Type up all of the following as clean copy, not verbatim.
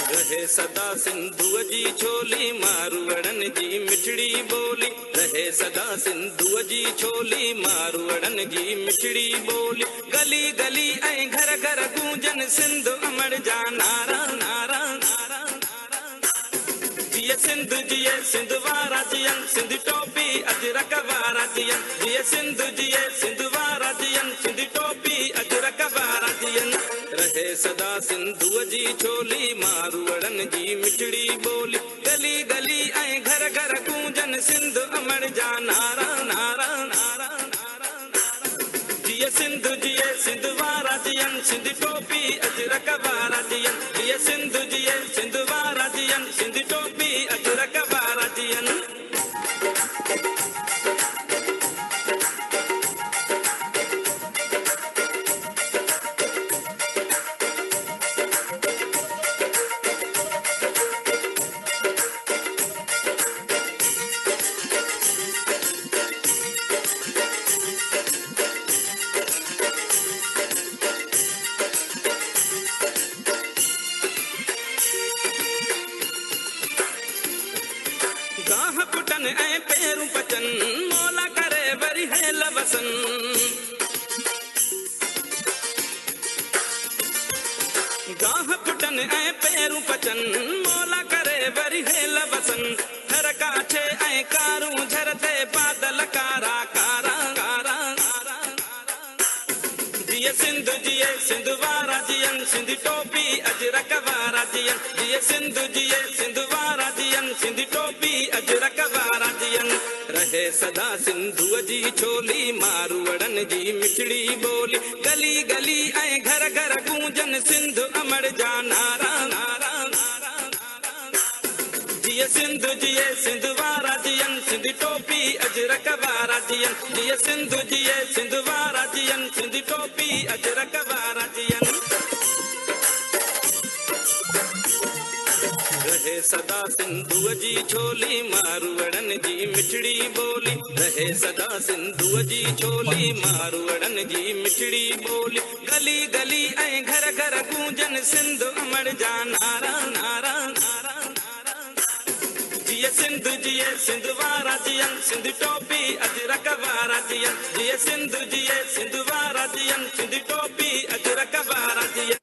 रहे सदा सिंधु जी छोली मारवड़न जी मिठड़ी बोली। रहे सदा सिंधु जी छोली मारवड़न जी मिठड़ी बोली। गली गली ऐं घर घर गूंजन सिंधु अमर जा नारा नारा नारा नारा। जिए सिंधु जिए सिंधु वारा जियन सिंधु टोपी अजरक वारा जियन। जिए सिंधु जिए सिंधु वारा जियन सिंधु टोपी अजरक वारा जियन। रहे सदा सिंधु जी छोली मारवड़न जी मिठड़ी बोली। गली गली ऐं घर घर गूंजन सिंधु अमर जा नारा नारा नारा नारा नारा। जिए सिंधु जिए सिंधु वारा जियन सिंधु टोपी अजरक वारा जियन। जिए सिंधु जिए सिंधु वारा जियन सिंधु टोपी अजरक वारा जियन। गाह पुटन ऐं पेरू पचन मोला करे वरी है लवसन। गाह पुटन ऐं पेरू पचन मोला करे वरी है लवसन। हर काछे ऐं कारूं झरते बादल कारा कारा कारा कारा कारा। जिए सिंधु जिए सिंधु वारा जियन सिंधु टोपी अजरक वारा जियन। जिए सिंधु जिए सिंधु वारा जियन सिंधु टोपी अजरक वारा जियन। रहे सदा सिंधु जी छोली मारवड़न जी मिठड़ी बोली। गली गली ऐं घर घर गूंजन सिंधु अमर जा नारा नारा नारा नारा। जिए सिंधु जिए सिंधु वारा जियन सिंधु टोपी अजरक वारा जियन। जिए सिंधु जिए सिंधु वारा जियन सिंधु टोपी अजरक वारा जियन। रहे सदा सिंधु जी छोली मारवड़न जी मिठड़ी बोली। रहे सदा सिंधु जी छोली मारवड़न जी मिठड़ी बोली। गली गली ऐं घर घर गूंजन सिंधु अमर जा नारा नारा नारा नारा नारा। जिए सिंधु जिए सिंधु वारा जियन सिंधु टोपी अजरक वारा जियन। जिए सिंधु जिए सिंधु वारा जियन सिंधु टोपी अजरक वारा जियन।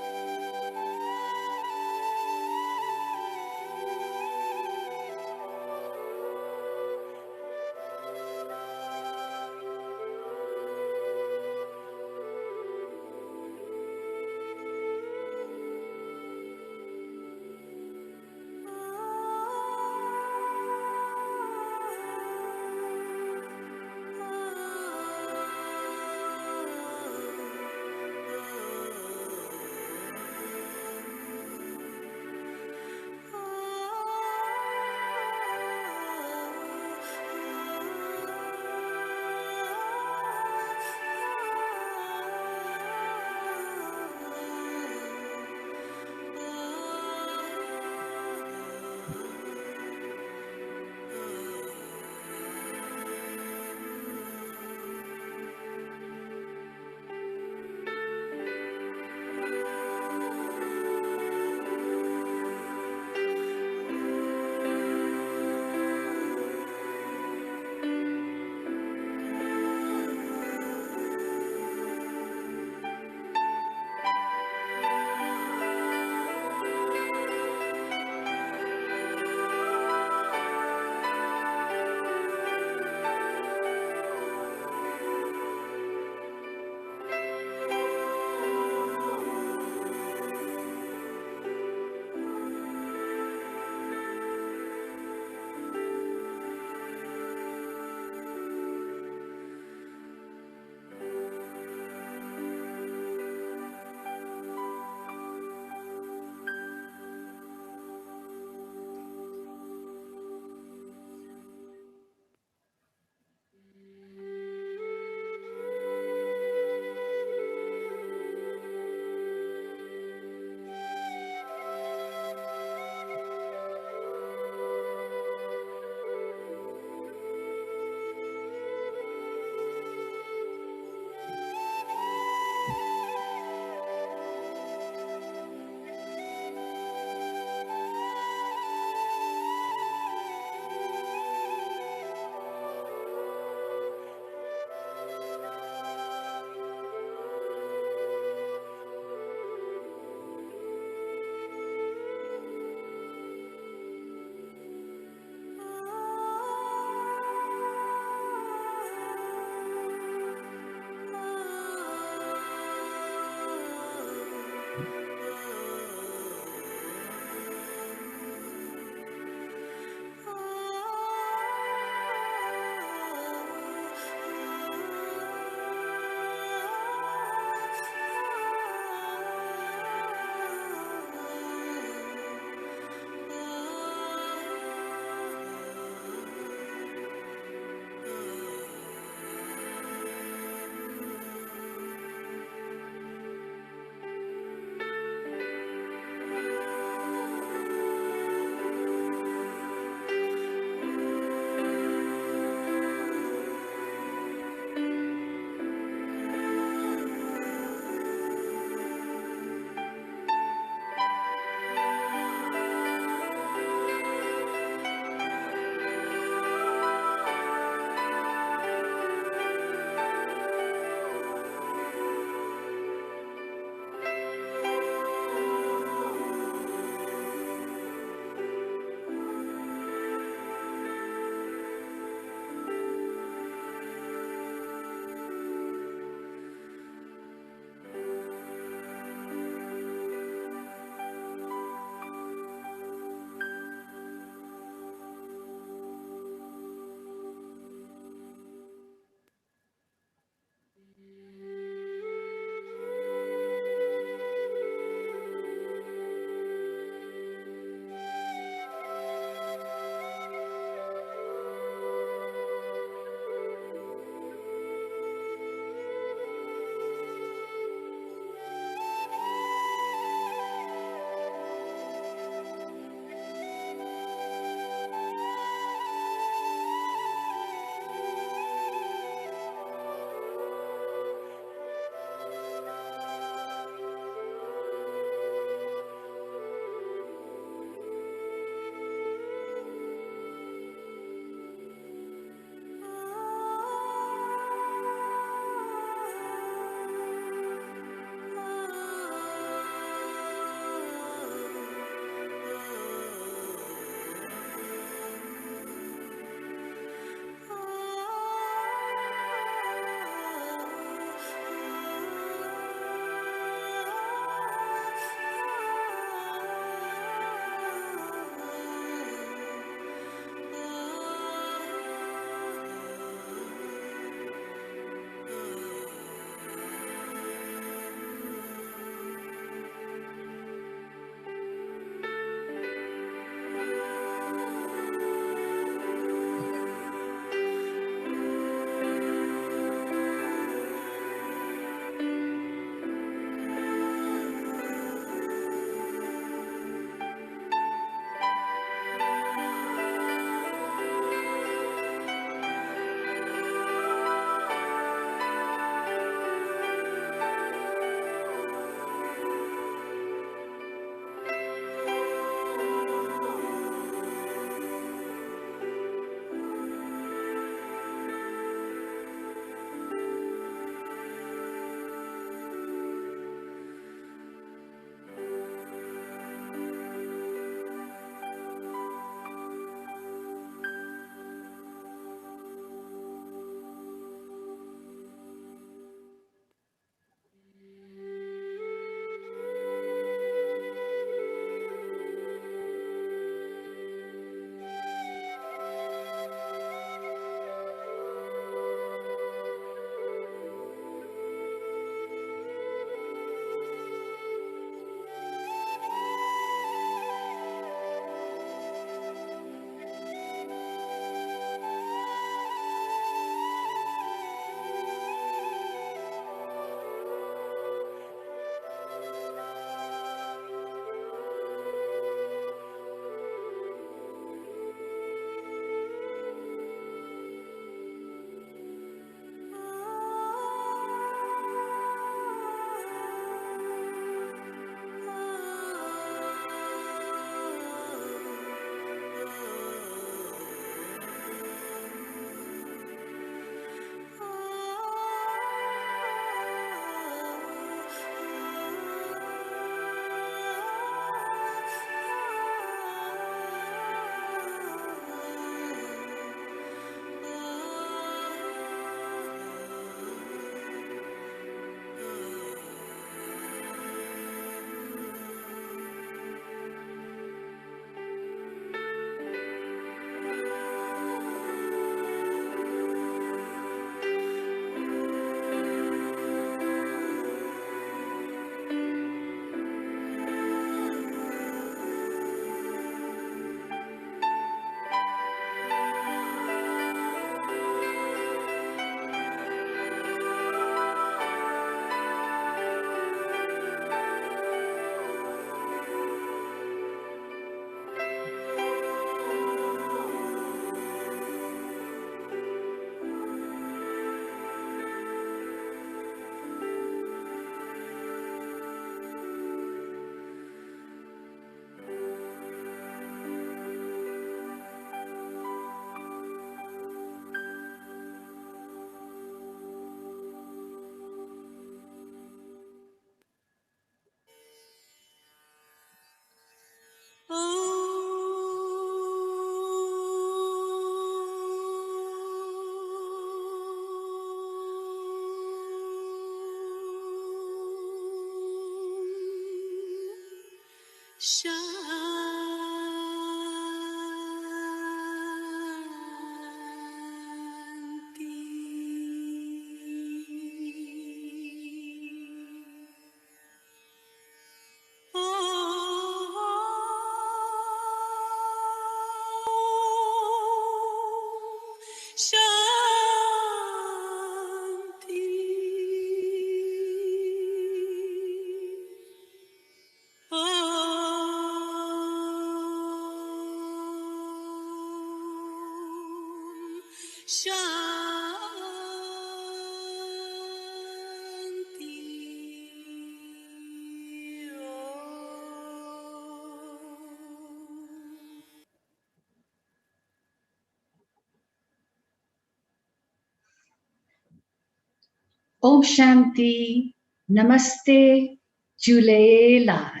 Om Shanti, Namaste, Julelal.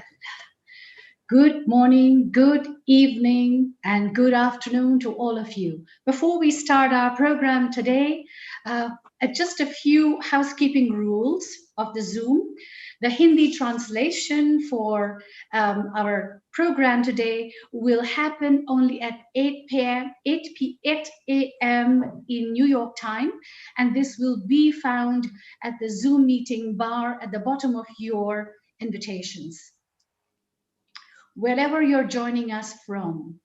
Good morning, good evening, and good afternoon to all of you. Before we start our program today, just a few housekeeping rules of the Zoom. The Hindi translation for our program today will happen only at 8 a.m. in New York time, and this will be found at the Zoom meeting bar at the bottom of your invitations. Wherever you're joining us from.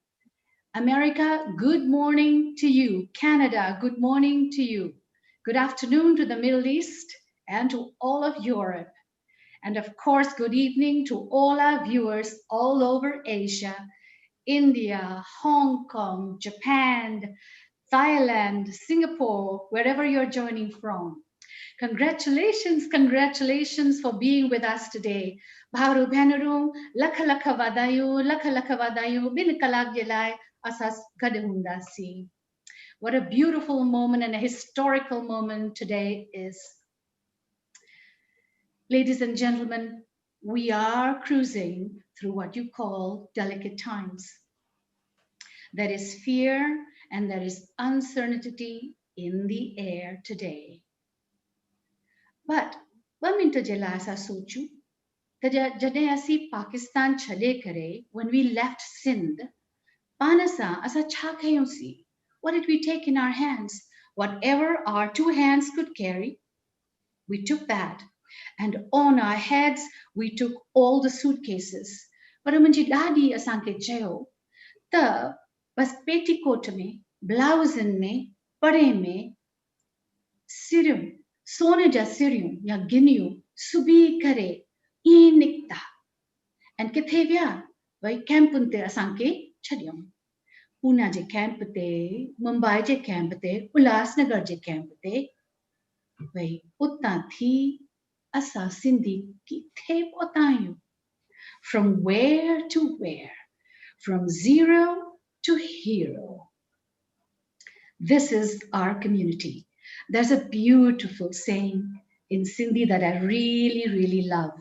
America, good morning to you. Canada, good morning to you. Good afternoon to the Middle East and to all of Europe. And of course, good evening to all our viewers all over Asia, India, Hong Kong, Japan, Thailand, Singapore, wherever you're joining from. Congratulations, congratulations for being with us today. Bharu Bhanaru, Lakha Lakha Vadayu, Bin Kalag Jelai, Asas Kadehundasi. What a beautiful moment and a historical moment today is. Ladies and gentlemen, we are cruising through what you call delicate times. There is fear and there is uncertainty in the air today. But ॿ mint जे लाइ असां सोचूं त जॾहिं असीं पाकिस्तान छॾे करे when we left Sindh, पाण सां असां छा कयोसीं? What did we take in our hands? Whatever our two hands could carry, we took that. And on our heads, we took all the suitcases. पर मुंहिंजी ॾाॾी असांखे चयो त बस पेटीकोट में, ब्लाउज़नि में, परे में सिरियूं सोने जा सिरियूं या गिनियूं सुबी करे ईअं निकिता ऐं किथे विया भई कैंपुनि ते असांखे छॾियऊं पूना जे कैंप ते मुंबई जे कैंप ते उल्हासनगर जे कैंप ते भई उतां थी असां सिंधी किथे पहुता आहियूं from where to where, from zero to hero. This is our community. There's a beautiful saying in Sindhi that I really, really love.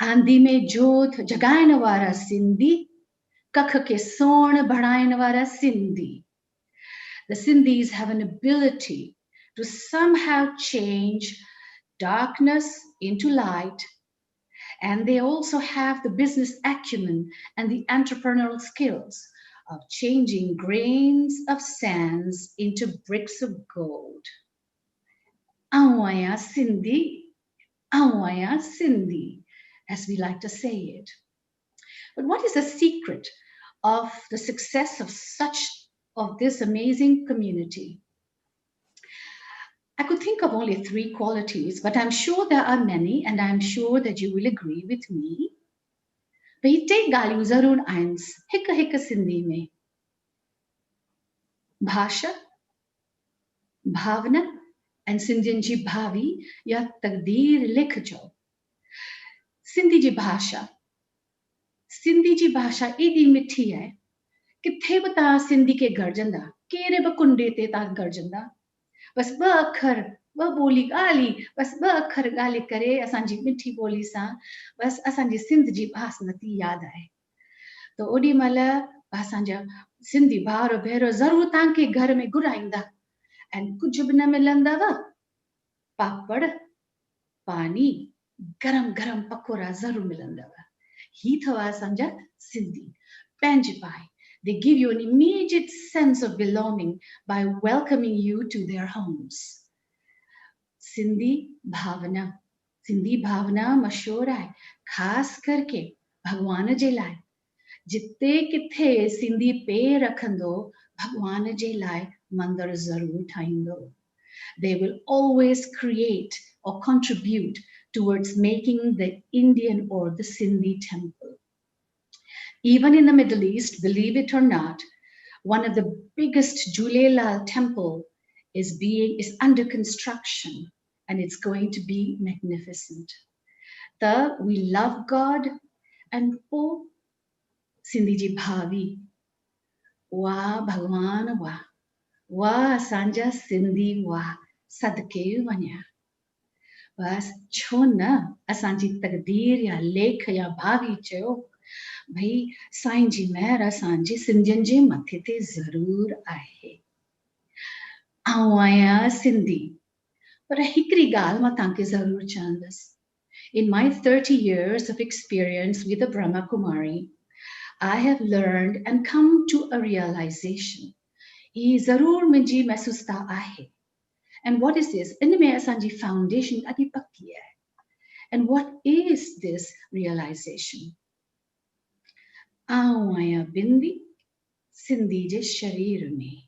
Andi mein jodh jagain wara Sindhi, kakh ke son badhain wara Sindhi. The Sindhis have an ability to somehow change darkness into light, and they also have the business acumen and the entrepreneurial skills of changing grains of sands into bricks of gold. Awaya Sindhi, as we like to say it. But what is the secret of the success of this amazing community? I could think of only 3 qualities, but I'm sure there are many, and I'm sure that you will agree with me. But take ॻाल्हियूं ज़रूर आहिनि हिक सिंधी में भाषा भावना ऐं सिंधियुनि जी भावी या तक़दीर लिखजो सिंधी जी एॾी मिठी आहे किथे बि तव्हां सिंधी खे गॾिजंदा कहिड़े बि कुंडे ते तव्हां गॾिजंदा बस ॿ अखर ॿ ॿोली ॻाल्हि बस ॿ अखर ॻाल्हि करे असांजी मिठी ॿोली सां बस असांजी सिंध जी बासमती यादि आहे त ओॾी महिल असांजा सिंधी भाउर भेरो ज़रूरु तव्हांखे घर में घुराईंदा ऐं कुझु बि न मिलंदव पापड़ पानी गरम गरम पकोड़ा ज़रूरु मिलंदव Hitawa Sanja Sindhi. Panjipai. They give you an immediate sense of belonging by welcoming you to their homes. Sindhi Bhavana. Sindhi Bhavana मशहूर है खास करके भगवान जे लाइ जिते किथे सिंधी पे रखंदो भगवान जे लाइ मंदिर ज़रूर ठाहींदो. They will always create or contribute towards making the Indian or the Sindhi temple. Even in the Middle East, believe it or not, one of the biggest Julelal temple is under construction, and it's going to be magnificent. We love God, and po Sindhi ji bhavi wa Bhagwan wa Sanja Sindhi wa Sadke vanya. बस छो न असांजी तकदीर या लेख या भावी चयो भई साईं जी महर असांजे सिंधियुनि जे मथे ते ज़रूर आहे. आऊं आहियां सिंधी पर हिकिड़ी ॻाल्हि मां तव्हांखे ज़रूर चवंदसि. In my 30 years of experience with the Brahma Kumari, I have learned and come to a realization. ही ज़रूर मुंहिंजी महसूसता आहे. And what is this? In में असांजी foundation ॾाढी पक्की आहे. And what is this realization? आऊं आहियां बिंदी सिंधी जे शरीर में.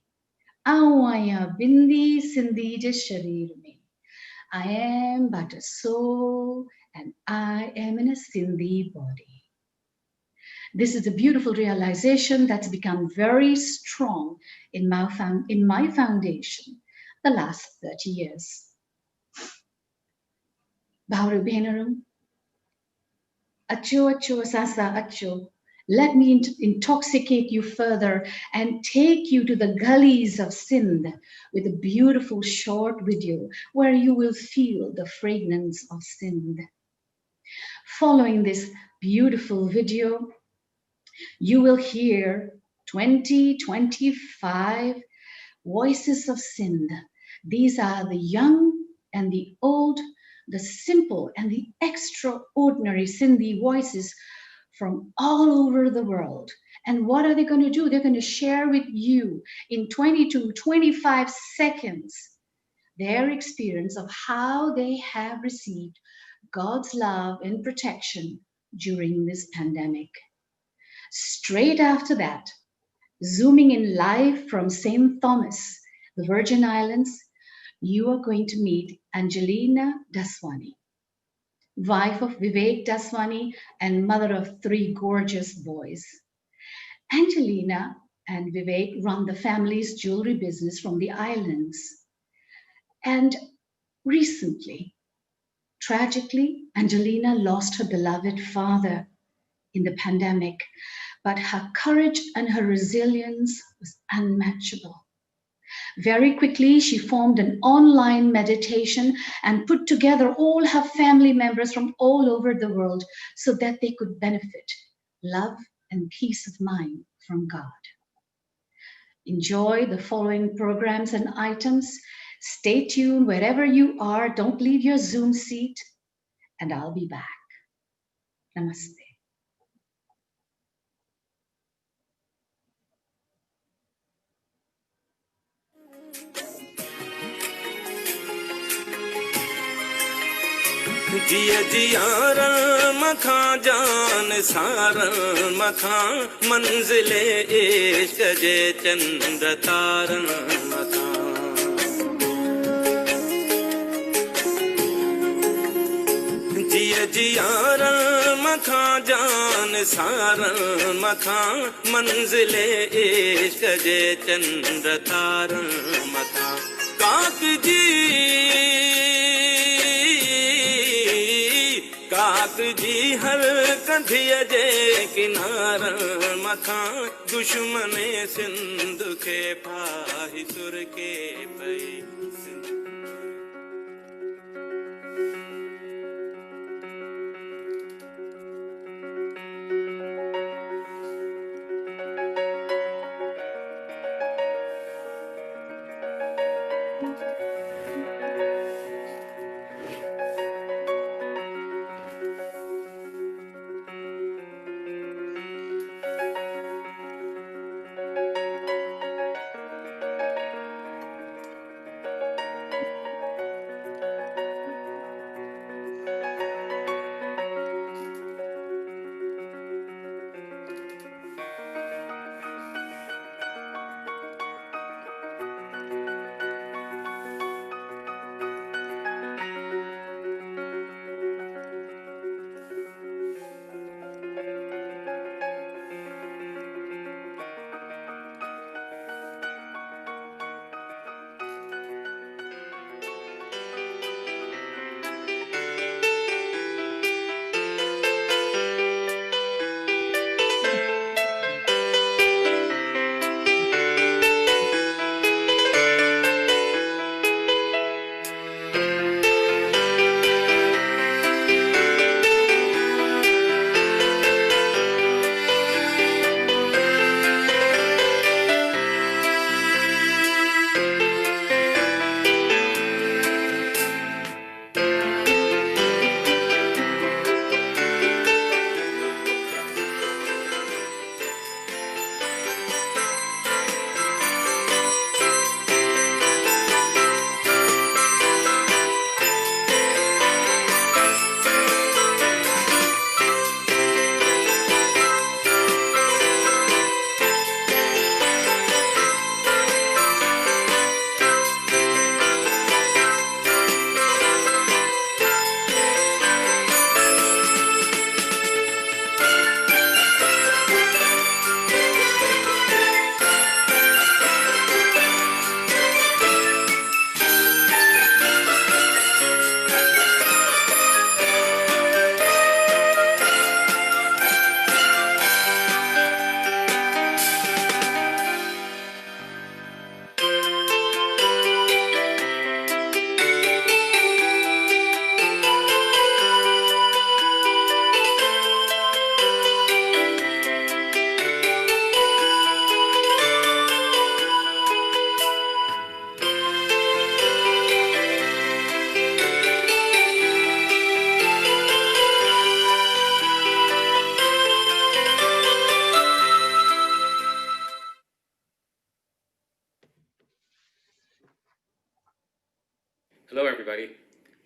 आऊं आहियां बिंदी सिंधी जे शरीर में. I am but a soul and I am in a Sindhi body. This is a beautiful realization that's become very strong in my foundation the last 30 years. Bhauru Benarum, Acho Acho Sasa Acho, let me intoxicate you further and take you to the gullies of Sindh with a beautiful short video where you will feel the fragrance of Sindh. Following this beautiful video, you will hear 25 voices of Sindh. These are the young and the old, the simple and the extraordinary Sindhi voices from all over the world. And what are they going to do? They're going to share with you in 20 to 25 seconds their experience of how they have received God's love and protection during this pandemic. Straight after that, zooming in live from St. Thomas, the Virgin Islands, you are going to meet Angelina Daswani, wife of Vivek Daswani and mother of 3 gorgeous boys. Angelina and Vivek run the family's jewelry business from the islands. And recently, tragically, Angelina lost her beloved father in the pandemic, but her courage and her resilience was unmatchable. Very quickly, she formed an online meditation and put together all her family members from all over the world so that they could benefit love and peace of mind from God. Enjoy the following programs and items. Stay tuned wherever you are. Don't leave your Zoom seat, and I'll be back. Namaste. जिया जियारन मखां जान सारन मखां मंजिले इश्क जे चंद्र तारन मखां जिया जियारन मखां जान सारन मखां मंजिले इश्क जे चंद्र तारन मखां काक जी हर कंधिय जे किनारन मखां दुश्मन सिंध खे फाही सुर के पई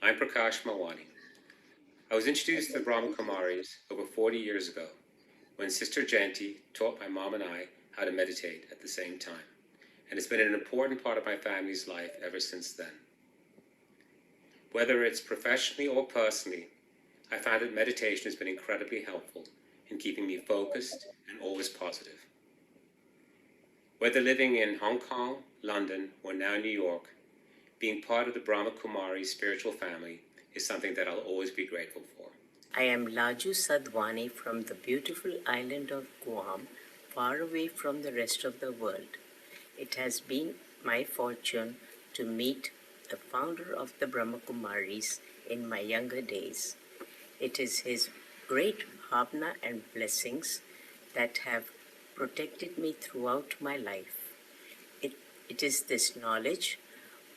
I'm Prakash Mawani. I was introduced to the Brahma Kumaris over 40 years ago when Sister Jayanti taught my mom and I how to meditate at the same time, and it's been an important part of my family's life ever since then. Whether it's professionally or personally, I found that meditation has been incredibly helpful in keeping me focused and always positive. Whether living in Hong Kong, London, or now New York, being part of the Brahma Kumari spiritual family is something that I'll always be grateful for. I am Laju Sadhwani from the beautiful island of Guam, far away from the rest of the world. It has been my fortune to meet the founder of the Brahma Kumaris in my younger days. It is his great bhavna and blessings that have protected me throughout my life. It is this knowledge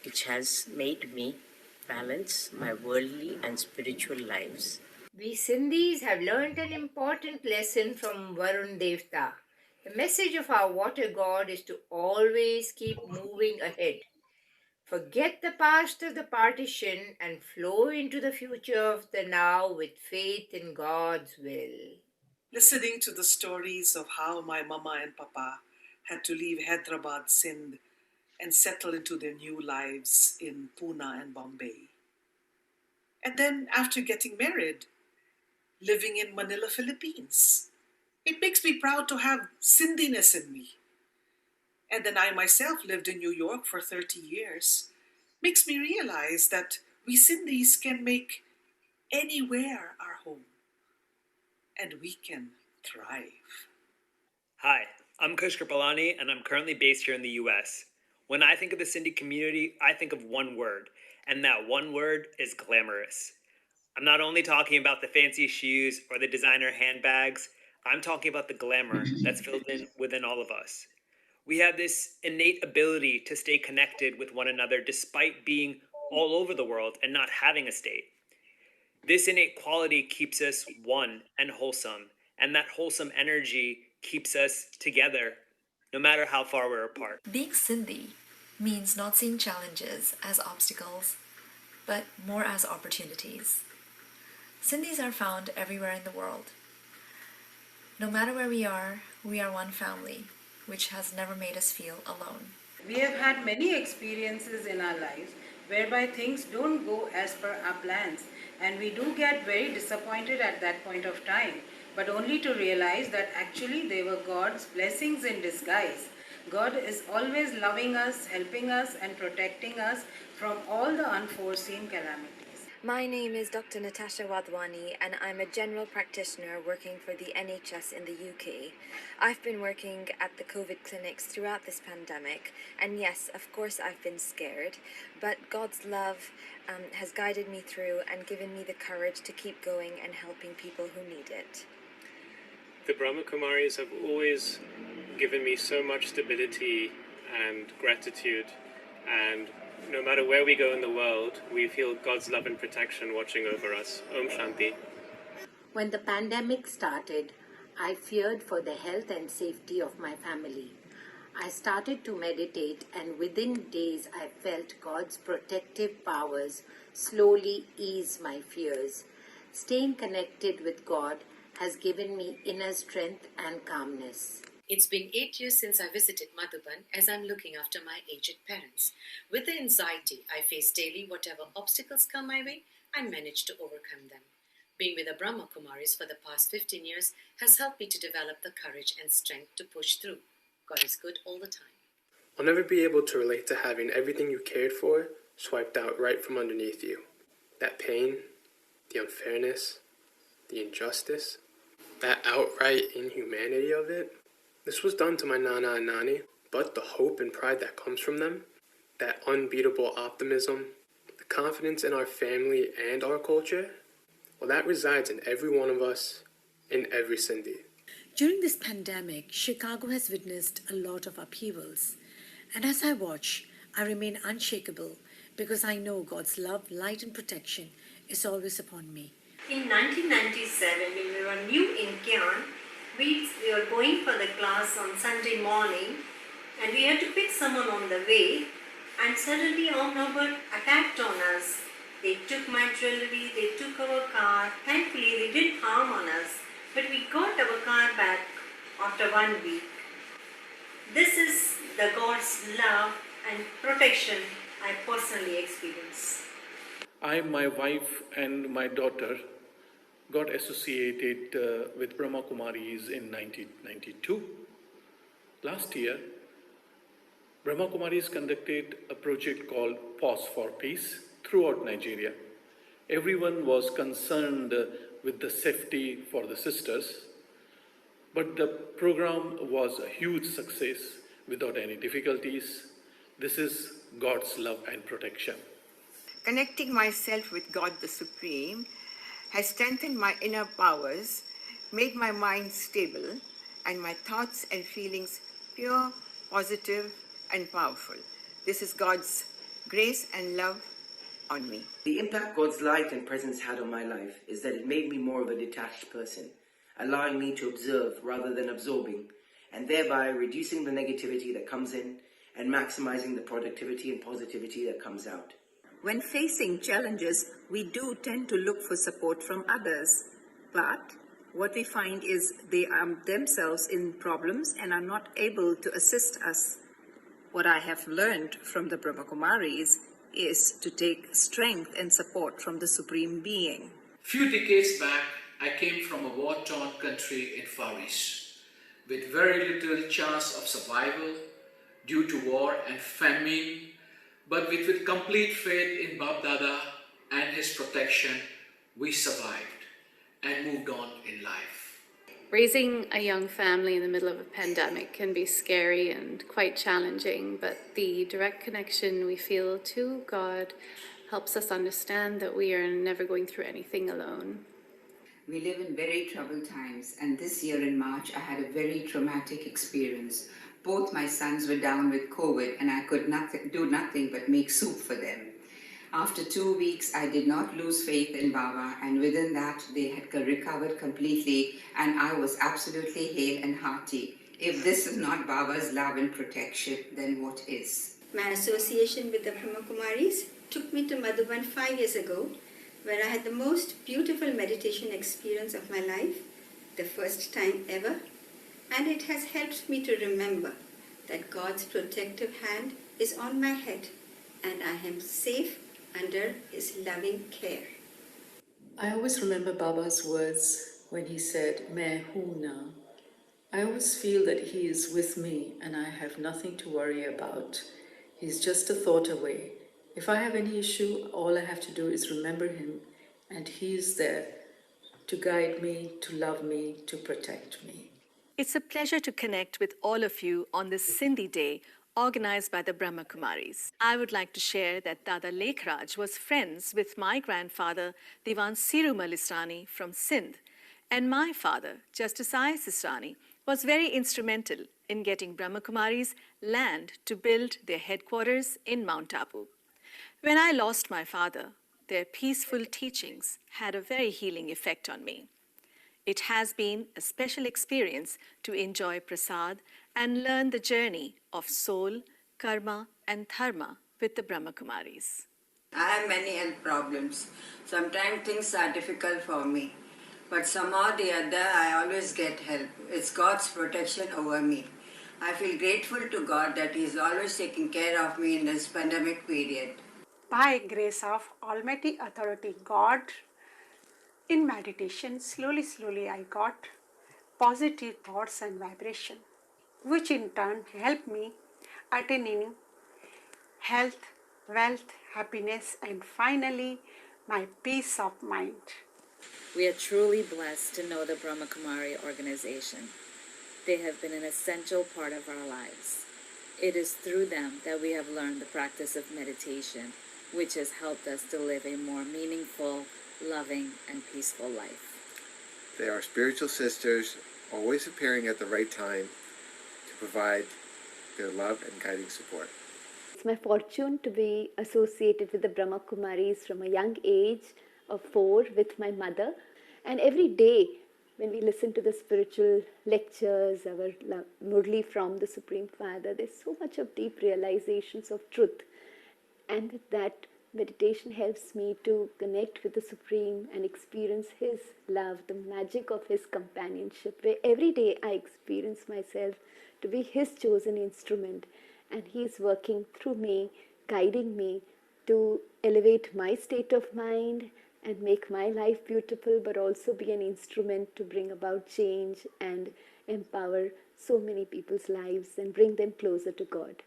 which has made me balance my worldly and spiritual lives. We Sindhis have learnt an important lesson from Varun Devta. The message of our water god is to always keep moving ahead. Forget the past of the partition and flow into the future of the now with faith in God's will. Listening to the stories of how my mama and papa had to leave Hyderabad, Sindh, and settle into their new lives in Pune and Bombay. And then, after getting married, living in Manila, Philippines. It makes me proud to have Sindhiness in me. And then I myself lived in New York for 30 years. Makes me realize that we Sindhis can make anywhere our home. And we can thrive. Hi, I'm Kush Kripalani, and I'm currently based here in the US. When I think of the Sindhi community, I think of one word, and that one word is glamorous. I'm not only talking about the fancy shoes or the designer handbags, I'm talking about the glamour that's filled in within all of us. We have this innate ability to stay connected with one another despite being all over the world and not having a state. This innate quality keeps us one and wholesome, and that wholesome energy keeps us together no matter how far we're apart. Being Sindhi means not seeing challenges as obstacles, but more as opportunities. Sindhis are found everywhere in the world. No matter where we are one family, which has never made us feel alone. We have had many experiences in our lives whereby things don't go as per our plans, and we do get very disappointed at that point of time, but only to realize that actually they were God's blessings in disguise. God is always loving us, helping us, and protecting us from all the unforeseen calamities. My name is Dr. Natasha Wadhwani, and I'm a general practitioner working for the NHS in the UK. I've been working at the COVID clinics throughout this pandemic, and yes, of course I've been scared, but God's love has guided me through and given me the courage to keep going and helping people who need it. The Brahma Kumaris have always given me so much stability and gratitude, and no matter where we go in the world, we feel God's love and protection watching over us. Om Shanti. When the pandemic started, I feared for the health and safety of my family. I started to meditate, and within days I felt God's protective powers slowly ease my fears. Staying connected with God has given me inner strength and calmness. It's been 8 years since I visited Madhuban as I'm looking after my aged parents. With the anxiety I face daily, whatever obstacles come my way, I manage to overcome them. Being with the Brahma Kumaris for the past 15 years has helped me to develop the courage and strength to push through. God is good all the time. I'll never be able to relate to having everything you cared for swiped out right from underneath you. That pain, the unfairness, the injustice, that outright inhumanity of it. This was done to my Nana and Nani, but the hope and pride that comes from them, that unbeatable optimism, the confidence in our family and our culture, well, that resides in every one of us, in every Sindhi. During this pandemic, Chicago has witnessed a lot of upheavals. And as I watch, I remain unshakable because I know God's love, light, and protection is always upon me. In 1997, when we were new in Kyan, we were going for the class on Sunday morning, and we had to pick someone on the way, and suddenly armed robber attacked on us. They took my jewelry, they took our car. Thankfully, they didn't harm on us, but we got our car back after 1 week. This is the God's love and protection I personally experience. I, my wife, and my daughter got associated with Brahma Kumaris in 1992. Last year, Brahma Kumaris conducted a project called Pause for Peace throughout Nigeria. Everyone was concerned with the safety for the sisters, but the program was a huge success without any difficulties. This is God's love and protection. Connecting myself with God the Supreme has strengthened my inner powers, made my mind stable, and my thoughts and feelings pure, positive, and powerful. This is God's grace and love on me. The impact God's light and presence had on my life is that it made me more of a detached person, allowing me to observe rather than absorbing, and thereby reducing the negativity that comes in and maximizing the productivity and positivity that comes out. When facing challenges, we do tend to look for support from others, but what we find is they are themselves in problems and are not able to assist us. What I have learned from the Brahma Kumaris is to take strength and support from the Supreme Being. Few decades back, I came from a war-torn country in Far East, with very little chance of survival due to war and famine, but with complete faith in Bab Dada and his protection, we survived and moved on in life. Raising a young family in the middle of a pandemic can be scary and quite challenging, but the direct connection we feel to God helps us understand that we are never going through anything alone. We live in very troubled times, and this year in March, I had a very traumatic experience. Both my sons were down with COVID, and I could do nothing but make soup for them. After 2 weeks, I did not lose faith in Baba, and within that, they had recovered completely, and I was absolutely hale and hearty. If this is not Baba's love and protection, then what is? My association with the Brahma Kumaris took me to Madhuban 5 years ago, where I had the most beautiful meditation experience of my life, the first time ever, and it has helped me to remember that God's protective hand is on my head, and I am safe under His loving care. I always remember Baba's words when he said, "Main hu na." I always feel that he is with me and I have nothing to worry about. He's just a thought away. If I have any issue, all I have to do is remember him, and he is there to guide me, to love me, to protect me. It's a pleasure to connect with all of you on this Sindhi Day organized by the Brahma Kumaris. I would like to share that Dada Lekhraj was friends with my grandfather, Diwan Sirumal Israni from Sindh, and my father, Justice I. Israni, was very instrumental in getting Brahma Kumaris land to build their headquarters in Mount Abu. When I lost my father, their peaceful teachings had a very healing effect on me. It has been a special experience to enjoy prasad and learn the journey of soul, karma, and dharma with the Brahma Kumaris. I have many health problems. Sometimes things are difficult for me, but somehow or the other I always get help. It's God's protection over me. I feel grateful to God that He is always taking care of me in this pandemic period. By grace of Almighty Authority God, in meditation, slowly I got positive thoughts and vibration, which in turn helped me attaining health, wealth, happiness, and finally my peace of mind. We are truly blessed to know the Brahma Kumari organization. They have been an essential part of our lives. It is through them that we have learned the practice of meditation, which has helped us to live a more meaningful, loving, and peaceful life. They are spiritual sisters, always appearing at the right time to provide their love and guiding support. It's my fortune to be associated with the Brahma Kumaris from a young age of 4 with my mother. And every day when we listen to the spiritual lectures, our Murli from the Supreme Father, there's so much of deep realizations of truth. And with that, Meditation helps me to connect with the Supreme and experience His love, the magic of His companionship, where every day I experience myself to be His chosen instrument, and He is working through me, guiding me to elevate my state of mind and make my life beautiful, but also be an instrument to bring about change and empower so many people's lives and bring them closer to God.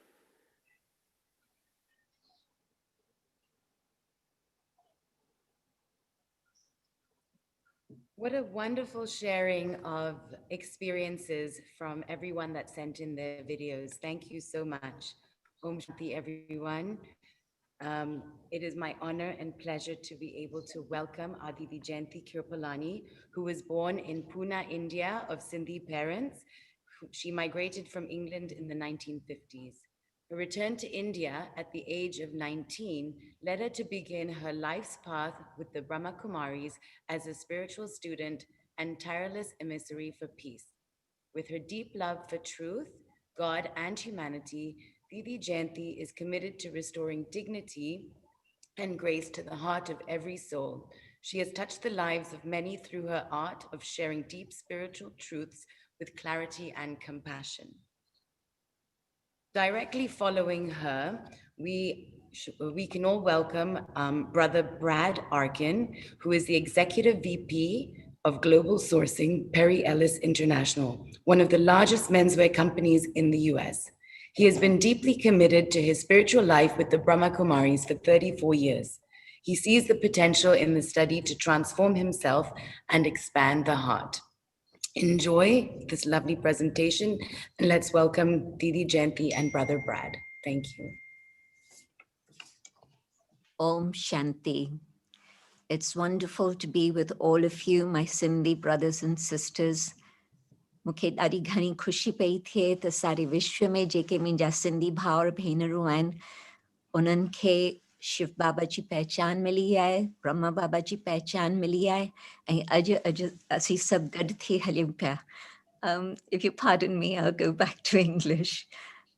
What a wonderful sharing of experiences from everyone that sent in their videos. Thank you so much. Om Shanti, everyone. It is my honor and pleasure to be able to welcome Aditi Jayanti Kirpalani, who was born in Pune, India, of Sindhi parents. She migrated from England in the 1950s. Her return to India at the age of 19 led her to begin her life's path with the Brahma Kumaris as a spiritual student and tireless emissary for peace. With her deep love for truth, God, and humanity, Didi Jayanti is committed to restoring dignity and grace to the heart of every soul. She has touched the lives of many through her art of sharing deep spiritual truths with clarity and compassion. Directly following her, we can all welcome Brother Brad Arkin, who is the Executive VP of Global Sourcing, Perry Ellis International, one of the largest menswear companies in the US. He has been deeply committed to his spiritual life with the Brahma Kumaris for 34 years. He sees the potential in the study to transform himself and expand the heart. Enjoy this lovely presentation, and let's welcome Didi Jayanti and Brother Brad. Thank you. Om Shanti. It's wonderful to be with all of you, my Sindhi brothers and sisters. मूंखे ॾाढी घणी ख़ुशी पई थिए त सारे विश्व में जेके मुंहिंजा सिंधी भाउर भेनरूं आहिनि उन्हनि खे शिव बाबा जी पहचान मिली आहे, ब्रह्मा बाबा जी पहचान मिली आहे ऐं अॼु असीं सभु गॾु थी हलियूं पिया. If you pardon me, I'll go back to English.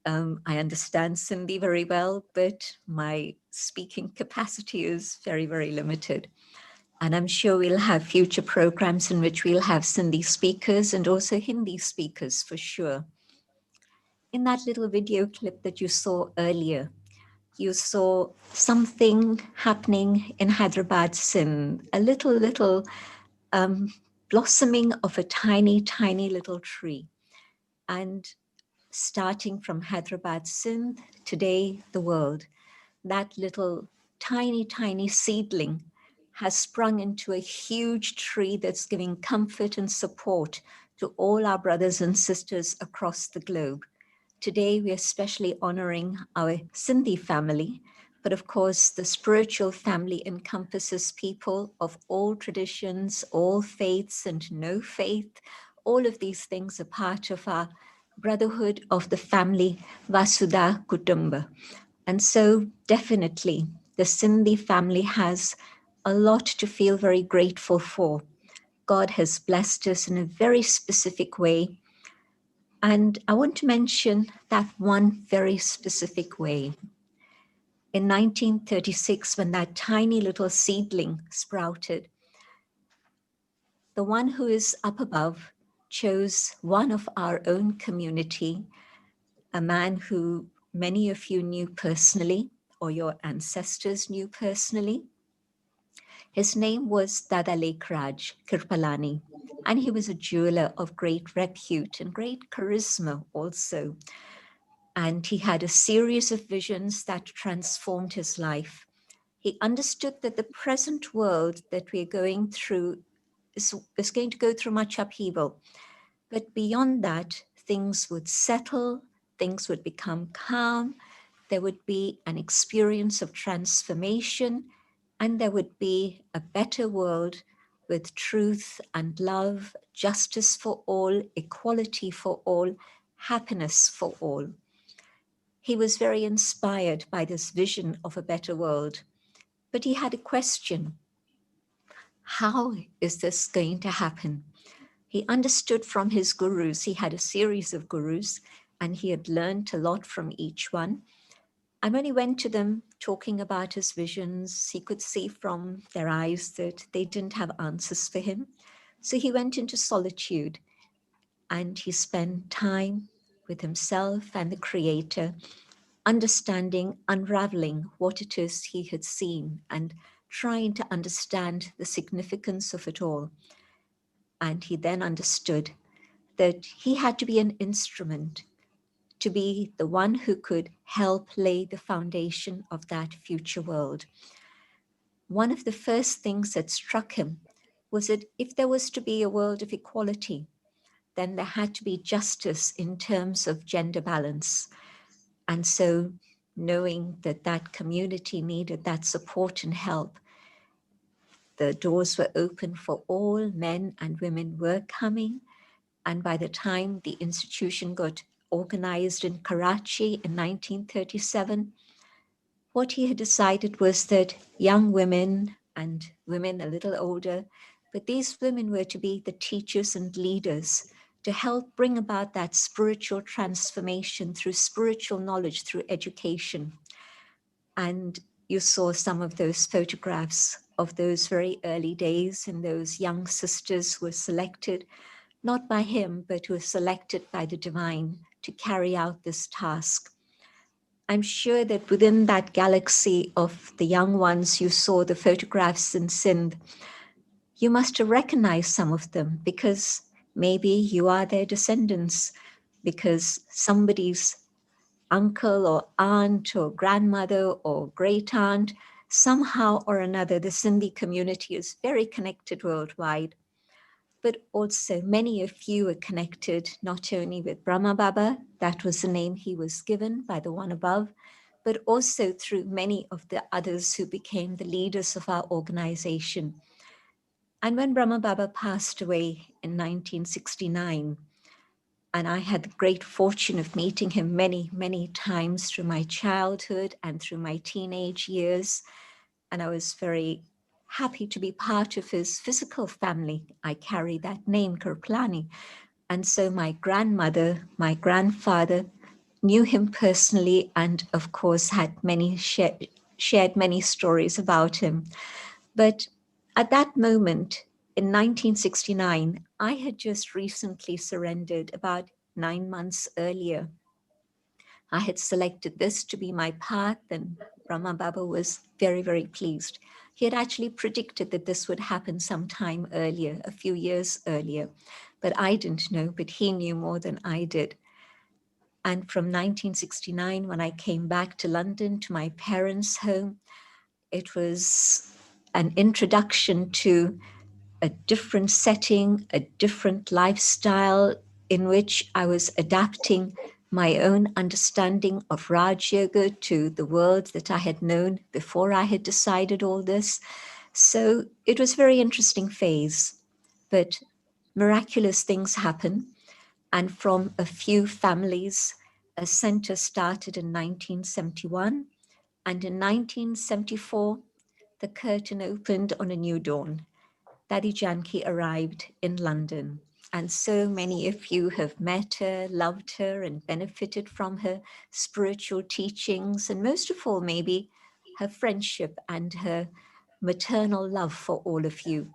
I understand Sindhi very well, but my speaking capacity is very, very limited. And I'm sure we'll have future programs in which we'll have Sindhi speakers and also Hindi speakers for sure. In that little video clip that you saw earlier, you saw something happening in Hyderabad, Sindh, a little blossoming of a tiny, tiny little tree. And starting from Hyderabad, Sindh, today the world, that little tiny, tiny seedling has sprung into a huge tree that's giving comfort and support to all our brothers and sisters across the globe. Today, we're especially honoring our Sindhi family, but of course, the spiritual family encompasses people of all traditions, all faiths, and no faith. All of these things are part of our brotherhood of the family, Vasudha Kutumba. And so definitely the Sindhi family has a lot to feel very grateful for. God has blessed us in a very specific way. And I want to mention that one very specific way. In 1936, when that tiny little seedling sprouted, the one who is up above chose one of our own community, a man who many of you knew personally, or your ancestors knew personally. His name was Dada Lekraj Kirpalani, and he was a jeweler of great repute and great charisma also. And he had a series of visions that transformed his life. He understood that the present world that we're going through is going to go through much upheaval. But beyond that, things would settle, things would become calm, there would be an experience of transformation, and there would be a better world with truth and love, justice for all, equality for all, happiness for all. He was very inspired by this vision of a better world, but he had a question. How is this going to happen? He understood from his gurus, he had a series of gurus, and he had learned a lot from each one. And when he went to them talking about his visions, he could see from their eyes that they didn't have answers for him. So he went into solitude and he spent time with himself and the Creator, understanding, unraveling what it is he had seen and trying to understand the significance of it all. And he then understood that he had to be an instrument, to be the one who could help lay the foundation of that future world. One of the first things that struck him was that if there was to be a world of equality, then there had to be justice in terms of gender balance. And so, knowing that that community needed that support and help, the doors were open for all. Men and women were coming. And by the time the institution got organized in Karachi in 1937, what he had decided was that young women and women a little older, but these women were to be the teachers and leaders to help bring about that spiritual transformation through spiritual knowledge, through education. And you saw some of those photographs of those very early days, and those young sisters were selected, not by him, but were selected by the divine to carry out this task. I'm sure that within that galaxy of the young ones, you saw the photographs in Sindh. You must have recognized some of them because maybe you are their descendants, because somebody's uncle or aunt or grandmother or great aunt, somehow or another, the Sindhi community is very connected worldwide. But also many of you are connected not only with Brahma Baba, that was the name he was given by the one above, but also through many of the others who became the leaders of our organization. And when Brahma Baba passed away in 1969, and I had the great fortune of meeting him many, many times through my childhood and through my teenage years, and I was very happy to be part of his physical family. I carry that name, Kirplani. And so my grandmother, my grandfather knew him personally, and of course had many shared many stories about him. But at that moment in 1969, I had just recently surrendered about 9 months earlier. I had selected this to be my path, and Brahma Baba was very, very pleased. He had actually predicted that this would happen sometime earlier, a few years earlier, but I didn't know, but he knew more than I did. And from 1969, when I came back to London, to my parents' home, it was an introduction to a different setting, a different lifestyle in which I was adapting my own understanding of Raj Yoga to the world that I had known before I had decided all this. So it was a very interesting phase, but miraculous things happen. And from a few families, a center started in 1971. And in 1974, the curtain opened on a new dawn. Daddy Janki arrived in London, and so many of you have met her, loved her, and benefited from her spiritual teachings, and most of all, maybe her friendship and her maternal love for all of you.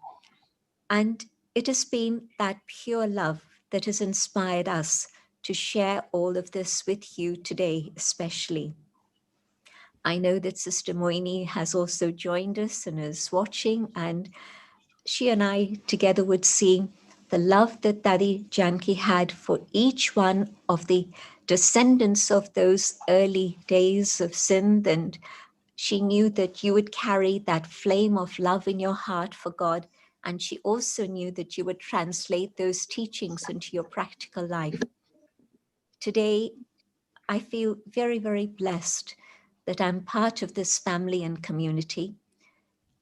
And it has been that pure love that has inspired us to share all of this with you today, especially. I know that Sister Moini has also joined us and is watching, and she and I together would see the love that Daddy Janki had for each one of the descendants of those early days of Sindh. And she knew that you would carry that flame of love in your heart for God. And she also knew that you would translate those teachings into your practical life. Today, I feel very, very blessed that I'm part of this family and community.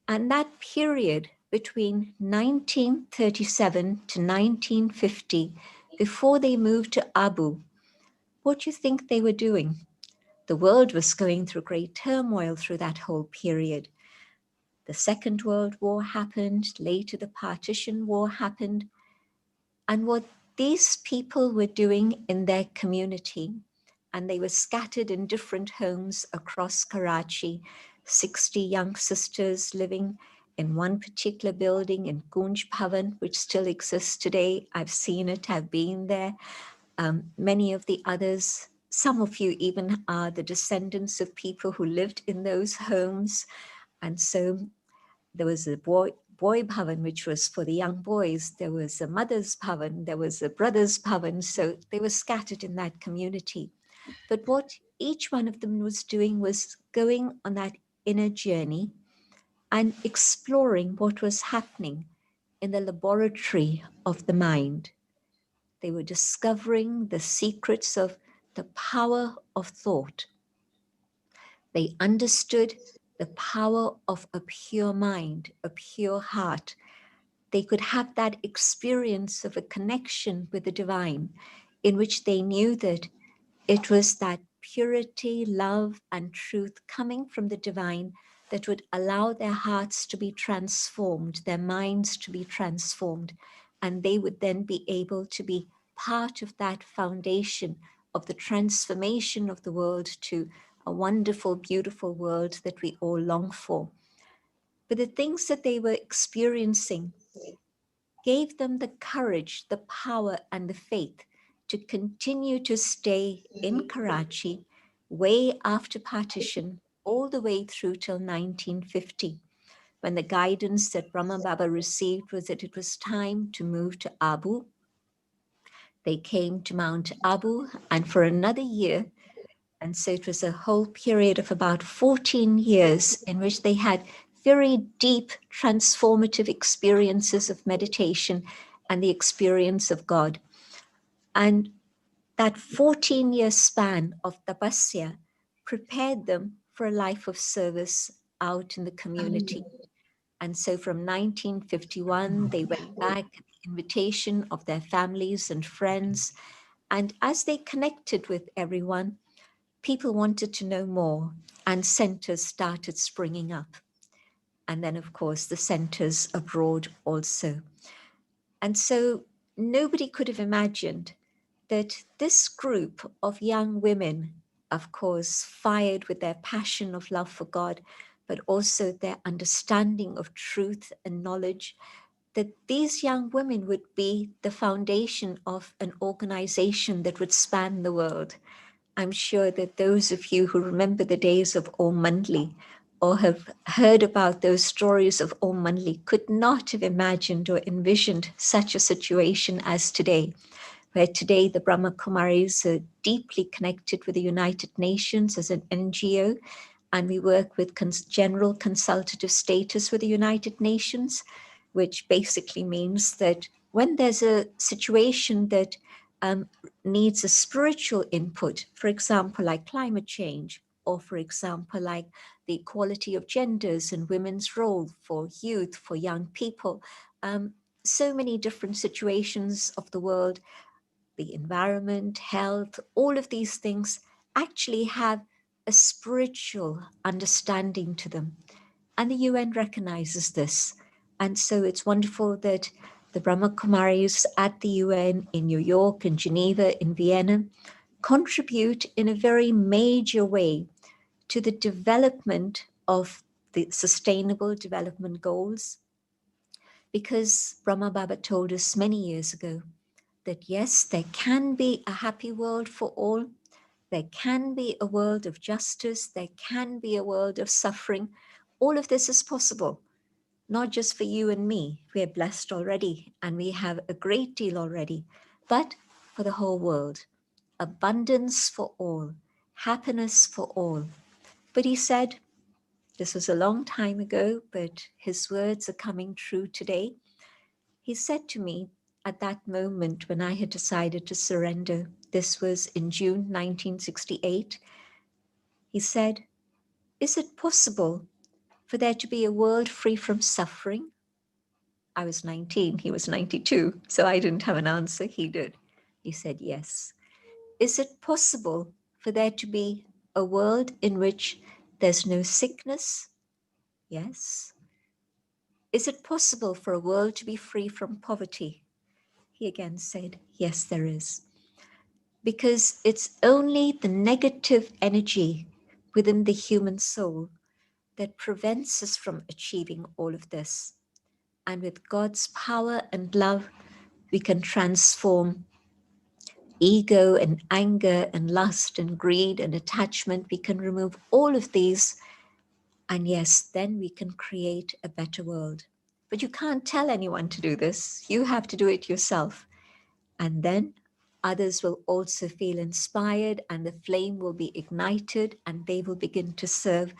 And that period between 1937 to 1950, before they moved to Abu, what do you think they were doing? The world was going through great turmoil through that whole period. The Second World War happened, later the Partition War happened. And what these people were doing in their community and they were scattered in different homes across Karachi. 60 young sisters living in one particular building in Kunj Bhavan, which still exists today. I've seen it, I've been there. Many of the others, some of you even are the descendants of people who lived in those homes. And so there was a boy bhavan, which was for the young boys. There was a mother's bhavan, there was a brother's bhavan. So they were scattered in that community. But what each one of them was doing was going on that inner journey and exploring what was happening in the laboratory of the mind. They were discovering the secrets of the power of thought. They understood the power of a pure mind, a pure heart. They could have that experience of a connection with the divine, in which they knew that it was that purity, love, and truth coming from the divine that would allow their hearts to be transformed, their minds to be transformed, and they would then be able to be part of that foundation of the transformation of the world to a wonderful, beautiful world that we all long for. But the things that they were experiencing gave them the courage, the power, and the faith to continue to stay in Karachi way after partition, all the way through till 1950, when the guidance that Brahma Baba received was that it was time to move to Abu. They came to Mount Abu, and for another year, and so it was a whole period of about 14 years in which they had very deep transformative experiences of meditation and the experience of God. And that 14-year span of tapasya prepared them for a life of service out in the community. And so from 1951, they went back at the invitation of their families and friends. And as they connected with everyone, people wanted to know more, and centers started springing up. And then, of course, the centers abroad also. And so nobody could have imagined that this group of young women, of course, fired with their passion of love for God, but also their understanding of truth and knowledge, that these young women would be the foundation of an organization that would span the world. I'm sure that those of you who remember the days of Om Mandli or have heard about those stories of Om Mandli could not have imagined or envisioned such a situation as today, where today the Brahma Kumaris are deeply connected with the United Nations as an NGO, and we work with general consultative status with the United Nations, which basically means that when there's a situation that needs a spiritual input, for example, like climate change, or for example, like the equality of genders and women's role for youth, for young people, so many different situations of the world, the environment, health, all of these things actually have a spiritual understanding to them. And the UN recognizes this. And so it's wonderful that the Brahma Kumaris at the UN in New York and Geneva, in Vienna, contribute in a very major way to the development of the Sustainable Development Goals. Because Brahma Baba told us many years ago that yes, there can be a happy world for all. There can be a world of justice. There can be a world of suffering. All of this is possible, not just for you and me. We are blessed already, and we have a great deal already, but for the whole world. Abundance for all, happiness for all. But he said, this was a long time ago, but his words are coming true today. He said to me at that moment when I had decided to surrender, this was in June 1968, he said, is it possible for there to be a world free from suffering? I was 19, he was 92, so I didn't have an answer, he did. He said, yes. Is it possible for there to be a world in which there's no sickness? Yes. Is it possible for a world to be free from poverty? He again said, yes, there is. because it's only the negative energy within the human soul that prevents us from achieving all of this. And with God's power and love, we can transform ego and anger and lust and greed and attachment. We can remove all of these. And yes, then we can create a better world. But you can't tell anyone to do this. You have to do it yourself. And then others will also feel inspired and the flame will be ignited and they will begin to serve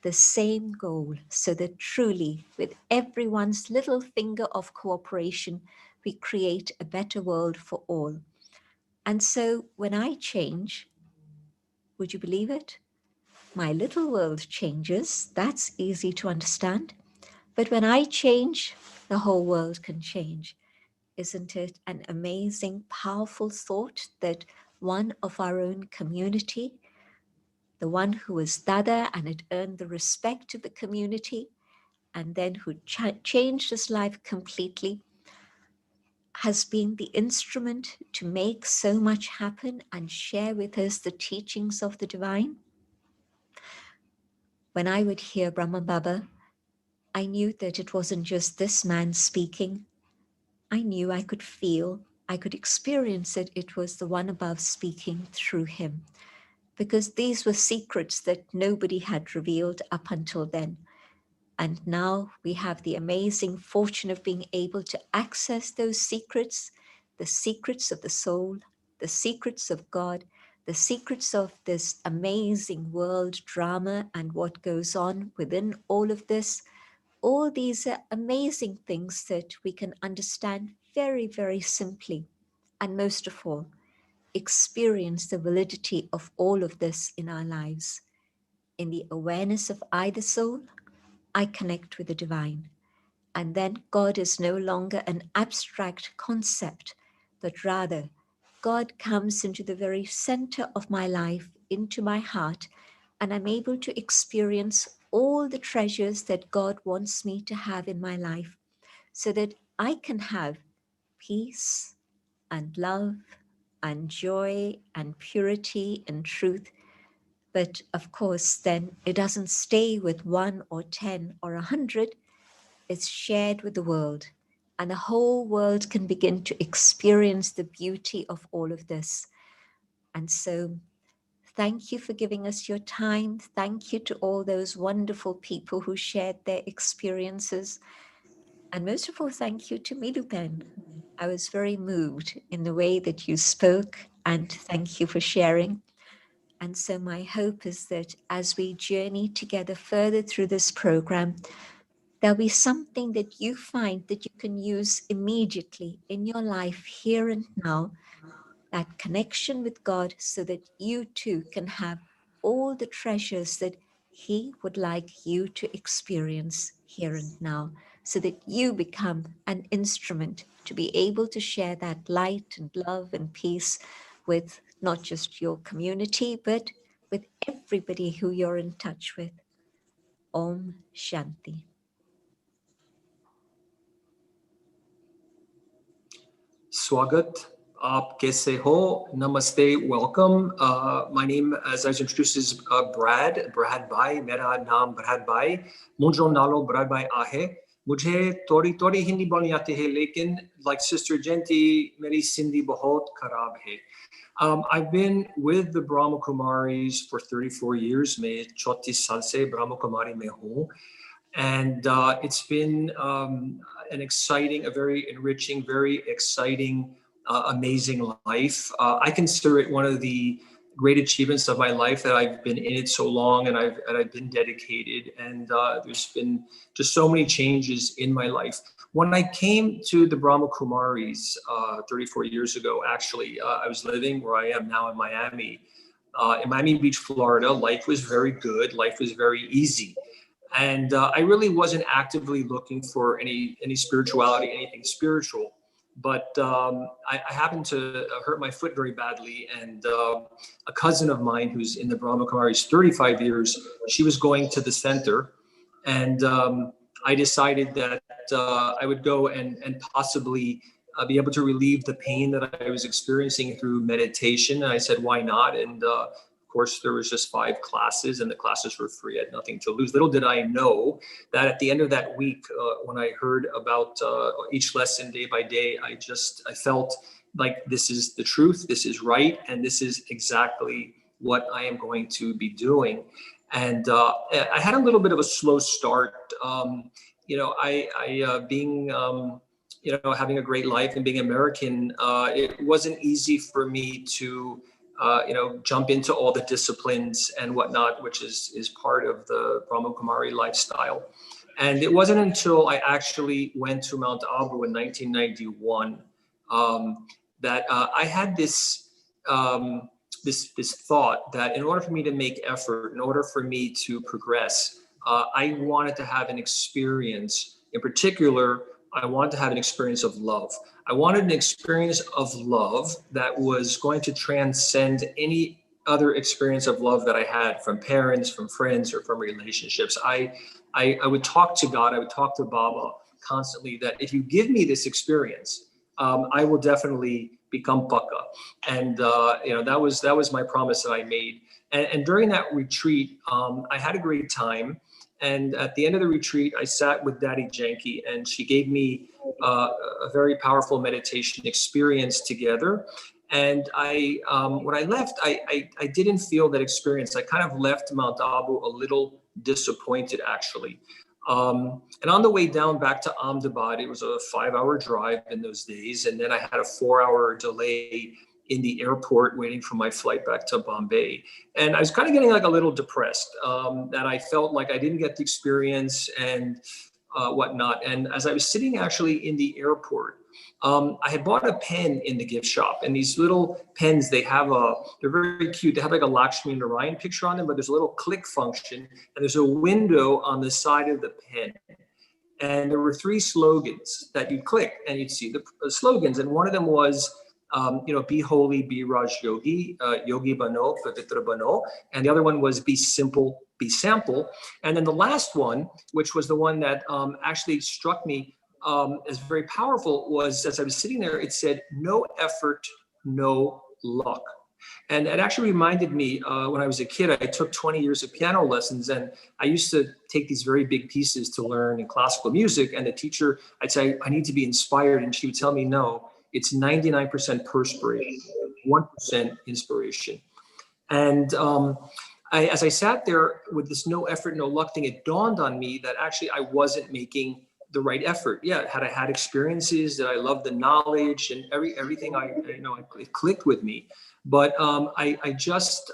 the same goal, so that truly with everyone's little finger of cooperation, we create a better world for all. And so when I change, would you believe it? My little world changes. That's easy to understand. But when I change, the whole world can change. Isn't it an amazing, powerful thought that one of our own community, the one who was Dada and had earned the respect of the community, and then who changed his life completely, has been the instrument to make so much happen and share with us the teachings of the divine? When I would hear Brahma Baba, I knew that it wasn't just this man speaking. I knew I could feel, I could experience it. It was the one above speaking through him, because these were secrets that nobody had revealed up until then. And now we have the amazing fortune of being able to access those secrets, the secrets of the soul, the secrets of God, the secrets of this amazing world drama and what goes on within all of this. All these are amazing things that we can understand very, very simply. And most of all, experience the validity of all of this in our lives. In the awareness of I, the soul, I connect with the divine. And then God is no longer an abstract concept, but rather God comes into the very center of my life, into my heart, and I'm able to experience all the treasures that God wants me to have in my life, so that I can have peace and love and joy and purity and truth. But of course, then it doesn't stay with 1 or 10 or 100. It's shared with the world, and the whole world can begin to experience the beauty of all of this. And so thank you for giving us your time. Thank you to all those wonderful people who shared their experiences. And most of all, thank you to Milupen. I was very moved in the way that you spoke, and thank you for sharing. And so my hope is that as we journey together further through this program, there'll be something that you find that you can use immediately in your life here and now, that connection with God, so that you too can have all the treasures that He would like you to experience here and now, so that you become an instrument to be able to share that light and love and peace with not just your community, but with everybody who you're in touch with. Om Shanti. Swagat, aap kaise ho? Namaste, welcome. My name, as I was introduced, is Brad Bhai. Mera naam Brad Bhai. Mujho nalo Brad Bhai aahe. Mujhe थोड़ी हिंदी बोलनी आती है, लेकिन like Sister Jenti, meri Sindhi bahut kharab hai. I've been with the Brahma Kumaris for 34 years. मैं 34 साल से Brahma Kumari में हूँ. And it's been an exciting, a very enriching, very exciting, amazing life. I consider it one of the great achievements of my life that I've been in it so long, and I've been dedicated. And there's been just so many changes in my life. When I came to the Brahma Kumaris 34 years ago, actually, I was living where I am now in Miami Beach, Florida. Life was very good. Life was very easy. And I really wasn't actively looking for any spirituality, anything spiritual. But I happened to hurt my foot very badly. And a cousin of mine who's in the Brahma Kumaris 35 years, she was going to the center. And I decided that I would go and possibly be able to relieve the pain that I was experiencing through meditation. And I said, why not? And of course, there was just 5 classes and the classes were free. I had nothing to lose. Little did I know that at the end of that week, when I heard about each lesson day by day, I felt like this is the truth, this is right, and this is exactly what I am going to be doing. And I had a little bit of a slow start. Being having a great life and being American, it wasn't easy for me to jump into all the disciplines and whatnot, which is part of the Brahma Kumari lifestyle. And it wasn't until I actually went to Mount Abu in 1991 that I had this thought that in order for me to make effort, in order for me to progress, I wanted to have an experience. In particular, I wanted to have an experience of love. I wanted an experience of love that was going to transcend any other experience of love that I had from parents, from friends, or from relationships. I would talk to God, I would talk to Baba constantly that if you give me this experience, I will definitely become Paka. And that was my promise that I made. And during that retreat, I had a great time. And at the end of the retreat, I sat with Daddy Janki, and she gave me a very powerful meditation experience together. And when I left, I didn't feel that experience. I kind of left Mount Abu a little disappointed, actually. And on the way down back to Ahmedabad, it was a 5-hour drive in those days. And then I had a 4-hour delay in the airport waiting for my flight back to Bombay. And I was kind of getting like a little depressed, that I felt like I didn't get the experience and whatnot. And as I was sitting actually in the airport, I had bought a pen in the gift shop, and these little pens, they're very cute. They have like a Lakshmi and Narayan picture on them, but there's a little click function, and there's a window on the side of the pen. And there were 3 slogans that you'd click and you'd see the slogans. And one of them was, be holy, be Raj Yogi, Yogi Bano, Pavitra Bano. And the other one was be simple, be sample. And then the last one, which was the one that actually struck me as very powerful, was as I was sitting there, it said, no effort, no luck. And it actually reminded me when I was a kid, I took 20 years of piano lessons, and I used to take these very big pieces to learn in classical music. And the teacher, I'd say, I need to be inspired. And she would tell me, no, it's 99% perspiration, 1% inspiration. And as I sat there with this no effort, no luck thing, it dawned on me that actually I wasn't making the right effort. Yeah, had I had experiences, that I loved the knowledge and everything, it clicked with me. But I just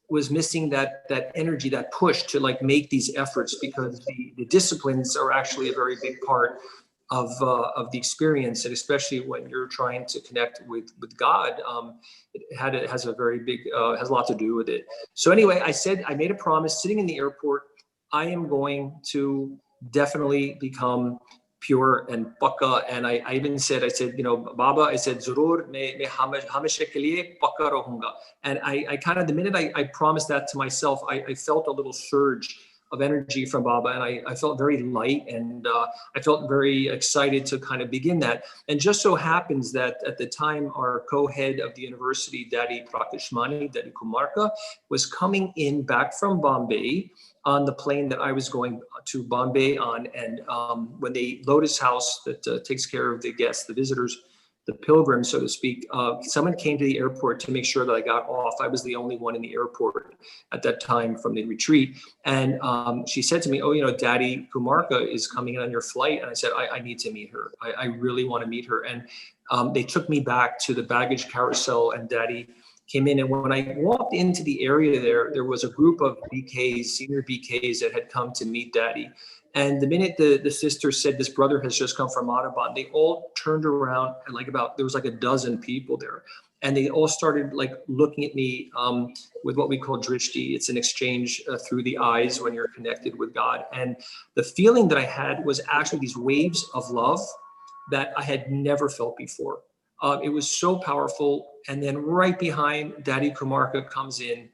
was missing that energy, that push to like make these efforts, because the disciplines are actually a very big part of the experience, and especially when you're trying to connect with God, it has a very big has a lot to do with it. So anyway, I made a promise sitting in the airport. I am going to definitely become pure and paka. And I even said, Baba, I said, Zurur, main hamesha ke liye paka rahunga. And I kind of, the minute I promised that to myself, I felt a little surge of energy from Baba, and I felt very light, and I felt very excited to kind of begin that. And just so happens that at the time, our co-head of the university, Daddy Prakashmani, Daddy Kumarka, was coming in back from Bombay on the plane that I was going to Bombay on. And when the Lotus House that takes care of the guests, the visitors, the pilgrims, so to speak, someone came to the airport to make sure that I got off. I was the only one in the airport at that time from the retreat. And she said to me, Daddy Kumarka is coming in on your flight. And I said, I need to meet her. I really want to meet her. And they took me back to the baggage carousel, and Daddy came in. And when I walked into the area there was a group of BKs, senior BKs that had come to meet Daddy. And the minute the sister said, this brother has just come from Audubon, they all turned around, and there was like a dozen people there. And they all started like looking at me with what we call drishti. It's an exchange through the eyes when you're connected with God. And the feeling that I had was actually these waves of love that I had never felt before. It was so powerful. And then right behind, Daddy Kumarka comes in,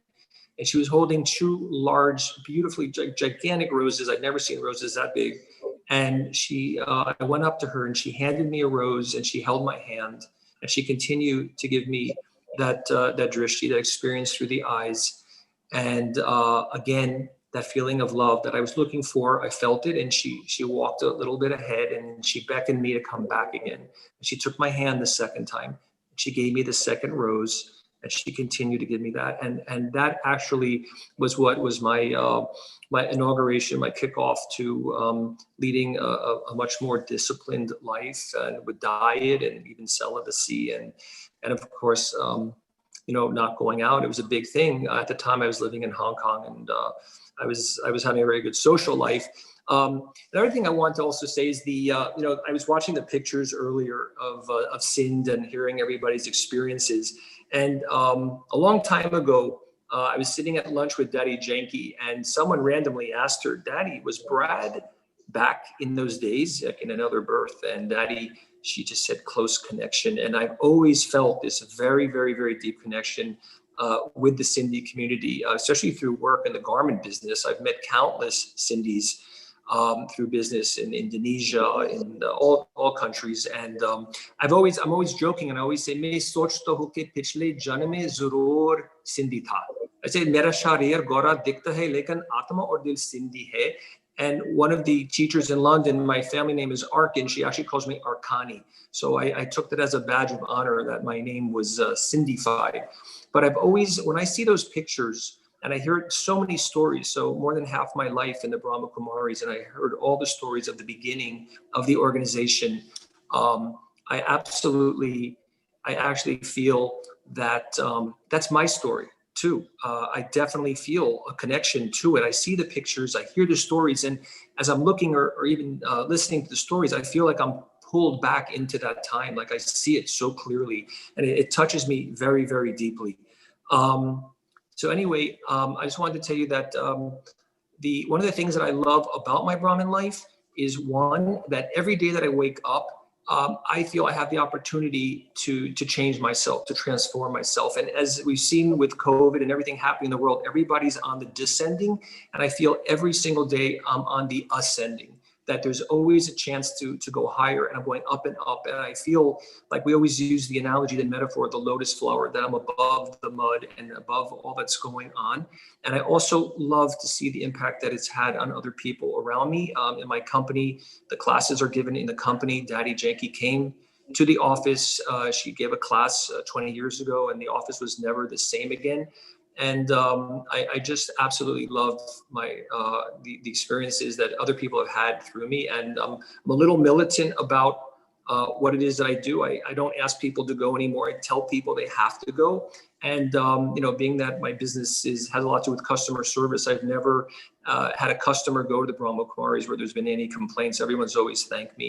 and she was holding 2 large, beautifully gigantic roses. I'd never seen roses that big. And I went up to her and she handed me a rose and she held my hand and she continued to give me that drishti, that experience through the eyes. And again, that feeling of love that I was looking for, I felt it. And she walked a little bit ahead and she beckoned me to come back again. And she took my hand the second time. She gave me the second rose and she continued to give me that. And that actually was what was my my inauguration, my kickoff to leading a much more disciplined life and with diet and even celibacy and of course, not going out. It was a big thing. At the time I was living in Hong Kong and I was having a very good social life. Another thing I want to also say is I was watching the pictures earlier of Sindh and hearing everybody's experiences. And a long time ago, I was sitting at lunch with Daddy Janky and someone randomly asked her, Daddy, was Brad back in those days, like in another birth? And Daddy, she just said close connection. And I've always felt this very, very, very deep connection with the Sindhi community, especially through work in the garment business. I've met countless Sindhis through business in Indonesia, in all countries. And I'm always joking and I always say, "Main sochta hu ke pichle janm mein zarur Sindhi tha." I say, "Mera sharir gora dikhta hai, lekin atma aur dil Sindhi hai." And one of the teachers in London, my family name is Arkin, she actually calls me Arkani. So I took that as a badge of honor that my name was Sindhified. But I've always, when I see those pictures, and I heard so many stories, so more than half my life in the Brahma Kumaris, and I heard all the stories of the beginning of the organization, I actually feel that that's my story too. I definitely feel a connection to it. I see the pictures, I hear the stories, and as I'm looking or even listening to the stories, I feel like I'm pulled back into that time, like I see it so clearly, and it touches me very, very deeply. So anyway, I just wanted to tell you that one of the things that I love about my Brahmin life is one, that every day that I wake up, I feel I have the opportunity to change myself, to transform myself. And as we've seen with COVID and everything happening in the world, everybody's on the descending. And I feel every single day I'm on the ascending, that there's always a chance to go higher, and I'm going up and up. And I feel like we always use the analogy, the metaphor of the lotus flower, that I'm above the mud and above all that's going on. And I also love to see the impact that it's had on other people around me. In my company, the classes are given in the company. Daddy Janky came to the office. She gave a class 20 years ago, and the office was never the same again. And I just absolutely love the experiences that other people have had through me. And I'm a little militant about what it is that I do. I don't ask people to go anymore. I tell people they have to go. And being that my business has a lot to do with customer service, I've never had a customer go to the Brahma Kumaris where there's been any complaints. Everyone's always thanked me,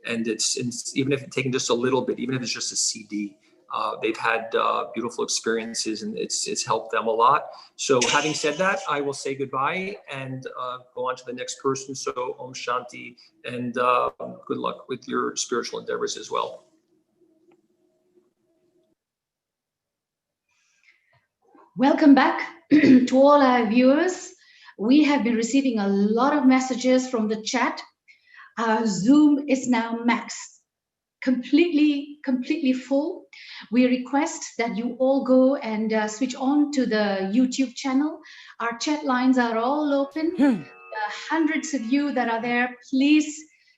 and it's even if it's taken just a little bit, even if it's just a CD. They've had beautiful experiences, and it's helped them a lot. So having said that, I will say goodbye and go on to the next person. So Om Shanti, and good luck with your spiritual endeavors as well. Welcome back to all our viewers. We have been receiving a lot of messages from the chat. Our Zoom is now maxed, completely full. We request that you all go and switch on to the YouTube channel. Our chat lines are all open. Hundreds of you that are there, please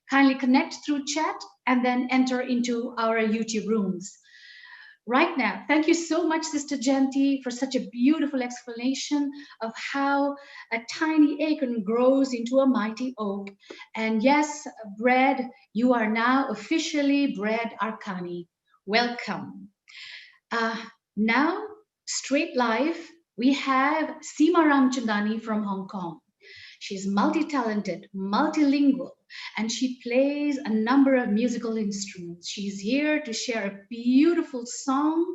kindly connect through chat and then enter into our YouTube rooms. Right now, thank you so much, Sister Janti, for such a beautiful explanation of how a tiny acorn grows into a mighty oak. And yes, Brad, you are now officially Brad Arkani. Welcome. Now, straight live, we have Seema Ramchandani from Hong Kong. She's multi-talented, multilingual, and she plays a number of musical instruments. She's here to share a beautiful song,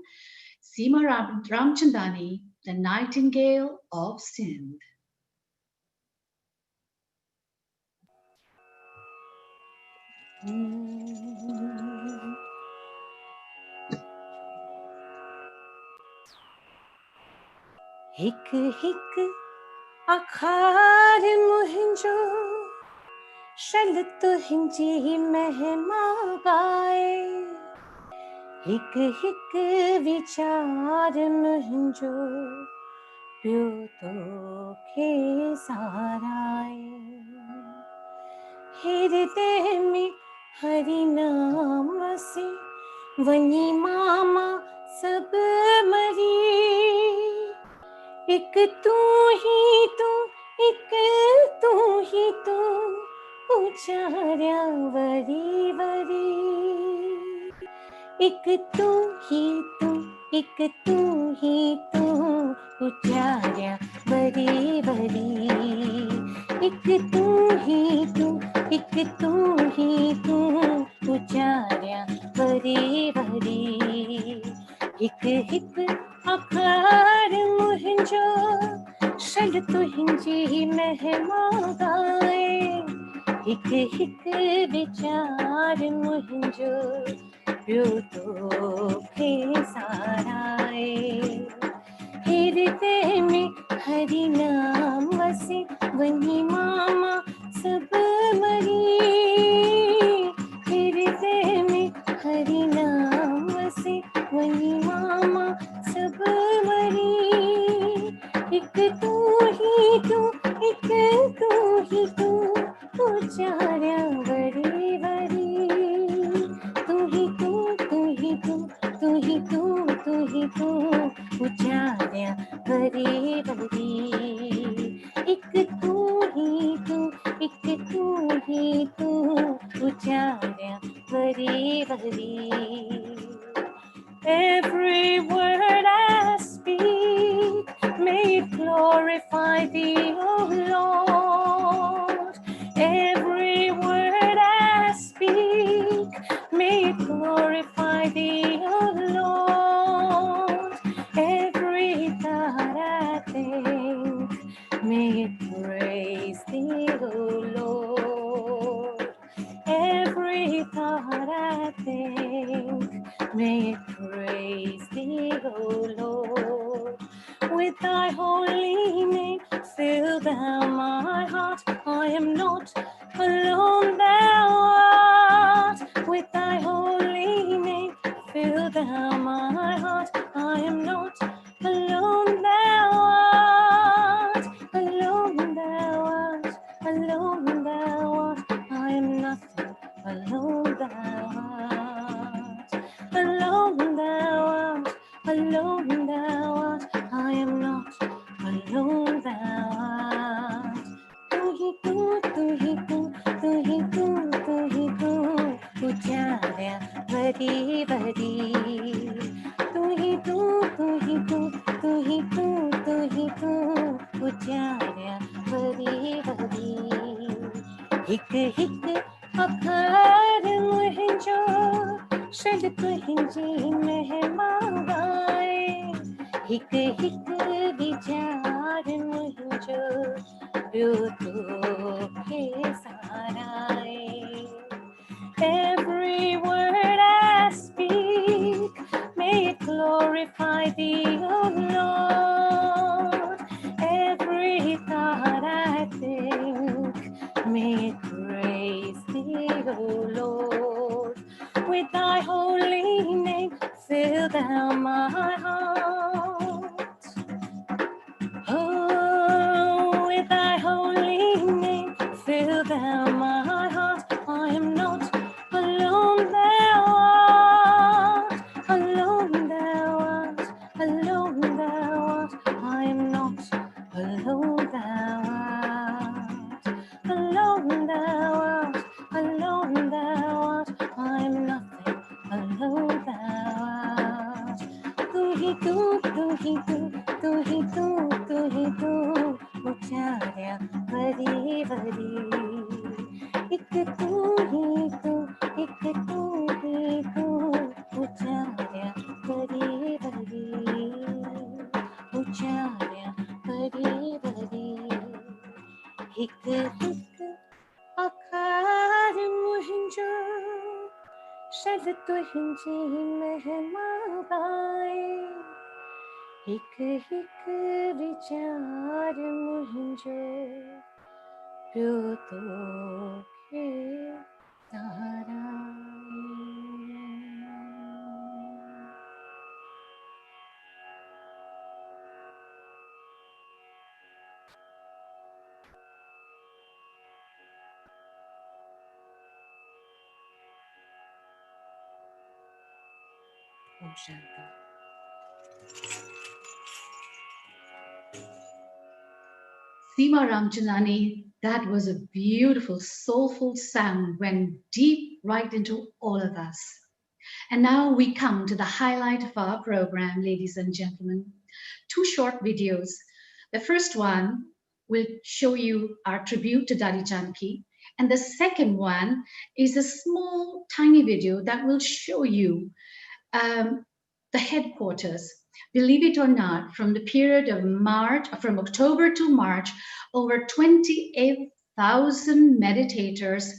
Seema Ramchandani, the Nightingale of Sindh. Hik hik akhar muhinjo शल तुंहिंजी महिमा गाए हिक हिक वीचार मुंहिंजो पियो तोखे साराए हृदय में हरि नाम से वनी मामा सब मरी एक तू ही तू एक तू ही तू उचार्या वरी वरी एक तू ही तू एक तू ही तू उचार्या वरी वरी एक तू ही तू एक तू ही तू उचार्या वरी वरी हिक हिक अखर मुंहिंजो शल तुंहिंजी महिमा गाए हिक हिक वीचार मुंहिंजो पियो तोखे साराए हृदय में हरि नाम वसे वही मामा सब मरी हृदय में हरि नाम वसे वही मामा सब मरी एक तू ही तू एक तू ही तू उचार्या वरी वरी तू ही तू तू ही तू तू ही तू तू ही तू उचार्या वरी वरी एक तू ही तू एक तू ही तू उचार्या वरी वरी Every word I speak, may it glorify thee, O Lord. Every word I speak, may it glorify thee, O Lord. Every thought I think, may it praise thee, O Lord. Every thought I think, may it praise thee, O Lord. With thy holy name, fill thou my heart. I am not alone, thou art. With thy holy name, fill thou my heart. I am not alone, thou art. Alone thou art, alone thou art. I am nothing, alone thou art. Alone thou art, alone thou art. I am not, alone thou art. Tu hi tu, tu hi tu, tu hi tu, tu hi tu. Uchaarya vari vari. Tu hi tu, tu hi tu, tu hi tu, tu hi tu. Uchaarya vari vari. हिक हिक अखर मुंहिंजो शल तुंहिंजी महिमा गाए हिक हिक वीचार मुंहिंजो पियो तोखे साराए Every word I speak, may it glorify thee, O Lord. Every thought I think, may it praise thee, O Lord. With thy holy name, fill thou my heart. Oh, with thy holy name, fill thou my heart. I am not alone, thou art. Alone thou art, alone thou art. I am not alone, thou art. Alone thou art, alone thou art. I am nothing, alone thou art. Tu hi tu, tu hi tu, tu hi tu, tu hi tu. Uchaarya vari vari. Ik tu hi tu, ik tu hi tu. Uchaarya vari vari. Uchaarya vari vari. Hik hik akhar muhinjo शल तुंहिंजी महिमा गाए हिक हिक वीचार मुंहिंजो पियो तोखे Om Shanti. Seema Ramchandani, that was a beautiful, soulful sound, went deep right into all of us. And now we come to the highlight of our program, ladies and gentlemen. 2 short videos. The first one will show you our tribute to Dadi Janki. And the second one is a small, tiny video that will show you the headquarters. Believe it or not, from the period of March, from October to March, over 28,000 meditators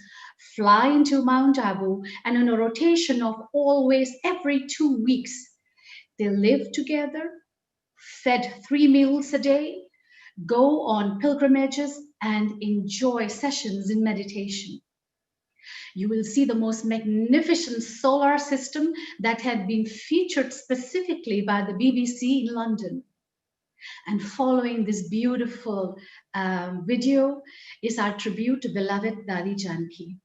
fly into Mount Abu, and on a rotation of always every 2 weeks, they live together, fed 3 meals a day, go on pilgrimages, and enjoy sessions in meditation. You will see the most magnificent solar system that had been featured specifically by the BBC in London. And following this beautiful video is our tribute to beloved Dadi Janki.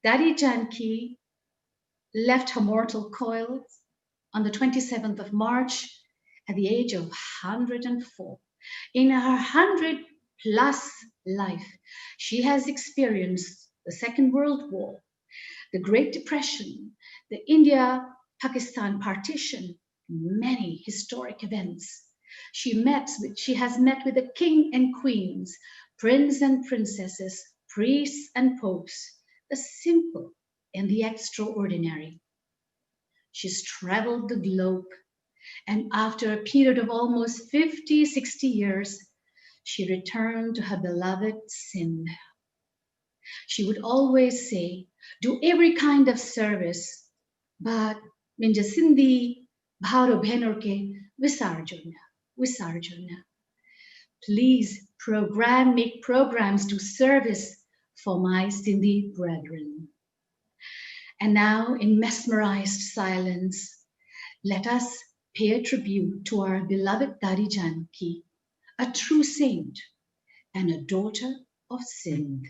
Dadi Janki left her mortal coils on the 27th of March at the age of 104. In her 100+ life, she has experienced the Second World War, the Great Depression, the India-Pakistan partition, many historic events. She has met with the king and queens, prince and princesses, priests and popes, the simple and the extraordinary. She's traveled the globe, and after a period of almost 50, 60 years, she returned to her beloved Sindh. She would always say, do every kind of service, but minja Sindhi bharo bhenor ke visarjana. Please make programs to service for my Sindhi brethren. And now in mesmerized silence, let us pay a tribute to our beloved Dadi Janki, a true saint and a daughter of Sindh.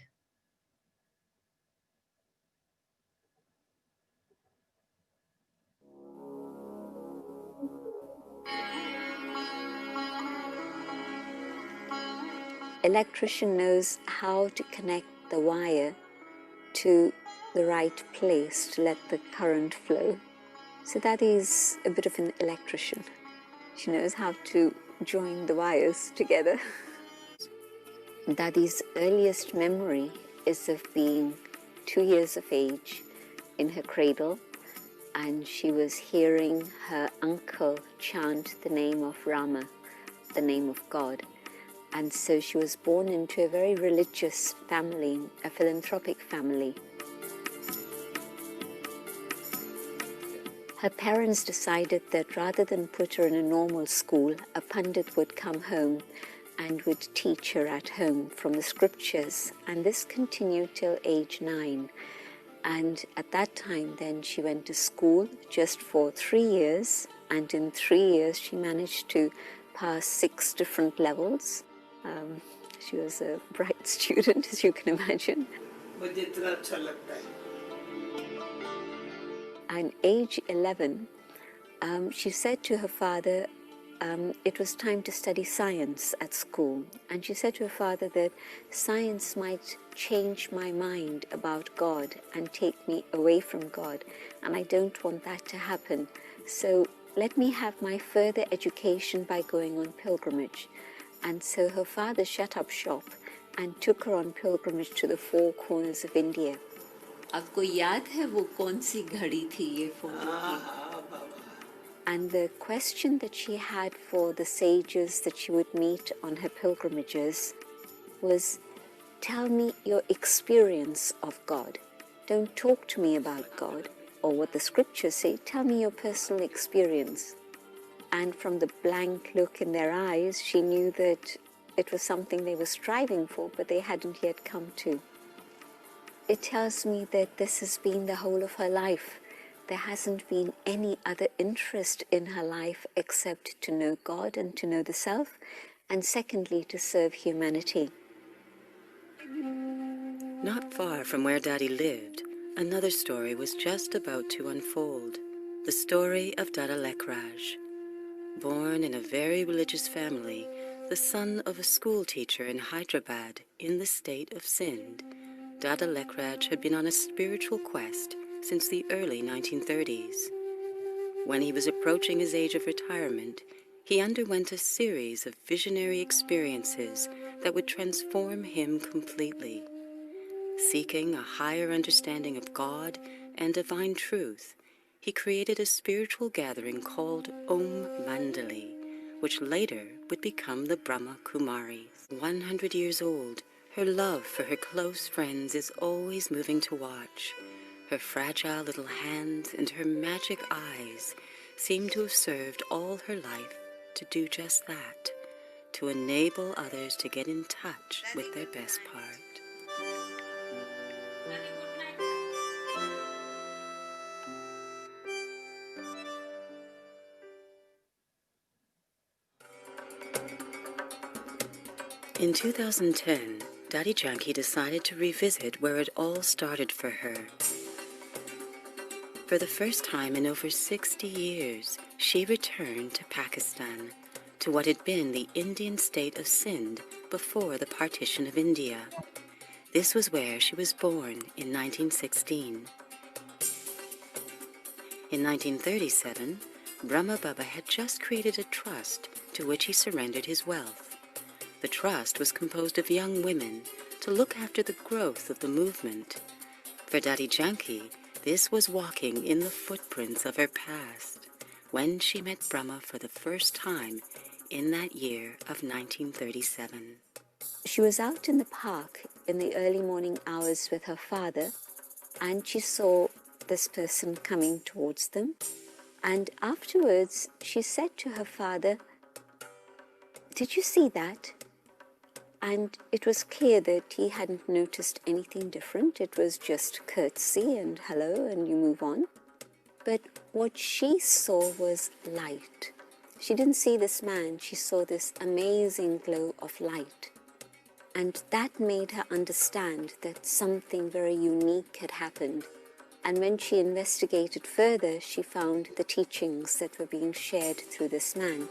Electrician knows how to connect the wire to the right place to let the current flow. So that is a bit of an electrician. She knows how to join the wires together. Dadi's earliest memory is of being 2 years of age in her cradle, and she was hearing her uncle chant the name of Brahma, the name of God. And so she was born into a very religious family, a philanthropic family. Her parents decided that rather than put her in a normal school, a pandit would come home and would teach her at home from the scriptures. And this continued till age 9. And at that time, then she went to school just for 3 years. And in 3 years, she managed to pass 6 different levels. She was a bright student, as you can imagine. And age 11, she said to her father, it was time to study science at school. And she said to her father that science might change my mind about God and take me away from God. And I don't want that to happen. So let me have my further education by going on pilgrimage. And so her father shut up shop and took her on pilgrimage to the 4 corners of India. आपको याद है वो कौन सी घड़ी थी ये photo? And the question that she had for the sages that she would meet on her pilgrimages was, tell me your experience of God. Don't talk to me about God or what the scriptures say. Tell me your personal experience. And from the blank look in their eyes, she knew that it was something they were striving for, but they hadn't yet come to. it tells me that this has been the whole of her life. There hasn't been any other interest in her life except to know God and to know the self, and secondly, to serve humanity. Not far from where Daddy lived, another story was just about to unfold. The story of Dada Lekraj. Born in a very religious family, the son of a school teacher in Hyderabad in the state of Sindh, Dada Lekraj had been on a spiritual quest since the early 1930s. When he was approaching his age of retirement, he underwent a series of visionary experiences that would transform him completely. Seeking a higher understanding of God and divine truth, he created a spiritual gathering called Om Mandali, which later would become the Brahma Kumaris. 100 years old, her love for her close friends is always moving to watch. Her fragile little hands and her magic eyes seem to have served all her life to do just that, to enable others to get in touch with their best part. In 2010, Daddy Janki decided to revisit where it all started for her. For the first time in over 60 years, she returned to Pakistan, to what had been the Indian state of Sindh before the partition of India. This was where she was born in 1916. In 1937, Brahma Baba had just created a trust to which he surrendered his wealth. The trust was composed of young women to look after the growth of the movement. For Daddy Janki, this was walking in the footprints of her past, when she met Brahma for the first time in that year of 1937. She was out in the park in the early morning hours with her father, and she saw this person coming towards them. And afterwards, she said to her father, "Did you see that?" And it was clear that he hadn't noticed anything different. It was just curtsy and hello, and you move on. But what she saw was light. She didn't see this man, she saw this amazing glow of light. And that made her understand that something very unique had happened. And when she investigated further, she found the teachings that were being shared through this man.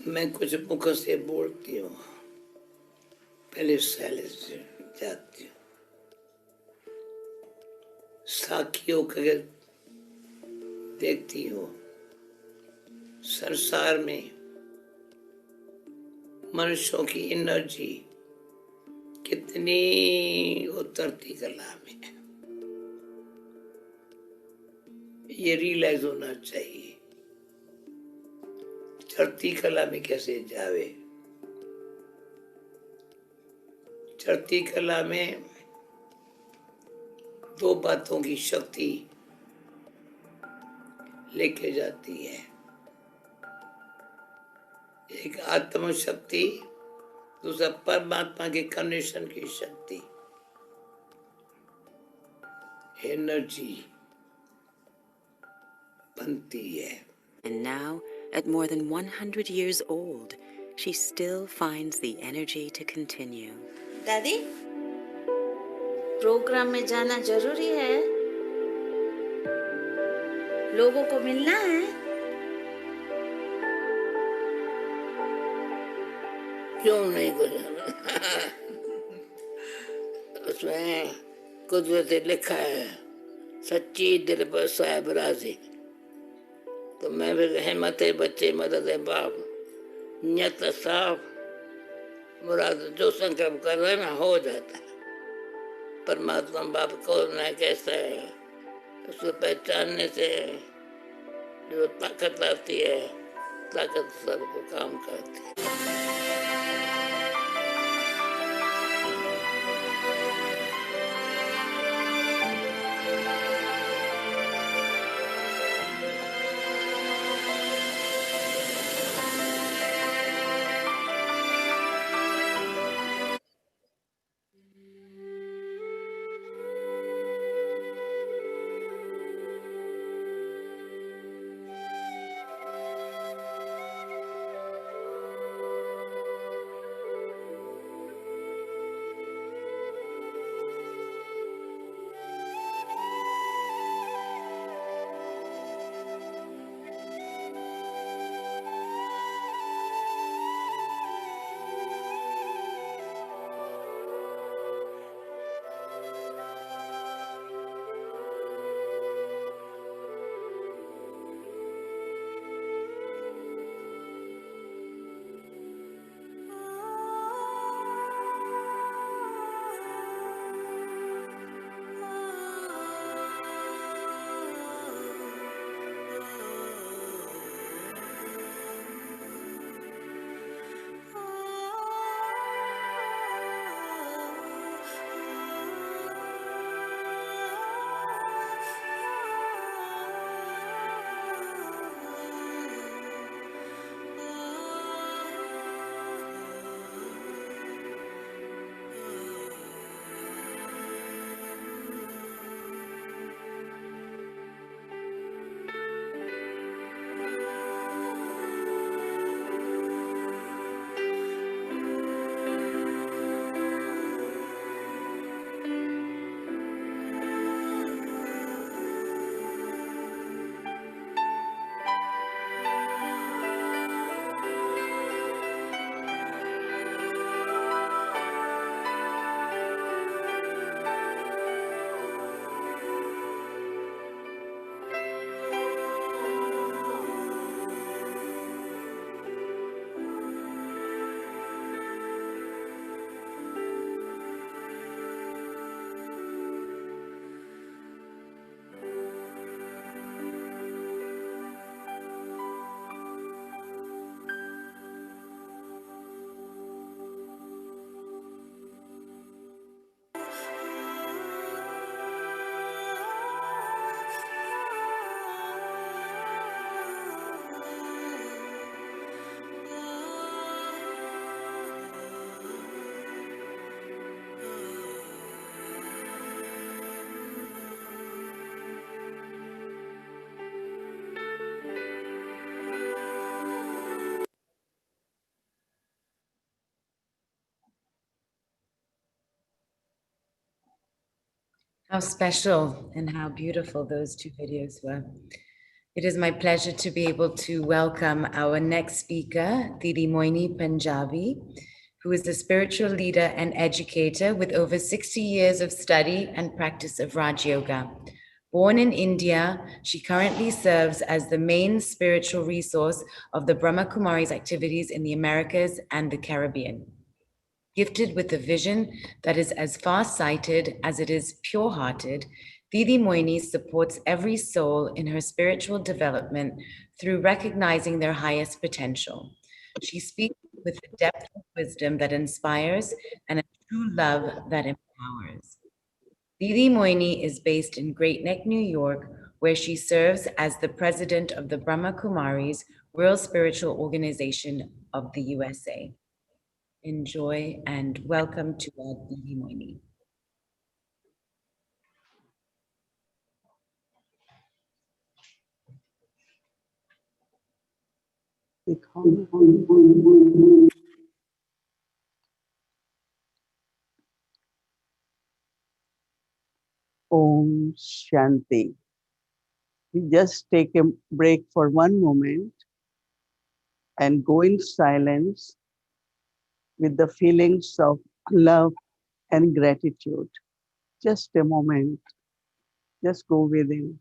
मैं कुछ मुखों से बोलती हूँ, पहले silence से जाती हूँ, साखियों को देखती हूँ, संसार में मनुष्यों की एनर्जी कितनी उतरती कला में, ये रियलाइज होना चाहिए। चढ़ती कला में कैसे जावे, चढ़ती कला में दो बातों की शक्ति लेके जाती है, एक आत्म शक्ति, दूसरा परमात्मा के कनेक्शन की शक्ति, एनर्जी बनती है। And now, at more than 100 years old, she still finds the energy to continue. दादी, प्रोग्राम में जाना जरूरी है, लोगों को मिलना है। क्यों नहीं गुजारा? उसमें कुदरत लिखा है, सच्ची दिल पर साहिब राजी। तो मैं फिर हिम्मत बच्चे मदद बाप, नियत साफ, मुराद जो संकल्प कर रहे ना हो जाता है। परमात्मा बाप कौन है, कैसा है, उसको पहचानने से जो ताकत आती है, ताकत सबको काम करती है। How special and how beautiful those two videos were. It is my pleasure to be able to welcome our next speaker, Didi Moini Punjabi, who is a spiritual leader and educator with over 60 years of study and practice of Raj Yoga. Born in India, she currently serves as the main spiritual resource of the Brahma Kumaris activities in the Americas and the Caribbean. Gifted with a vision that is as far-sighted as it is pure-hearted, Didi Moini supports every soul in her spiritual development through recognizing their highest potential. She speaks with a depth of wisdom that inspires and a true love that empowers. Didi Moini is based in Great Neck, New York, where she serves as the president of the Brahma Kumaris World Spiritual Organization of the USA. Enjoy and welcome to our Didi Moini. Om Shanti. We just take a break for one moment and go in silence with the feelings of love and gratitude. Just a moment. Just go within.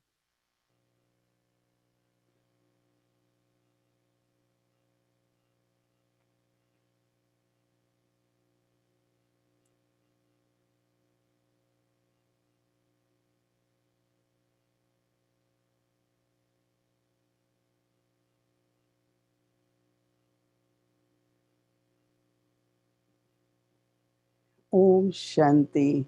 Om Shanti.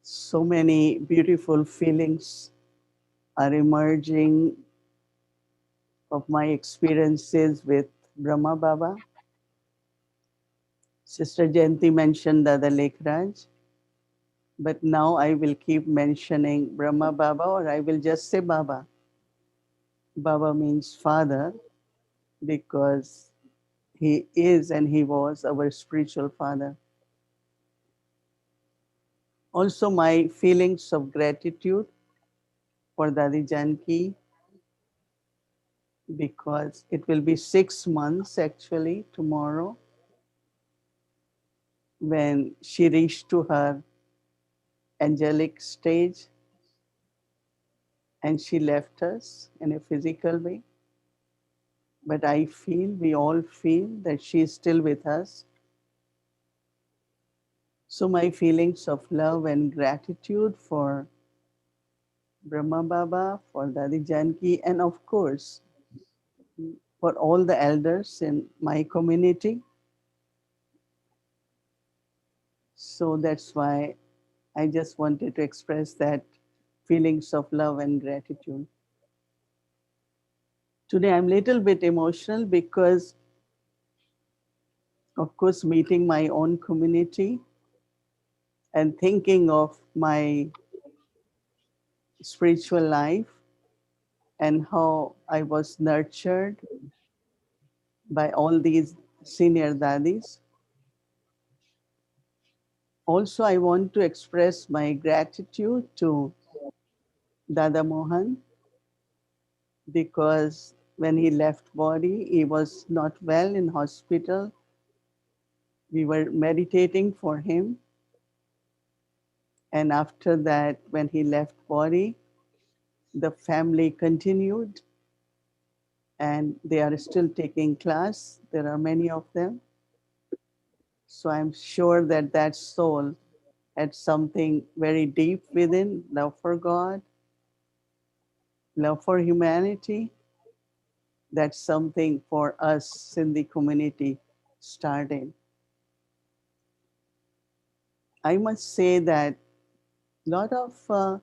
So many beautiful feelings are emerging of my experiences with Brahma Baba. Sister Jayanti mentioned Dada Lekhraj, but now I will keep mentioning Brahma Baba, or I will just say Baba. Baba means father because he is and he was our spiritual father. Also, my feelings of gratitude for Dadi Janki, because it will be 6 months actually tomorrow when she reached to her angelic stage and she left us in a physical way. But I feel, we all feel that she is still with us. So my feelings of love and gratitude for Brahma Baba, for Dadi Janki, and of course, for all the elders in my community. So that's why I just wanted to express that feelings of love and gratitude. Today I'm a little bit emotional because, of course, meeting my own community and thinking of my spiritual life and how I was nurtured by all these senior daddies. Also, I want to express my gratitude to Dada Mohan because when he left body, he was not well in hospital. We were meditating for him. And after that, when he left body, the family continued and they are still taking class. There are many of them. So I'm sure that that soul had something very deep within, love for God, love for humanity. That's something for us in the community started. I must say that a lot of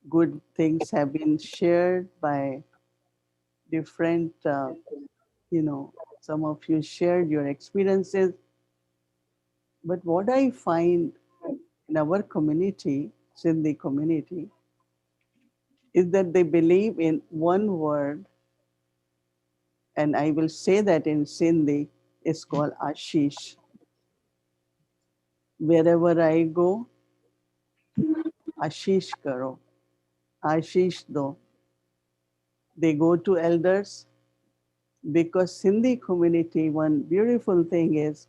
good things have been shared by different, some of you shared your experiences. But what I find in our community, Sindhi community, is that they believe in one word, and I will say that in Sindhi, it's called Ashish. Wherever I go, Ashish karo, Ashish do. They go to elders because Sindhi community, one beautiful thing is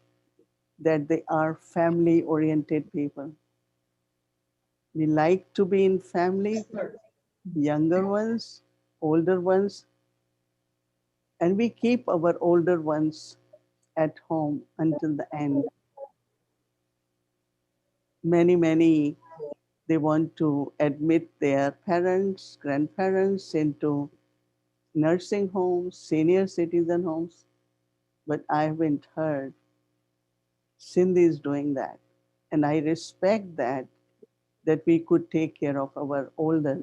that they are family oriented people. We like to be in family, younger ones, older ones, and we keep our older ones at home until the end. Many, they want to admit their parents, grandparents into nursing homes, senior citizen homes, but I haven't heard Sindhi is doing that. And I respect that we could take care of our older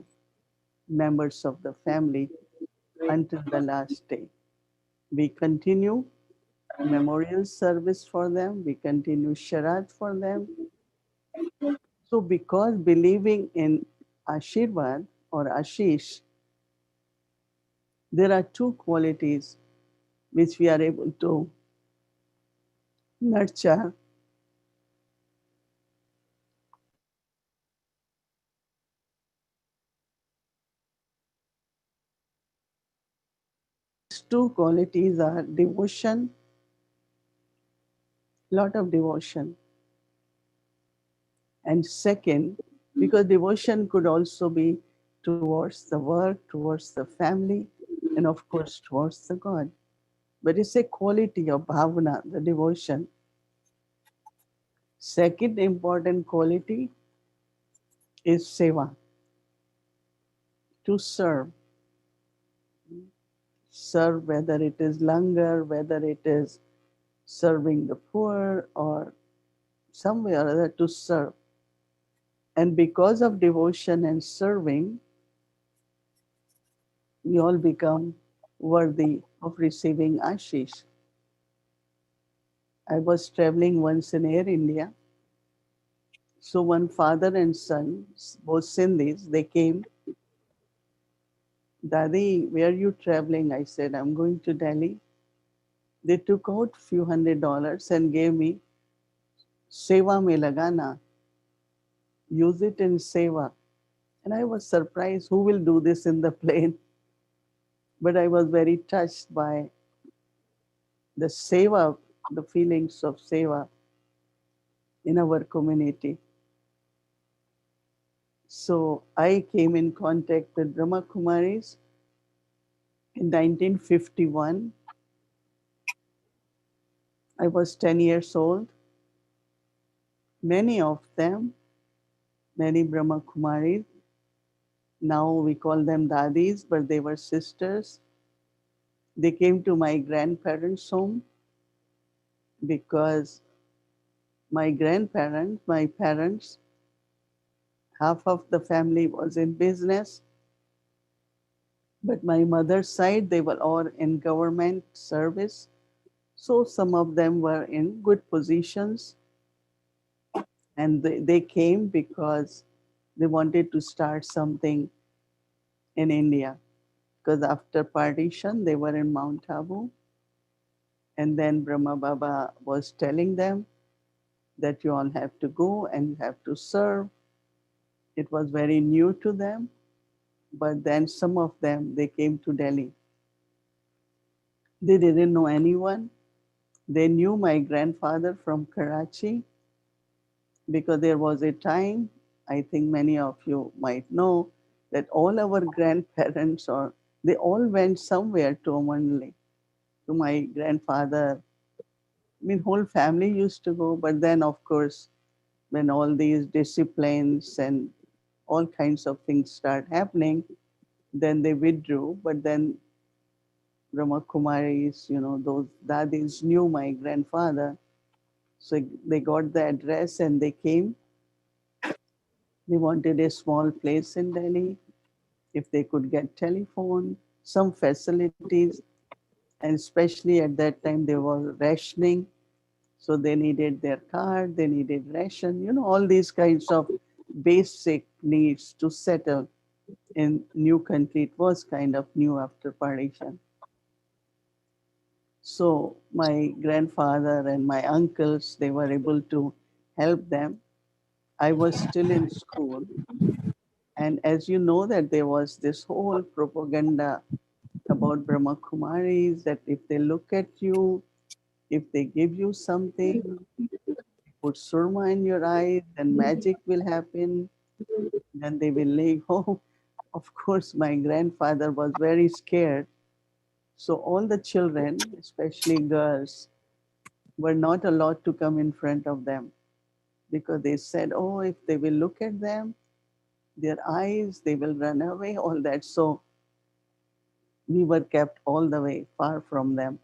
members of the family until the last day. We continue memorial service for them, we continue Sharat for them. So, because believing in Ashirvad or Ashish, there are two qualities which we are able to nurture. These two qualities are devotion, lot of devotion, and second, because devotion could also be towards the work, towards the family, and of course towards the God. But it's a quality of bhavana, the devotion. Second important quality is seva, to serve. Serve whether it is langar, whether it is serving the poor or somewhere or other to serve. And because of devotion and serving, we all become worthy of receiving Ashish. I was traveling once in Air India. So one father and son, both Sindhis, they came. Dadi, where are you traveling? I said, I'm going to Delhi. They took out few $100 and gave me seva mein lagana. Use it in seva. And I was surprised who will do this in the plane. But I was very touched by the seva, the feelings of seva in our community. So I came in contact with Brahma Kumaris in 1951. I was 10 years old. Many of them, many Brahma Kumaris, now we call them dadis, but they were sisters. They came to my grandparents' home because my grandparents, my parents, half of the family was in business, but my mother's side, they were all in government service. So some of them were in good positions, and they came because they wanted to start something in India. Because after partition, they were in Mount Abu. And then Brahma Baba was telling them that you all have to go and you have to serve. It was very new to them. But then some of them, they came to Delhi. They didn't know anyone. They knew my grandfather from Karachi because there was a time, I think many of you might know, that all our grandparents or they all went somewhere to Manali, to my grandfather. I mean, whole family used to go, but then of course, when all these disciplines and all kinds of things start happening, then they withdrew. But then Brahma Kumaris, those dadis knew my grandfather. So they got the address and they came. They wanted a small place in Delhi. If they could get telephone, some facilities, and especially at that time there was rationing. So they needed their card, they needed ration, all these kinds of basic needs to settle in new country. It was kind of new after partition. So my grandfather and my uncles, they were able to help them. I was still in school. And as you know that there was this whole propaganda about Brahma Kumaris, that if they look at you, if they give you something, put surma in your eyes, then magic will happen, then they will leave home. Of course, my grandfather was very scared. So all the children, especially girls, were not allowed to come in front of them because they said, oh, if they will look at them, their eyes, they will run away, all that. So we were kept all the way far from them.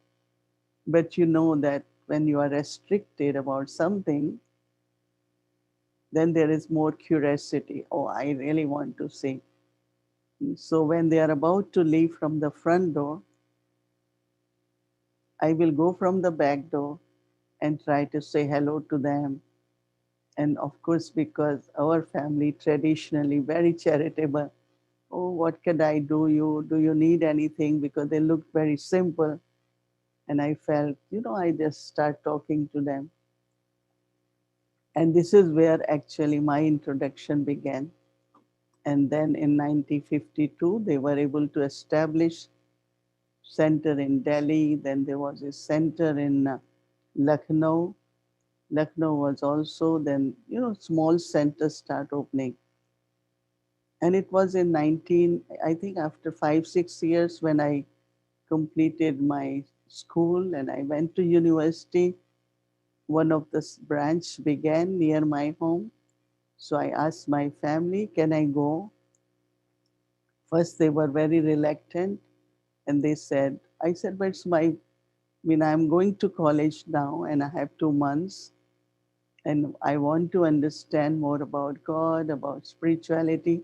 But you know that when you are restricted about something, then there is more curiosity. Oh, I really want to see. So when they are about to leave from the front door, I will go from the back door and try to say hello to them. And of course, because our family traditionally very charitable, oh, what can I do you? Do you need anything? Because they looked very simple. And I felt, I just start talking to them. And this is where actually my introduction began. And then in 1952, they were able to establish center in Delhi. Then there was a center in Lucknow. Lucknow was also then, small centers start opening. And it was in I think after 5, 6 years when I completed my school and I went to university, one of the branch began near my home. So I asked my family, can I go? First, they were very reluctant and they said, I said, but I'm going to college now and I have 2 months and I want to understand more about God, about spirituality.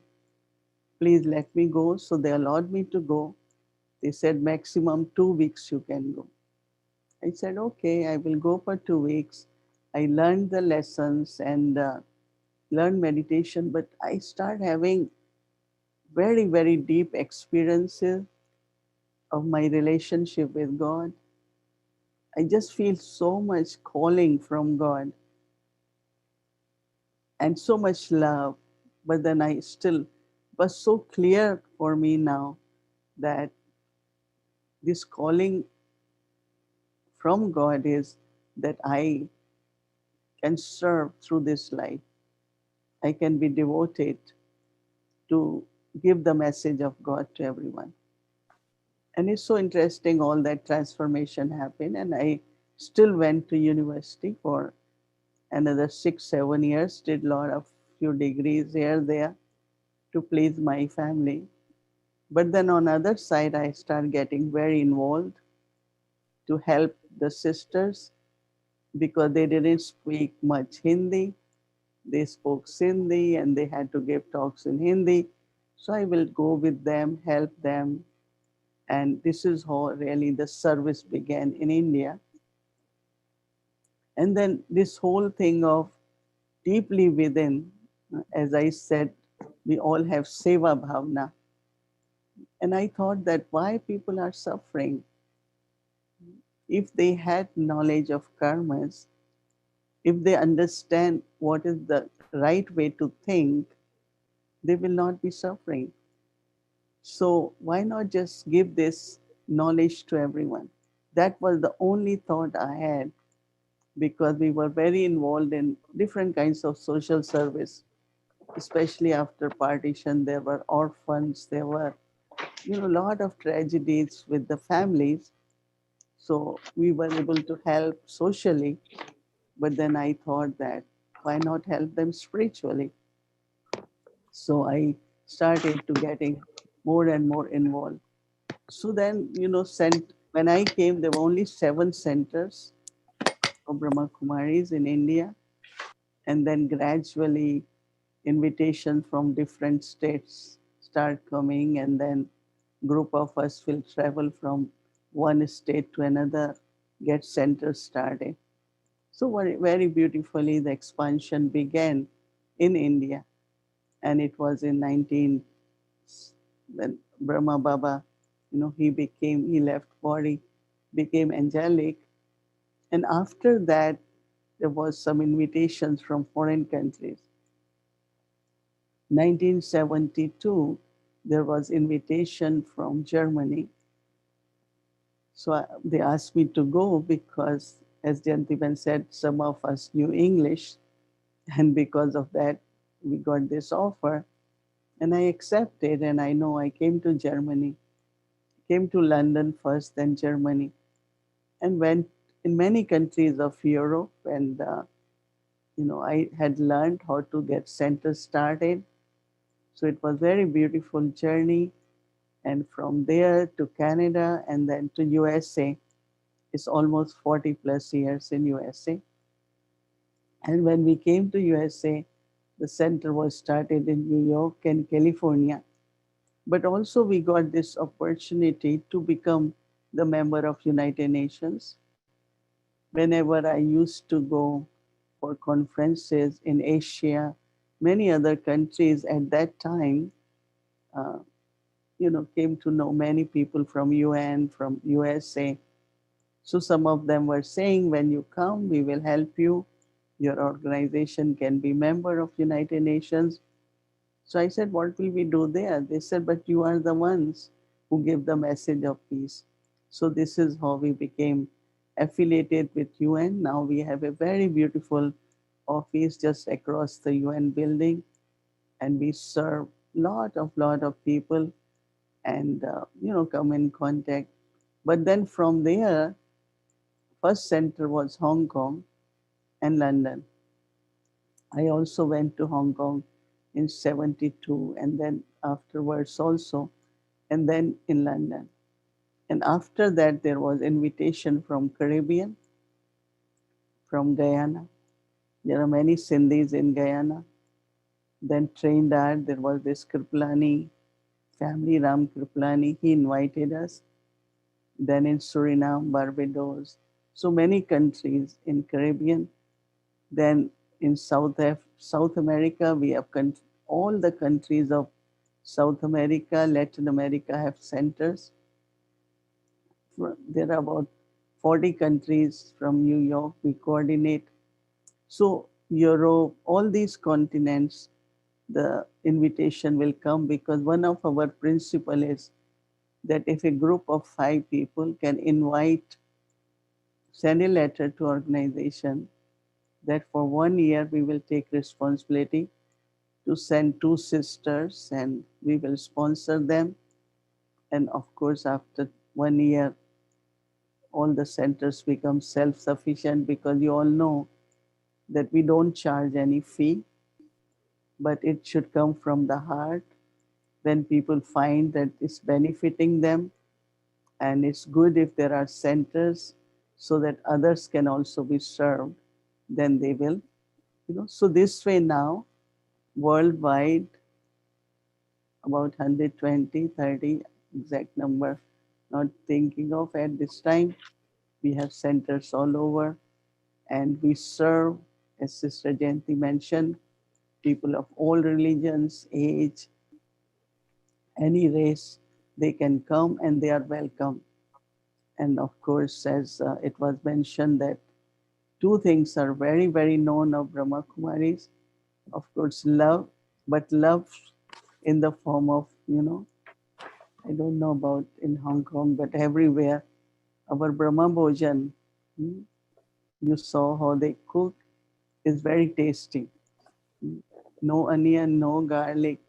Please let me go. So they allowed me to go. They said, maximum 2 weeks you can go. I said, okay, I will go for 2 weeks. I learned the lessons and learned meditation, but I start having very, very deep experiences of my relationship with God. I just feel so much calling from God and so much love. But then I still was so clear for me now that this calling from God is that I can serve through this life. I can be devoted to give the message of God to everyone. And it's so interesting all that transformation happened. And I still went to university for another 6, 7 years, did a lot of few degrees here, there to please my family. But then on other side, I started getting very involved to help the sisters because they didn't speak much Hindi. They spoke Sindhi and they had to give talks in Hindi. So I will go with them, help them. And this is how really the service began in India. And then this whole thing of deeply within, as I said, we all have seva bhavna. And I thought that why people are suffering? If they had knowledge of karmas, if they understand what is the right way to think, they will not be suffering. So why not just give this knowledge to everyone? That was the only thought I had because we were very involved in different kinds of social service, especially after partition. There were orphans, there were, a lot of tragedies with the families. So we were able to help socially, but then I thought that why not help them spiritually? So I started to getting more and more involved. So then, when I came, there were only 7 centers of Brahma Kumaris in India. And then gradually invitation from different states start coming. And then group of us will travel from one state to another, get centers started. So very, very beautifully, the expansion began in India. And it was in 19, when Brahma Baba, he left body, became angelic. And after that, there was some invitations from foreign countries. 1972, there was invitation from Germany. So they asked me to go because, as Jantiban said, some of us knew English. And because of that, we got this offer. And I accepted, and I know I came to Germany, came to London first, then Germany, and went in many countries of Europe. And, I had learned how to get centers started. So it was very beautiful journey. And from there to Canada and then to USA, it's almost 40 plus years in USA. And when we came to USA, the center was started in New York and California. But also we got this opportunity to become the member of United Nations. Whenever I used to go for conferences in Asia, many other countries at that time, uh, came to know many people from UN, from USA. So some of them were saying, when you come, we will help you. Your organization can be member of United Nations. So I said, what will we do there? They said, but you are the ones who give the message of peace. So this is how we became affiliated with UN. Now we have a very beautiful office just across the UN building, and we serve lot of people and come in contact. But then from there, first center was Hong Kong and London. I also went to Hong Kong in 72 and then afterwards also, and then in London. And after that, there was invitation from Caribbean, from Guyana. There are many Sindhis in Guyana. Then Trinidad, there was this Kriplani family, Ram Kriplani. He invited us. Then in Suriname, Barbados. So many countries in Caribbean. Then in South America, we have all the countries of South America, Latin America have centers. There are about 40 countries from New York we coordinate. So Europe, all these continents, the invitation will come because one of our principle is that if a group of 5 people can send a letter to organization that for 1 year we will take responsibility to send 2 sisters and we will sponsor them. And of course, after 1 year, all the centers become self-sufficient because you all know that we don't charge any fee, but it should come from the heart. When people find that it's benefiting them, and it's good if there are centers so that others can also be served, then they will, So this way now, worldwide, about 120, 30, exact number, not thinking of at this time. We have centers all over and we serve, as Sister Jayanti mentioned, people of all religions, age, any race, they can come and they are welcome. And of course, as it was mentioned that 2 things are very, very known of Brahma Kumaris. Of course, love, but love in the form of, I don't know about in Hong Kong, but everywhere, our Brahma Bhojan, you saw how they cook, is very tasty. No onion, no garlic,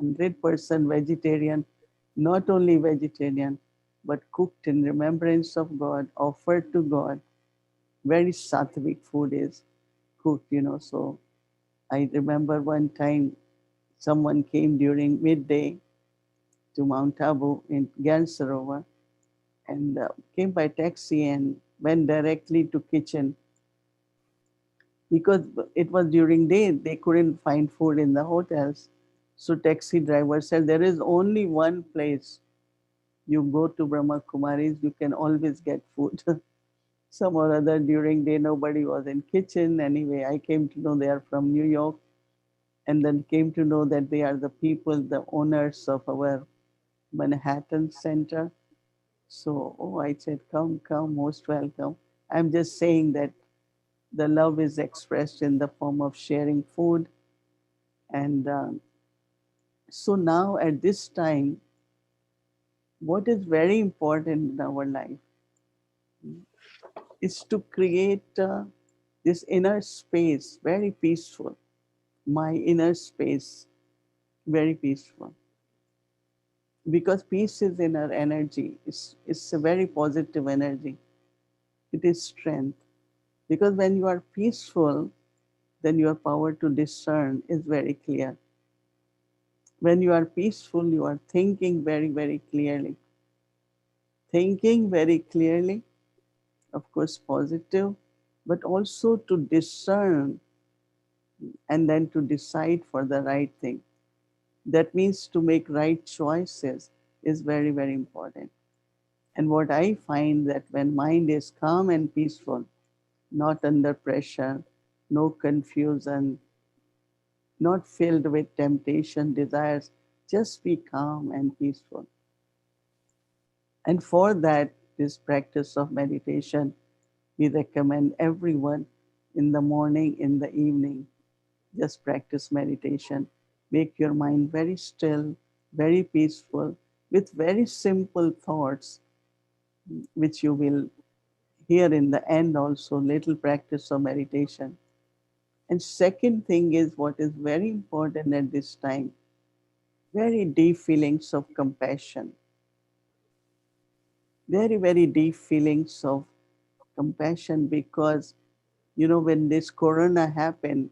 100% vegetarian, not only vegetarian, but cooked in remembrance of God, offered to God. Very sattvic food is cooked, So I remember one time someone came during midday to Mount Abu in Gyan Sarovar and came by taxi and went directly to kitchen because it was during day, they couldn't find food in the hotels. So taxi driver said, there is only one place. You go to Brahma Kumaris, you can always get food. Some or other during day, nobody was in kitchen. Anyway, I came to know they are from New York and then came to know that they are the people, the owners of our Manhattan Center. So, I said, come, most welcome. I'm just saying that The love is expressed in the form of sharing food. And so now at this time, what is very important in our life is to create this inner space, very peaceful. My inner space, very peaceful. Because peace is inner energy. It's a very positive energy. It is strength. Because when you are peaceful, then your power to discern is very clear. When you are peaceful, you are thinking very, very clearly. Thinking very clearly, of course, positive, but also to discern and then to decide for the right thing. That means to make right choices is very, very important. And what I find that when mind is calm and peaceful, not under pressure, no confusion, not filled with temptation, desires, just be calm and peaceful. And for that, this practice of meditation, we recommend everyone in the morning, in the evening, just practice meditation. Make your mind very still, very peaceful, with very simple thoughts, which you will hear in the end also, little practice of meditation. And second thing is what is very important at this time, very deep feelings of compassion. Very, very deep feelings of compassion because, when this corona happened,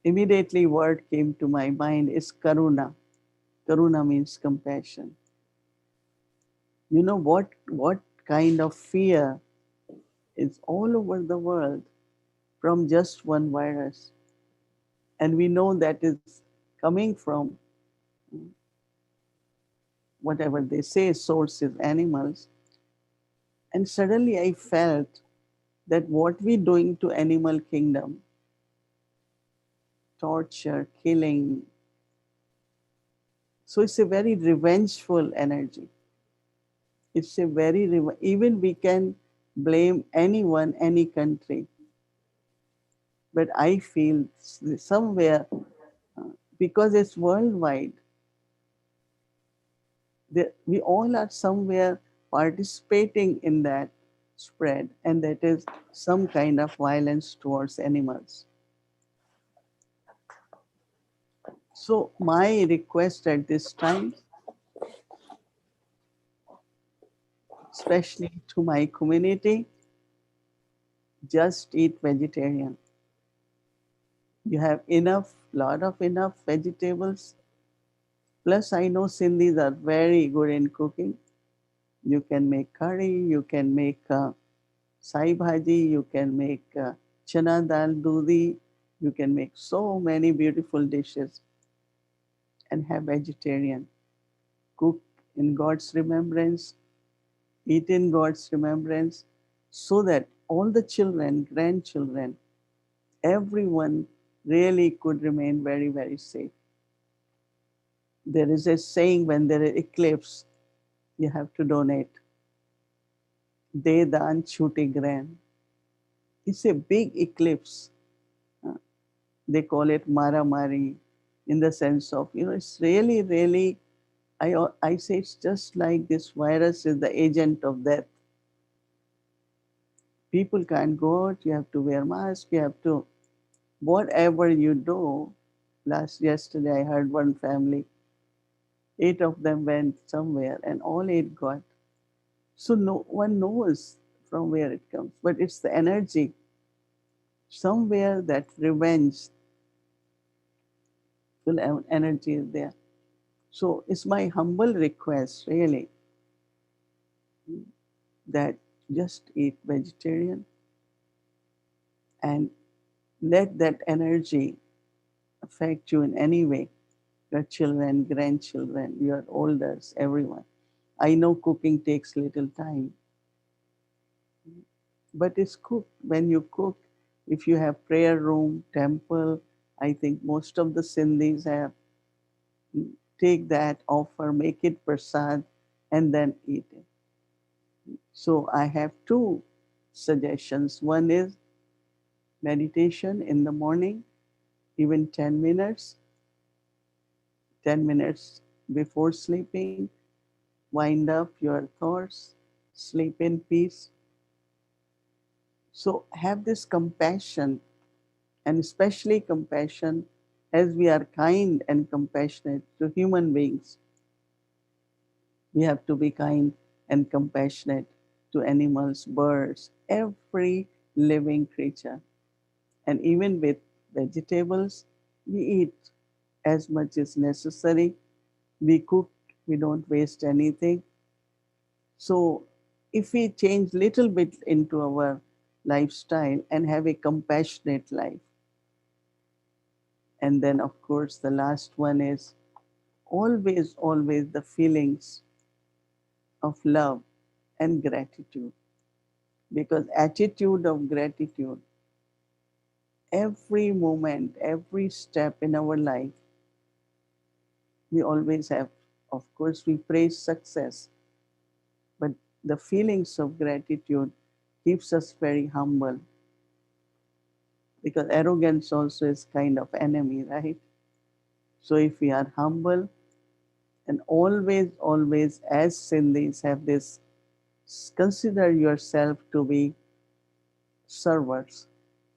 immediately word came to my mind is karuna. Karuna means compassion. You know what kind of fear is all over the world from just one virus. And we know that is coming from whatever they say, source is animals. And suddenly I felt that what we doing to animal kingdom, torture, killing, so it's a very revengeful energy. It's a very, even we can blame anyone, any country. But I feel somewhere, because it's worldwide, we all are somewhere participating in that spread, and that is some kind of violence towards animals. So my request at this time, especially to my community, just eat vegetarian. You have enough vegetables. Plus, I know Sindhis are very good in cooking. You can make curry, you can make sai bhaji, you can make chana dal dudi, you can make so many beautiful dishes and have vegetarian. Cook in God's remembrance, eat in God's remembrance, so that all the children, grandchildren, everyone really could remain very, very safe. There is a saying when there is eclipse, you have to donate. De dan chute gran. It's a big eclipse. Uh, They call it Mara Mari in the sense of, it's really, really, I say it's just like this virus is the agent of death. People can't go out, you have to wear mask, you have to, whatever you do. Yesterday I heard one family, 8 of them went somewhere and all 8 got. So no one knows from where it comes, but it's the energy. Somewhere that revenge energy is there. So it's my humble request, really, that just eat vegetarian and let that energy affect you in any way. Your children, grandchildren, your elders, everyone. I know cooking takes little time, but it's cooked. When you cook, if you have prayer room, temple, I think most of the Sindhis have, take that, offer, make it prasad, and then eat it. So I have 2 suggestions. One is meditation in the morning, even 10 minutes, 10 minutes before sleeping, wind up your thoughts, sleep in peace. So have this compassion, and especially compassion as we are kind and compassionate to human beings. We have to be kind and compassionate to animals, birds, every living creature. And even with vegetables, we eat as much as necessary. We cook, we don't waste anything. So if we change little bit into our lifestyle and have a compassionate life, and then of course the last one is always the feelings of love and gratitude, because attitude of gratitude, every moment, every step in our life, we always have, of course we praise success, but the feelings of gratitude keeps us very humble, because arrogance also is kind of enemy, right? So if we are humble, and always as Sindhis have this, consider yourself to be servers,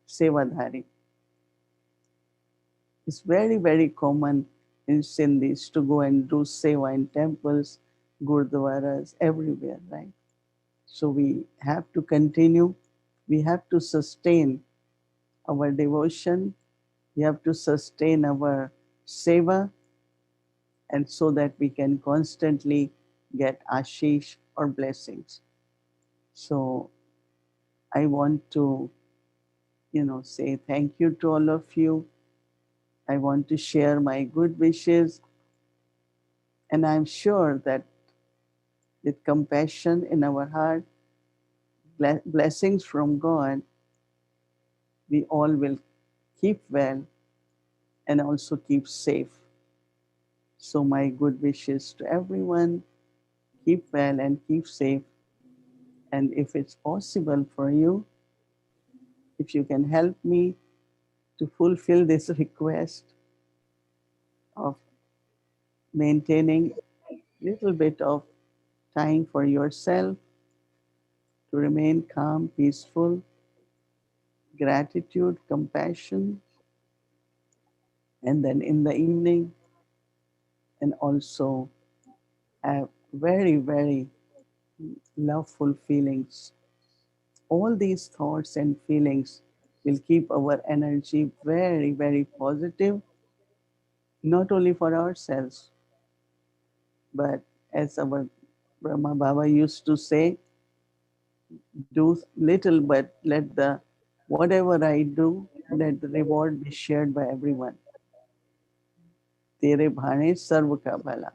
sevadhari. It's very common in Sindhis to go and do seva in temples, gurdwaras, everywhere, right? So we have to continue, we have to sustain our devotion, we have to sustain our seva, and so that we can constantly get ashish or blessings. So I want to, say thank you to all of you. I want to share my good wishes, and I'm sure that with compassion in our heart, blessings from God, we all will keep well and also keep safe. So my good wishes to everyone, keep well and keep safe. And if it's possible for you, if you can help me to fulfill this request of maintaining little bit of time for yourself to remain calm, peaceful, gratitude, compassion, and then in the evening, and also have very loveful feelings. All these thoughts and feelings will keep our energy very positive, not only for ourselves, but as our Brahma Baba used to say, do little, but let the whatever I do, let the reward be shared by everyone. Tere bhane sarv ka bhala.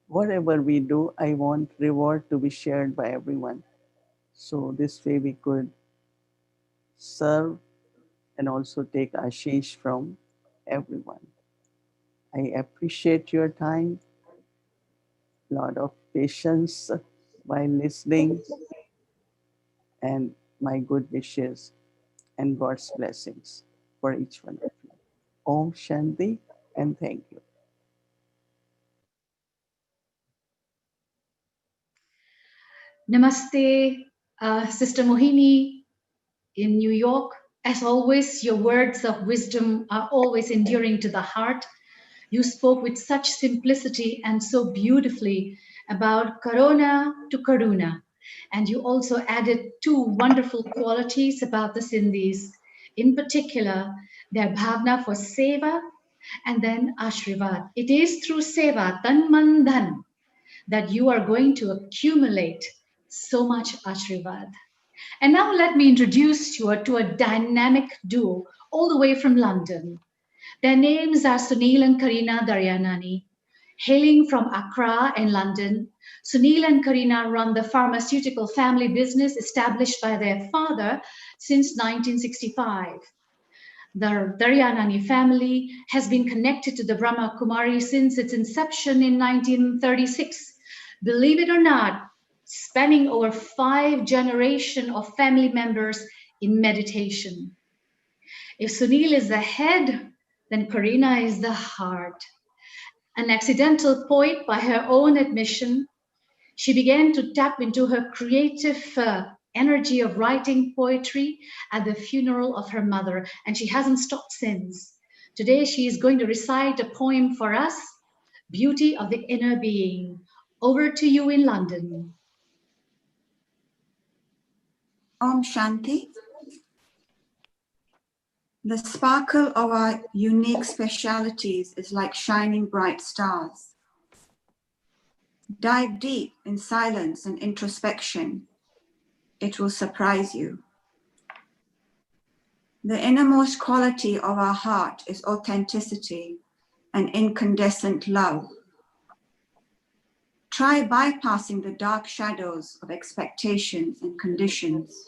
Whatever we do, I want reward to be shared by everyone. So this way we could serve and also take ashish from everyone. I appreciate your time, lot of patience while listening, and my good wishes and God's blessings for each one of you. Om Shanti, and thank you. Namaste, Sister Mohini in New York. As always, your words of wisdom are always enduring to the heart. You spoke with such simplicity and so beautifully about Karuna to Karuna. And you also added two wonderful qualities about the Sindhis, in particular, their bhavna for seva and then ashrivad. It is through seva, tan man dhan, that you are going to accumulate so much ashrivad. And now let me introduce you to a dynamic duo all the way from London. Their names are Sunil and Karina Daryanani. Hailing from Accra and London, Sunil and Karina run the pharmaceutical family business established by their father since 1965. The Daryanani family has been connected to the Brahma Kumaris since its inception in 1936. Believe it or not, spanning over 5 generations of family members in meditation. If Sunil is the head, then Karina is the heart. An accidental poet by her own admission, she began to tap into her creative energy of writing poetry at the funeral of her mother, and she hasn't stopped since. Today, she is going to recite a poem for us, Beauty of the Inner Being. Over to you in London. Om Shanti. The sparkle of our unique specialities is like shining bright stars. Dive deep in silence and introspection. It will surprise you. The innermost quality of our heart is authenticity and incandescent love. Try bypassing the dark shadows of expectations and conditions.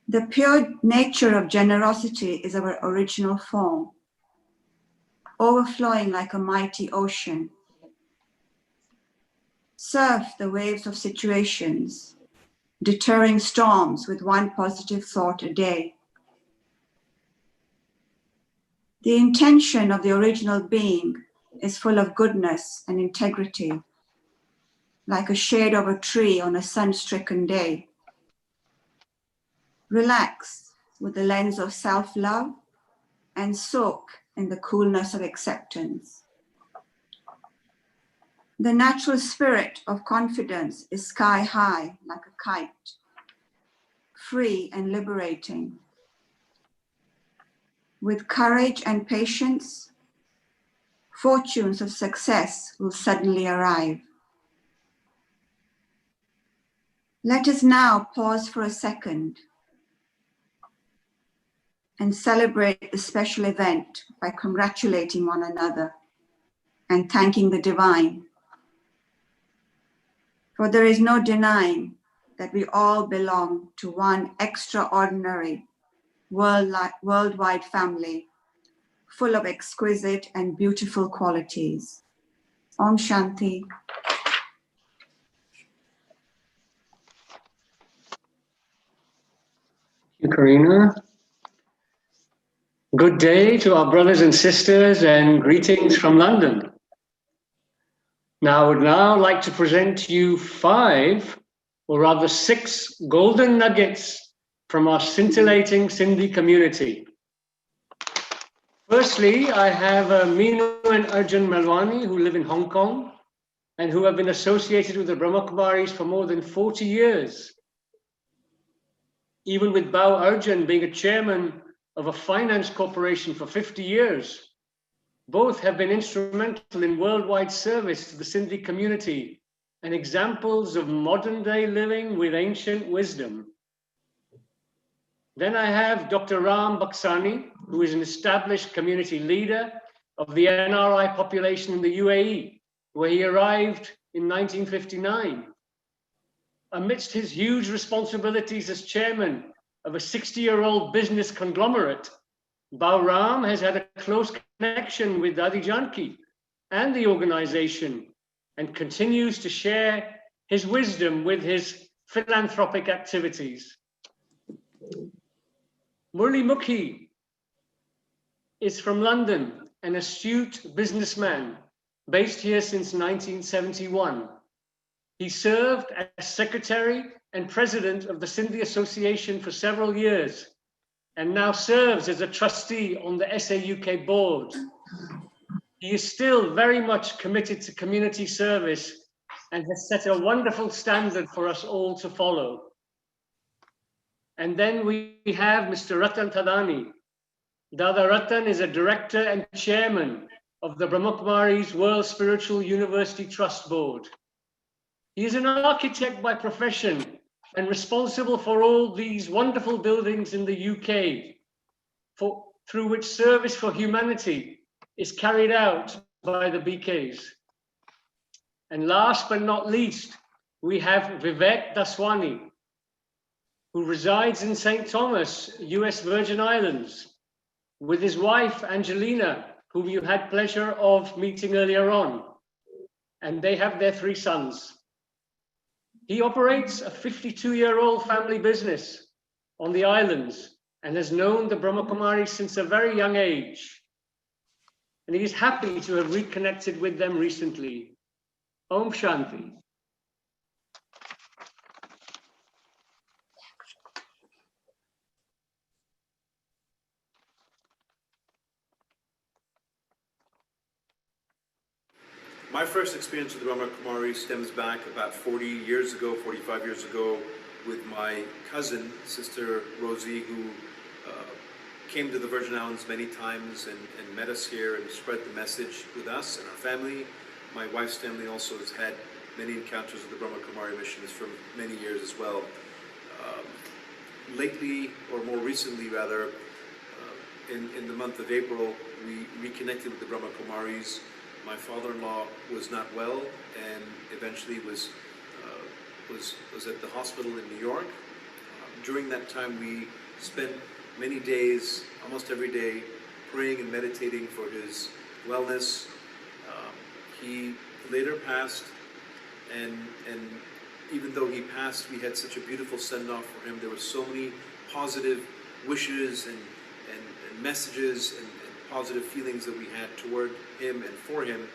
The pure nature of generosity is our original form, overflowing like a mighty ocean. Surf the waves of situations, deterring storms with one positive thought a day. The intention of the original being is full of goodness and integrity, like a shade of a tree on a sun-stricken day. Relax with the lens of self-love and soak in the coolness of acceptance. The natural spirit of confidence is sky high like a kite, free and liberating. With courage and patience, fortunes of success will suddenly arrive. Let us now pause for a second and celebrate the special event by congratulating one another and thanking the divine. For there is no denying that we all belong to one extraordinary worldwide family full of exquisite and beautiful qualities. Om Shanti. Thank you, Karina. Good day to our brothers and sisters and greetings from London. Now, I would now like to present to you 5, or rather 6 golden nuggets from our scintillating Sindhi community. Firstly, I have Meenu and Arjun Melwani, who live in Hong Kong and who have been associated with the Brahma Kumaris for more than 40 years. Even with Bao Arjun being a chairman of a finance corporation for 50 years, both have been instrumental in worldwide service to the Sindhi community and examples of modern day living with ancient wisdom. Then I have Dr. Ram Baksani, who is an established community leader of the NRI population in the UAE, where he arrived in 1959. Amidst his huge responsibilities as chairman of a 60-year-old business conglomerate, Bao Ram has had a close connection with Dadi Janki and the organization and continues to share his wisdom with his philanthropic activities. Murli Mukhi is from London, an astute businessman based here since 1971. He served as secretary and president of the Sindhi Association for several years and now serves as a trustee on the SAUK board. He is still very much committed to community service and has set a wonderful standard for us all to follow. And then we have Mr. Ratan Thadani. Dada Ratan is a director and chairman of the Brahma Kumaris World Spiritual University Trust Board. He is an architect by profession and responsible for all these wonderful buildings in the UK, through which service for humanity is carried out by the BKs. And last but not least, we have Vivek Daswani, who resides in St. Thomas, US Virgin Islands, with his wife, Angelina, whom you had pleasure of meeting earlier on. And they have their 3 sons. He operates a 52-year-old family business on the islands and has known the Brahma Kumaris since a very young age. And he is happy to have reconnected with them recently. Om Shanti. My first experience with the Brahma Kumaris stems back about 40 years ago, 45 years ago, with my cousin, Sister Rosie, who came to the Virgin Islands many times and met us here and spread the message with us and our family. My wife's family also has had many encounters with the Brahma Kumari missions for many years as well. Lately, or more recently rather, in the month of April, we reconnected with the Brahma Kumaris. My father-in-law was not well and eventually was at the hospital in New York. During that time, we spent many days, almost every day, praying and meditating for his wellness. He later passed, and even though he passed, we had such a beautiful send-off for him. There were so many positive wishes and messages and positive feelings that we had toward him and for him.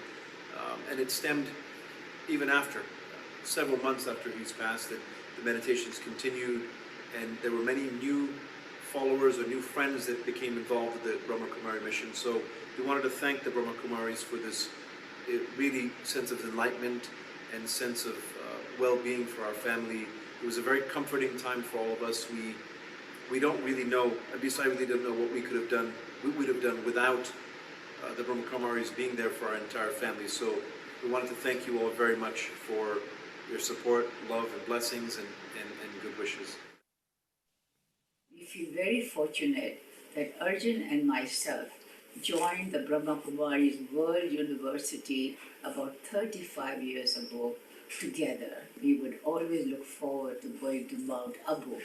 And it stemmed even after, several months after he's passed, that the meditations continued, and there were many new followers or new friends that became involved with the Brahma Kumari mission. So we wanted to thank the Brahma Kumaris for this really sense of enlightenment and sense of well-being for our family. It was a very comforting time for all of us. We don't really know, at least I really don't know what we could have done, we would have done without the Brahma Kumaris being there for our entire family. So we wanted to thank you all very much for your support, love, and blessings, and good wishes. We feel very fortunate that Arjun and myself joined the Brahma Kumaris World University about 35 years ago together. We would always look forward to going to Mount Abu.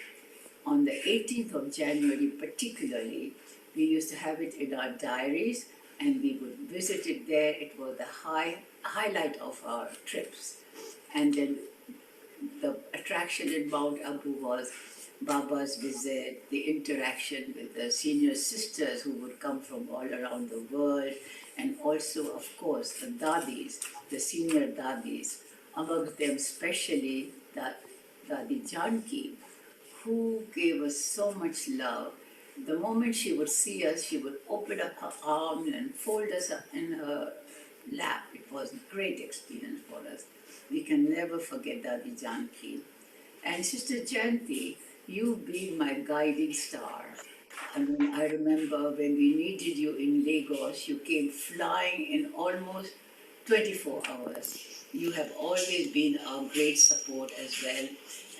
On the 18th of January particularly, we used to have it in our diaries and we would visit it there. It was the highlight of our trips. And then the attraction in Mount Abu was Baba's visit, the interaction with the senior sisters who would come from all around the world, and also, of course, the dadis, the senior dadis, among them especially Dadi Janki, who gave us so much love. The moment she would see us, she would open up her arms and fold us up in her lap. It was a great experience for us. We can never forget Dadi Janki. And Sister Jayanti, you being my guiding star. I mean, I remember when we needed you in Lagos, you came flying in almost 24 hours. You have always been our great support as well.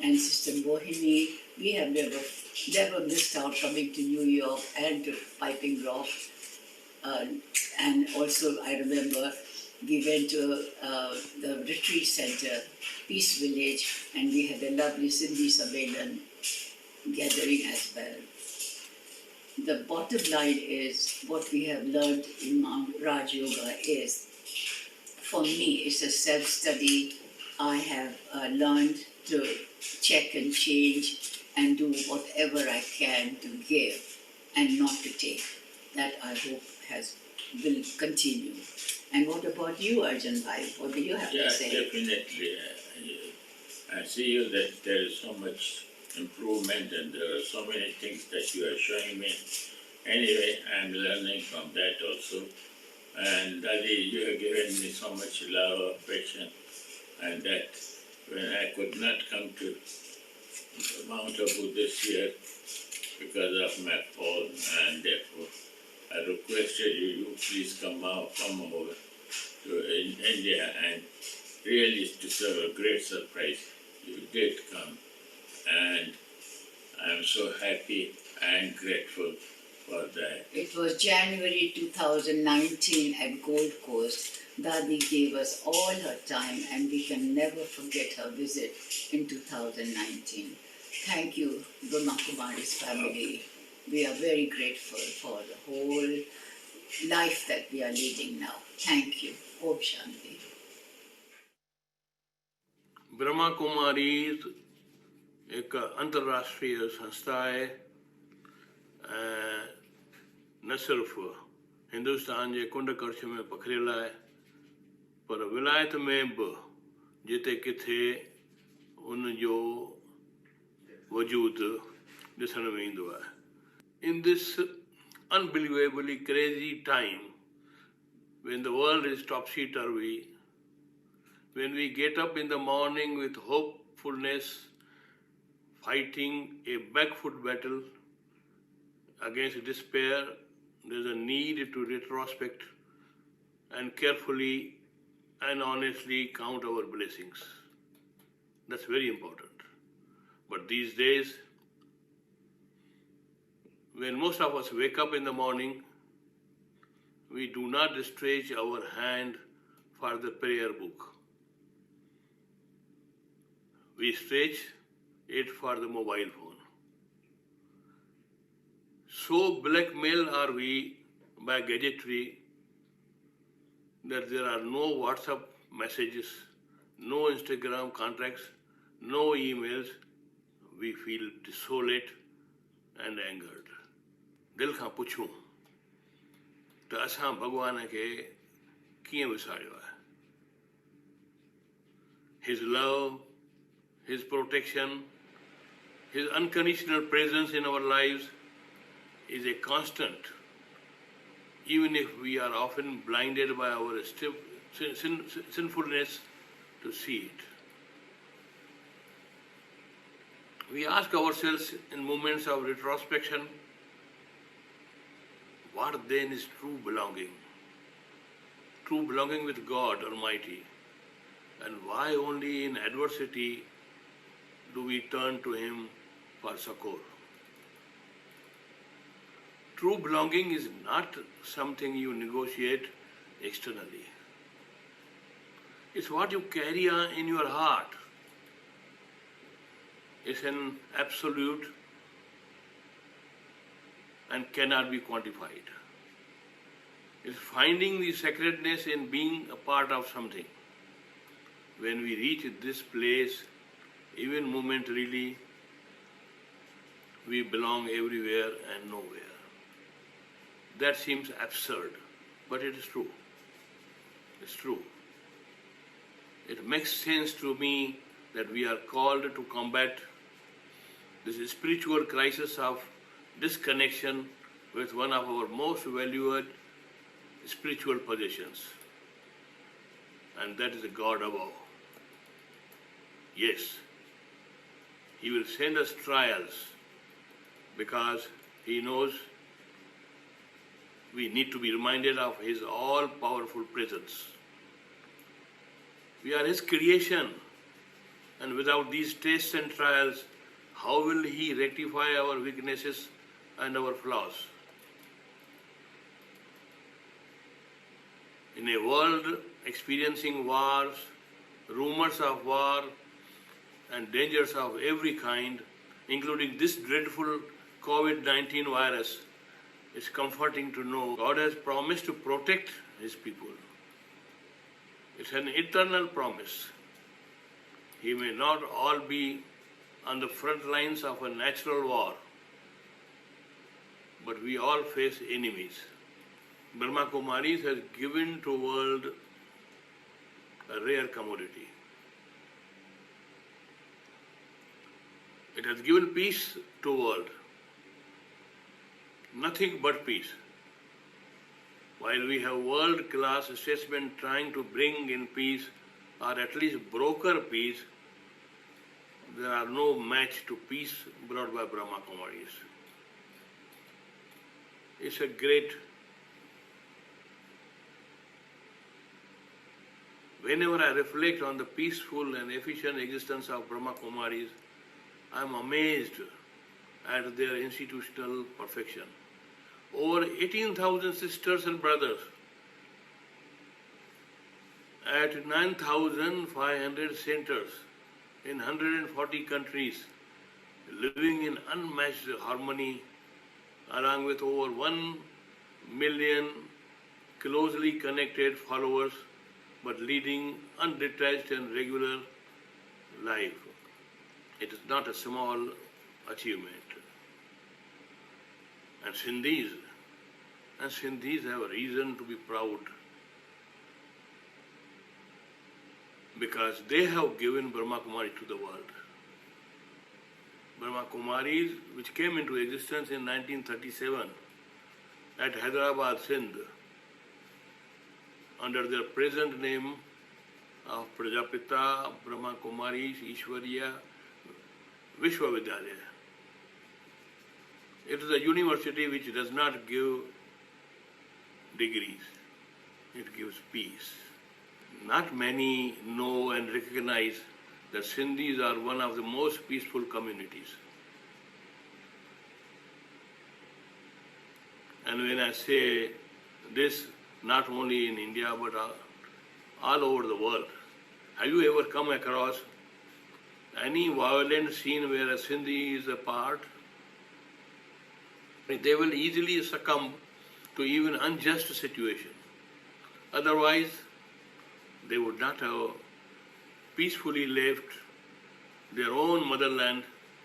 And Sister Mohini, we have never missed out coming to New York and to Piping Rock. And also, I remember we went to the retreat center, Peace Village, and we had a lovely Sindhi Sammelan gathering as well. The bottom line is what we have learned in Mount Raj Yoga is, for me, it's a self-study. I have learned to check and change and do whatever I can to give and not to take. That I hope will continue. And what about you, Arjun Bhai? What do you have to say? Definitely. I see that there is so much improvement and there are so many things that you are showing me. Anyway, I'm learning from that also. And Daddy, you have given me so much love, affection, and that when I could not come to Mount Abu this year because of my fall, and therefore I requested you please come over to India, and really it's a great surprise. You did come, and I'm so happy and grateful for that. It was January 2019 at Gold Coast. Dadi gave us all her time and we can never forget her visit in 2019. Thank you, Brahma Kumari's family. We are very grateful for the whole life that we are leading now. Thank you. Om Shanti. Brahma Kumari एक अंतर्राष्ट्रीय संस्था है न सिर्फ़ हिंदुस्तान जे कुंड curse में पखिड़ियल आहे पर विलायत में बि जिते किथे उन जो वजूद ॾिसण में ईंदो आहे. In this unbelievably crazy time, when the world is topsy-turvy, when we get up in the morning with hopefulness, fighting a backfoot battle against despair, there's a need to retrospect and carefully and honestly count our blessings. That's very important. But these days, when most of us wake up in the morning, we do not stretch our hand for the prayer book. We stretch it for the mobile phone. So blackmailed are we by gadgetry that there are no WhatsApp messages, no Instagram contacts, no emails. We feel desolate and angered. दिल खां पुछूं त असां भगवान खे कीअं विसारियो आहे. His love, His protection, His unconditional presence in our lives is a constant, even if we are often blinded by our sinfulness to see it. We ask ourselves in moments of retrospection, what then is true belonging? True belonging with God Almighty. And why only in adversity do we turn to Him for succor? True belonging is not something you negotiate externally. It's what you carry in your heart. It's an absolute and cannot be quantified. It's finding the sacredness in being a part of something. When we reach this place, even momentarily, we belong everywhere and nowhere. That seems absurd, but it is true. It's true. It makes sense to me that we are called to combat this spiritual crisis of disconnection with one of our most valued spiritual possessions, and that is the God above. Yes, He will send us trials because He knows we need to be reminded of His all-powerful presence. We are His creation, and without these tests and trials, how will He rectify our weaknesses and our flaws? In a world experiencing wars, rumors of war, and dangers of every kind, including this dreadful COVID-19 virus, it's comforting to know God has promised to protect His people. It's an eternal promise. He may not all be on the front lines of a natural war, but we all face enemies. Brahma Kumaris has given to the world a rare commodity. It has given peace to the world. Nothing but peace. While we have world-class statesmen trying to bring in peace, or at least broker peace, there are no match to peace brought by Brahma Kumaris. It's a great. Whenever I reflect on the peaceful and efficient existence of Brahma Kumaris, I am amazed at their institutional perfection. Over 18,000 sisters and brothers at 9,500 centers in 140 countries, living in unmatched harmony, along with over 1 million closely connected followers, but leading undetached and regular life. It is not a small achievement. And Sindhis have a reason to be proud because they have given Brahma Kumari to the world. Brahma Kumaris, which came into existence in 1937 at Hyderabad, Sindh, under their present name of Prajapita Brahma Kumaris Ishwariya Vishwavidyalaya. It is a university which does not give degrees, it gives peace. Not many know and recognize that Sindhis are one of the most peaceful communities. And when I say this, not only in India but all over the world, have you ever come across any violent scene where a Sindhi is a part? They will easily succumb to even unjust situation. Otherwise, they would not have peacefully left their own motherland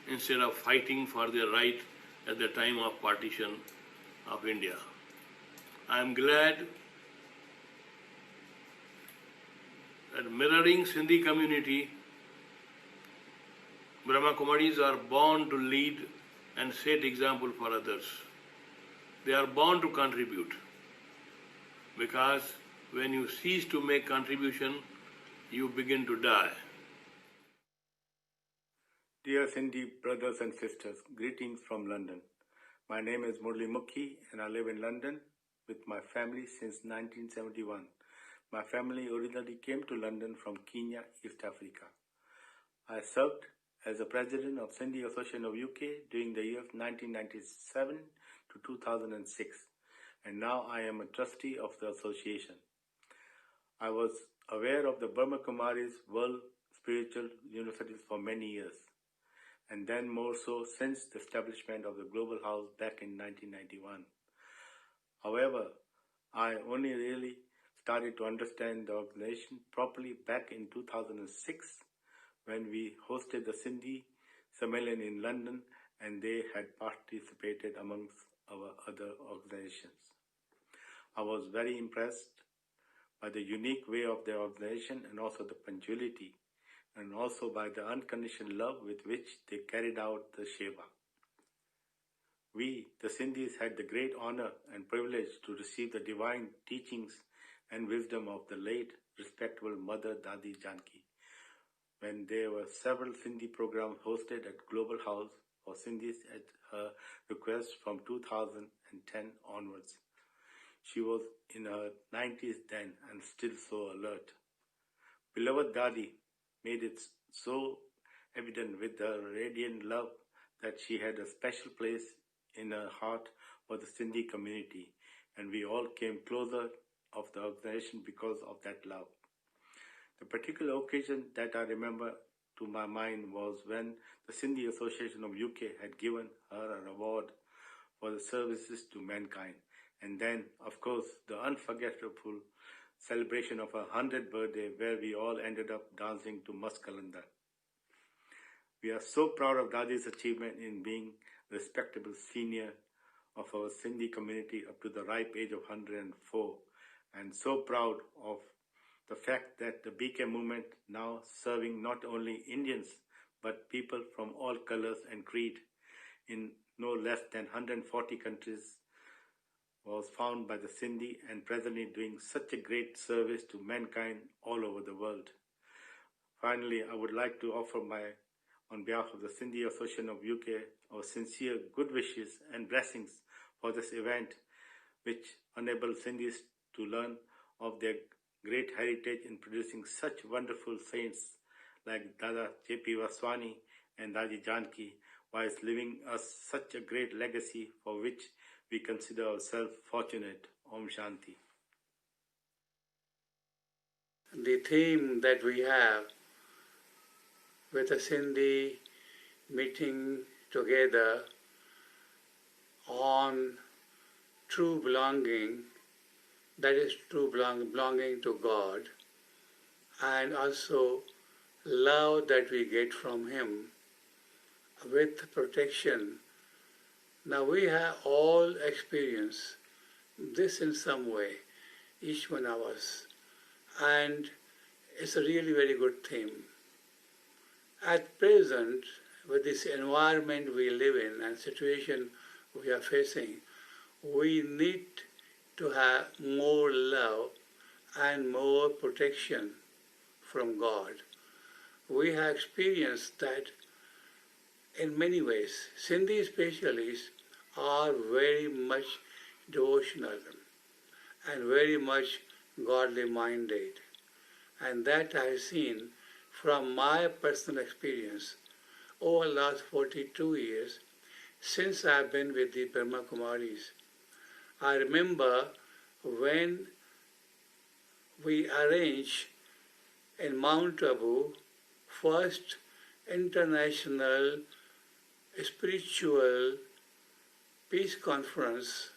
instead of fighting for their right at the time of partition of India. I am glad that mirroring Sindhi community, Brahma Kumaris are born to lead and set example for others. They are born to contribute because when you cease to make contribution, you begin to die. Dear Sindhi brothers and sisters, greetings from London. My name is Murli Mukhi and I live in London with my family since 1971. My family originally came to London from Kenya, East Africa. I served as the president of Sindhi Association of UK during the years 1997 to 2006, and now I am a trustee of the association. I was aware of the Brahma Kumaris World Spiritual Universities for many years, and then more so since the establishment of the Global House back in 1991. However, I only really started to understand the organization properly back in 2006 when we hosted the Sindhi Sammelan in London and they had participated amongst our other organizations. I was very impressed by the unique way of their organization and also the punctuality and also by the unconditional love with which they carried out the Sheva. We, the Sindhis, had the great honor and privilege to receive the divine teachings and wisdom of the late respectable Mother Dadi Janki when there were several Sindhi programs hosted at Global House for Sindhis at her request from 2010 onwards. She was in her 90s then and still so alert. Beloved Dadi made it so evident with her radiant love that she had a special place in her heart for the Sindhi community, and we all came closer of the organization because of that love. The particular occasion that I remember to my mind was when the Sindhi Association of UK had given her an award for the services to mankind. And then, of course, the unforgettable celebration of her 100th birthday where we all ended up dancing to Maskalanda. We are so proud of Dadi's achievement in being a respectable senior of our Sindhi community up to the ripe age of 104, and so proud of the fact that the BK movement, now serving not only Indians but people from all colors and creed in no less than 140 countries, was found by the Sindhi and presently doing such a great service to mankind all over the world. Finally, I would like to offer on behalf of the Sindhi Association of UK, our sincere good wishes and blessings for this event, which enables Sindhis to learn of their great heritage in producing such wonderful saints like Dada J.P. Vaswani and Dadi Janki, whilst leaving us such a great legacy for which we consider ourselves fortunate. Om Shanti. The theme that we have with the Sindhi meeting together on true belonging, that is true belonging to God, and also love that we get from Him with protection Now we have all experienced this in some way, each one of us, and it's a really very good theme. At present, with this environment we live in and situation we are facing, we need to have more love and more protection from God. We have experienced that in many ways. Sindhi especially are very much devotional and very much godly minded. And that I have seen from my personal experience over the last 42 years since I have been with the Brahma Kumaris. I remember when we arranged in Mount Abu first international spiritual peace conference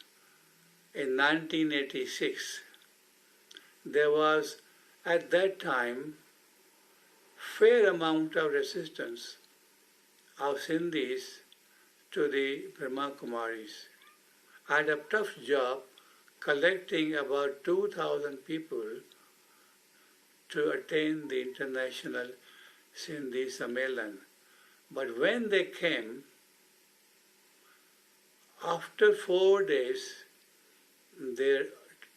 in 1986. There was at that time fair amount of resistance of Sindhis to the Brahma Kumaris. I had a tough job collecting about 2,000 people to attend the International Sindhi Sammelan. But when they came, after 4 days, their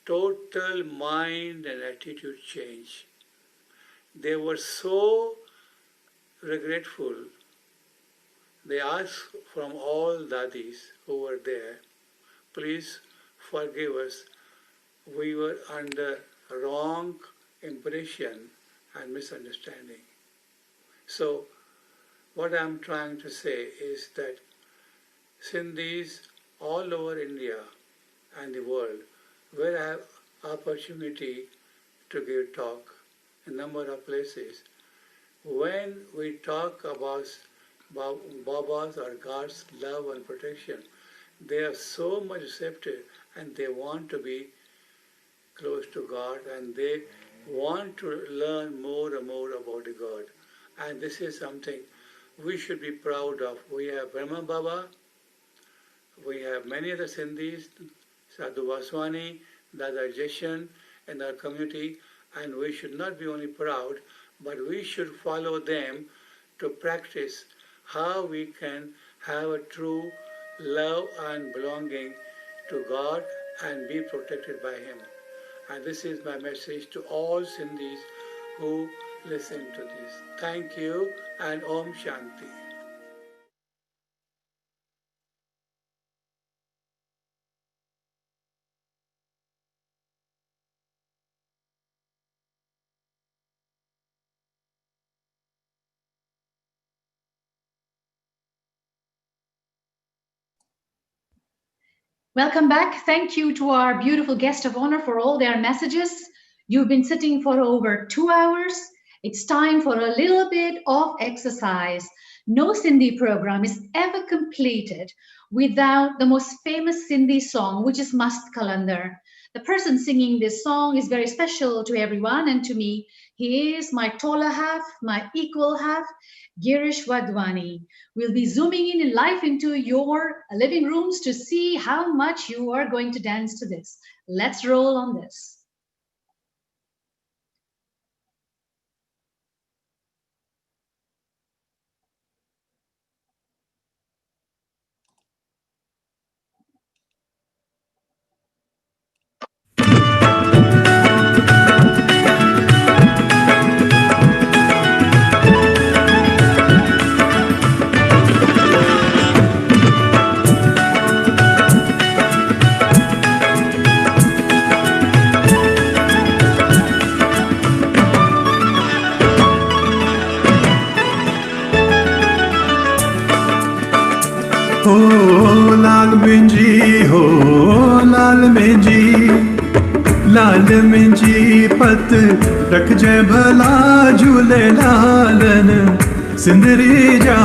total mind and attitude changed. They were so regretful. They asked from all dadis who were there, please forgive us. We were under wrong impression and misunderstanding. So what I'm trying to say is that Sindhis all over India and the world, where I have opportunity to give talk in a number of places, when we talk about Baba's or God's love and protection, they are so much receptive and they want to be close to God and they want to learn more and more about the God. And this is something we should be proud of. We have Brahma Baba, we have many other Sindhis, Sadhu Vaswani, Dada Jashan in our community, and we should not be only proud, but we should follow them to practice how we can have a true love and belonging to God and be protected by Him. And this is my message to all Sindhis who listen to this. Thank you and Om Shanti. Welcome back. Thank you to our beautiful guest of honor for all their messages. You've been sitting for over 2 hours. It's time for a little bit of exercise. No Sindhi program is ever completed without the most famous Sindhi song, which is Mast Kalandar. The person singing this song is very special to everyone and to me. He is my taller half, my equal half, Girish Wadhwani. We'll be zooming in live into your living rooms to see how much you are going to dance to this. Let's roll on this. हो लाल मिंजी हो लाल मिंजी लाल मिंजी पत रख जय भला झूले लालन सिंदरी जा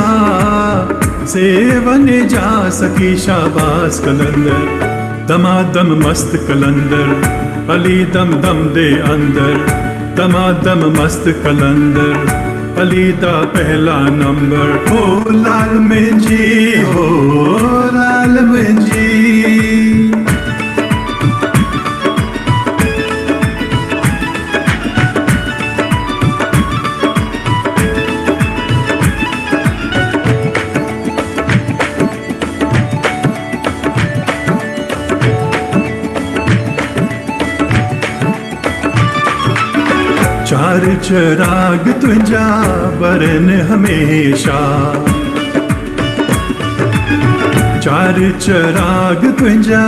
seven जा सखी शाबाश कलंदर दमादम मस्त कलंदर अली दम दम दे अंदर दमादम मस्त कलंदर अली दा पहला नंबर हो लाल मंजी हो लाल मंजी चार चराग तुझा बरन हमेशा चार चराग तुझा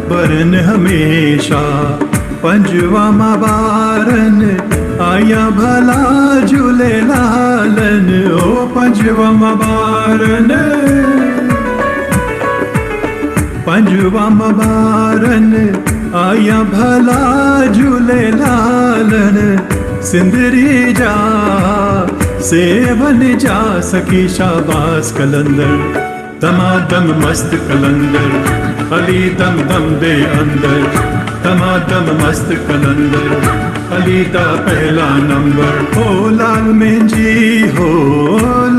बरन हमेशा पंजवा मां बारन आया भला झूले लालन ओ पंजवा मां बारन पंजवा मां बारन आया भला झूले लालन सिंदरी जा सेवन जा सखी शाबाश कलंदर दमादम मस्त कलंदर अली दम दम दे अंदर दमादम मस्त कलंदर अली दा पहला नंबर हो लाल मंजी हो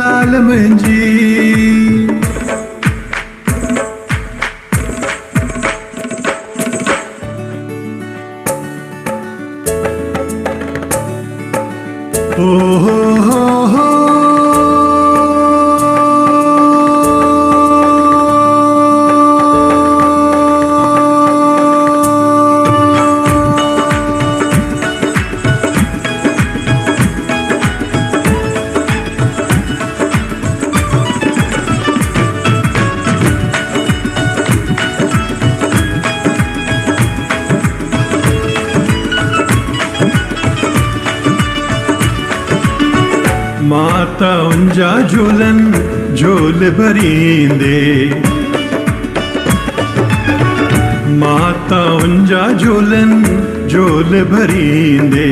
लाल मंजी माता उंजा झूलन झोल भरींदे माता उंजा झूलन झोल भरींदे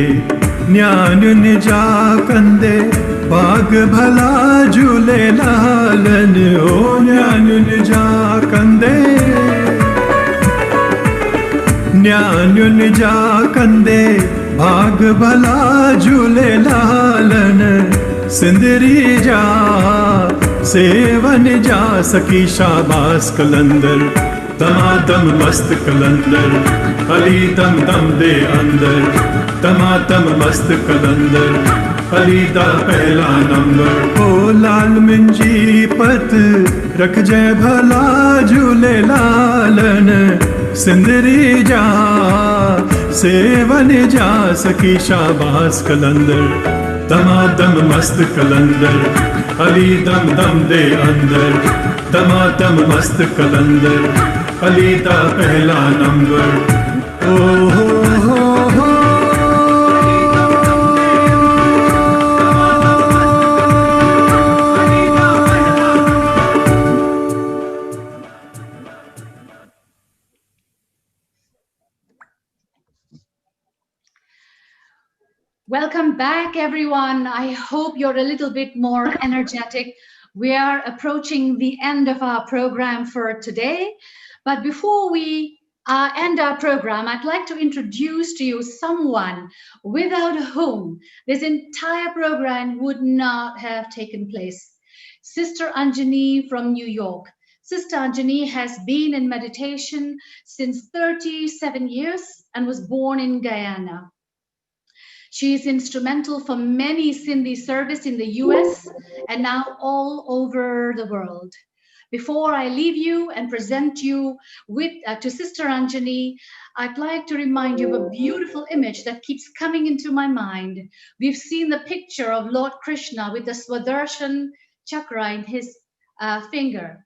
न्यानुन जा कंदे बाग भला झूले लालन ओ न्यानुन जा कंदे न्यानुन जा कंदे भाग भला झूले लालन सिंदरी जा सेवन जा सखी शाबाश कलंदर दमादम मस्त कलंदर अली दम दम दे अंदर दमादम मस्त कलंदर अली दा पहला नंबर ओ लाल मंजी पत रख जय भला झूले लालन सिंदरी जा सेवन जा सखी शाबाश कलंदर दमादम मस्त कलंदर अली दम दम दे अंदर दमादम मस्त कलंदर अली दा पहला नंबर ओ हो Welcome back, everyone. I hope you're a little bit more energetic. We are approaching the end of our program for today. But before we end our program, I'd like to introduce to you someone without whom this entire program would not have taken place. Sister Anjani from New York. Sister Anjani has been in meditation since 37 years and was born in Guyana. She is instrumental for many Sindhi service in the US and now all over the world. Before I leave you and present you to Sister Anjani, I'd like to remind you of a beautiful image that keeps coming into my mind. We've seen the picture of Lord Krishna with the Swadershan chakra in his finger.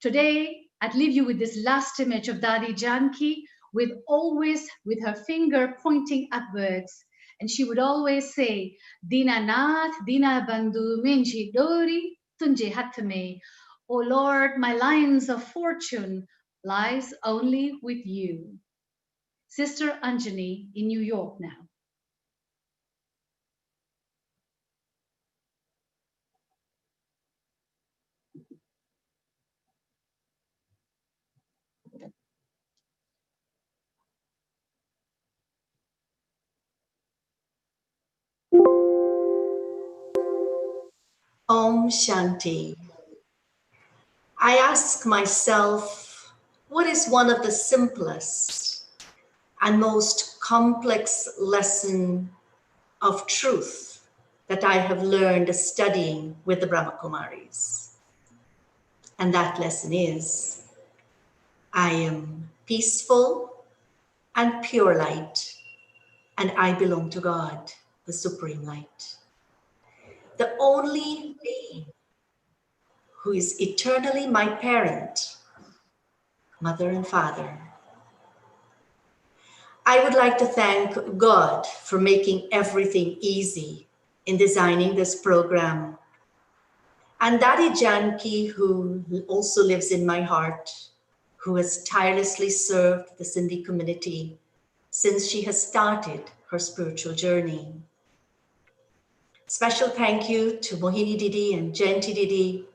Today, I'd leave you with this last image of Dadi Janki with her finger pointing upwards. And she would always say, Dinanath, Dinabandhu, Minji Dori, Tunje Hatame. Oh Lord, my lines of fortune lies only with you. Sister Anjani in New York now. Shanti. I ask myself, what is one of the simplest and most complex lesson of truth that I have learned studying with the Brahma Kumaris? And that lesson is, I am peaceful and pure light, and I belong to God, the Supreme Light, the only being who is eternally my parent, mother and father. I would like to thank God for making everything easy in designing this program. And Daddy Janki, who also lives in my heart, who has tirelessly served the Sindhi community since she has started her spiritual journey. Special thank you to Mohini Didi and Jayanti Didi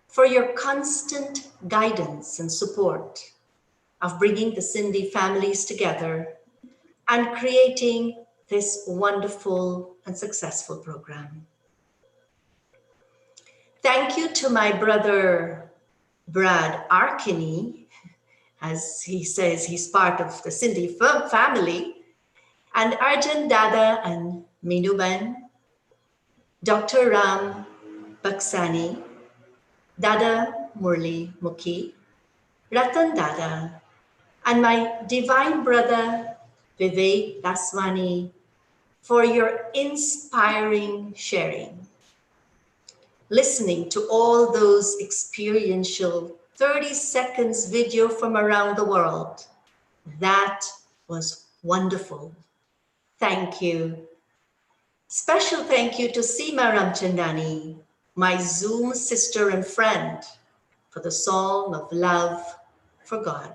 for your constant guidance and support of bringing the Sindhi families together and creating this wonderful and successful program. Thank you to my brother, Brad Arkini, as he says he's part of the Sindhi family, and Arjun Dada and Minuban, Dr. Ram Baksani, Dada Murli Mukhi, Ratan Dada, and my divine brother, Vivek Daswani, for your inspiring sharing. Listening to all those experiential 30 seconds video from around the world, that was wonderful. Thank you. Special thank you to Seema Ramchandani, my Zoom sister and friend, for the song of love for God.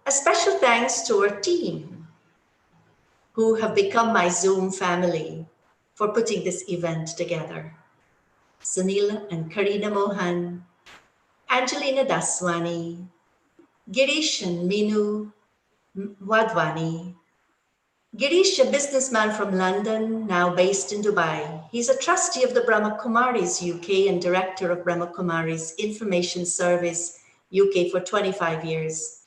A special thanks to our team, who have become my Zoom family, for putting this event together. Sunil and Karina Mohan, Angelina Daswani, Girish and Minu Wadwani. Girish, a businessman from London, now based in Dubai. He's a trustee of the Brahma Kumaris UK and director of Brahma Kumaris Information Service UK for 25 years.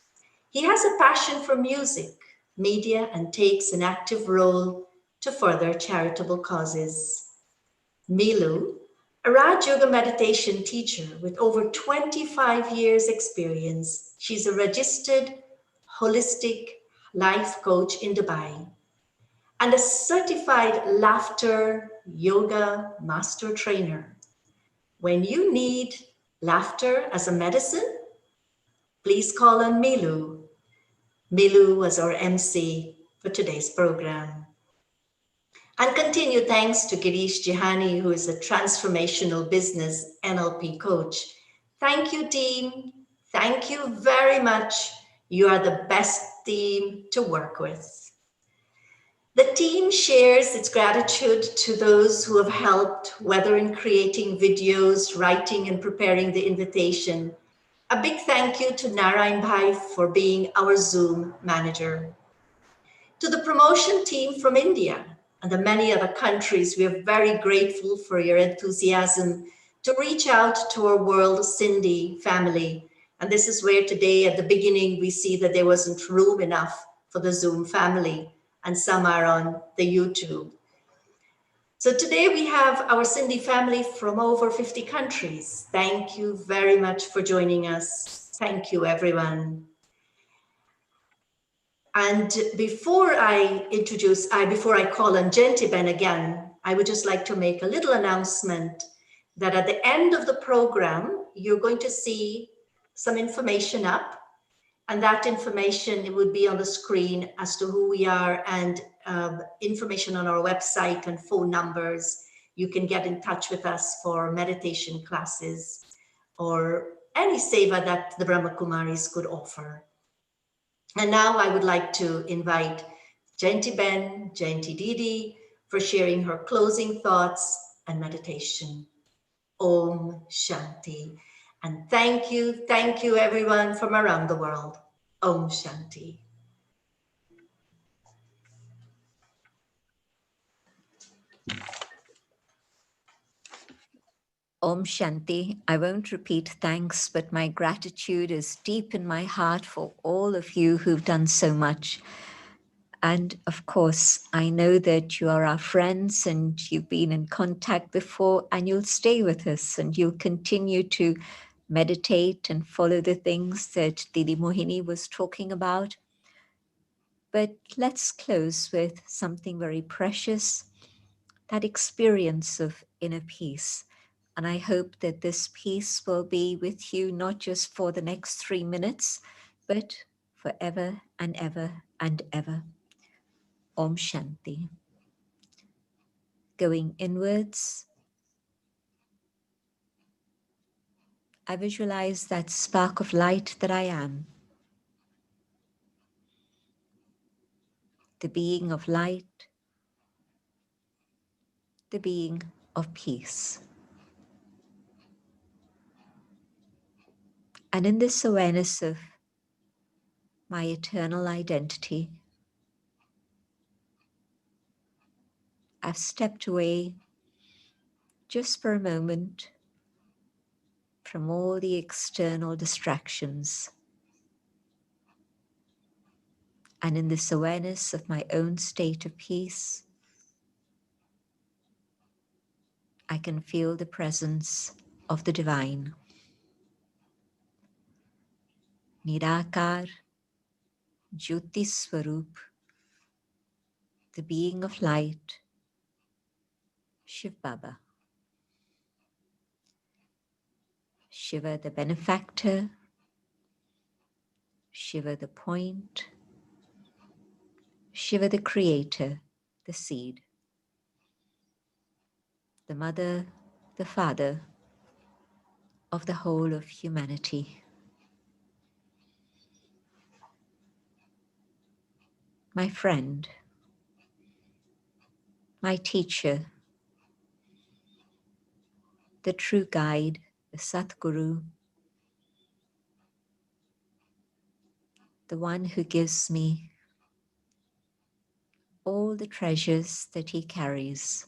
He has a passion for music, media, and takes an active role to further charitable causes. Milu, a Raj Yoga meditation teacher with over 25 years experience. She's a registered holistic life coach in Dubai and a certified laughter yoga master trainer. When you need laughter as a medicine, please call on Milu. Milu was our MC for today's program. And continued thanks to Girish Jihani, who is a transformational business NLP coach. Thank you, team. Thank you very much. You are the best team to work with. The team shares its gratitude to those who have helped, whether in creating videos, writing, and preparing the invitation. A big thank you to Narayan Bhai for being our Zoom manager. To the promotion team from India and the many other countries, we are very grateful for your enthusiasm to reach out to our World Sindhi family. And this is where today at the beginning, we see that there wasn't room enough for the Zoom family, and some are on the YouTube. So today we have our Sindhi family from over 50 countries. Thank you very much for joining us. Thank you, everyone. And before I call on Gentiben again, I would just like to make a little announcement that at the end of the program, you're going to see some information up, and that information, it would be on the screen as to who we are and information on our website and phone numbers. You can get in touch with us for meditation classes or any seva that the Brahma Kumaris could offer. And now I would like to invite Jayanti Didi, for sharing her closing thoughts and meditation. Om Shanti. And thank you everyone from around the world. Om Shanti. Om Shanti. I won't repeat thanks, but my gratitude is deep in my heart for all of you who've done so much. And of course, I know that you are our friends and you've been in contact before, and you'll stay with us and you'll continue to meditate and follow the things that Didi Mohini was talking about. But let's close with something very precious, that experience of inner peace. And I hope that this peace will be with you not just for the next 3 minutes, but forever and ever and ever. Om Shanti. Going inwards, I visualize that spark of light that I am, the being of light, the being of peace. And in this awareness of my eternal identity, I've stepped away just for a moment from all the external distractions. And in this awareness of my own state of peace, I can feel the presence of the divine. Nirakar, Jyoti Swarup, the being of light, Shiv Baba. Shiva the benefactor, Shiva the point, Shiva the creator, the seed, the mother, the father of the whole of humanity. My friend, my teacher, the true guide, the Satguru, the one who gives me all the treasures that he carries.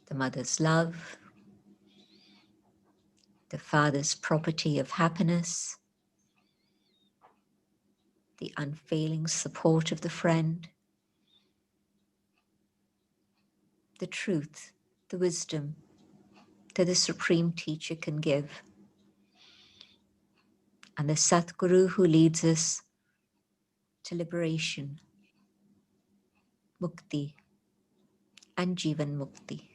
The mother's love, the father's property of happiness, the unfailing support of the friend, the truth, the wisdom that the Supreme Teacher can give, and the Satguru who leads us to liberation, mukti, and Jivan Mukti.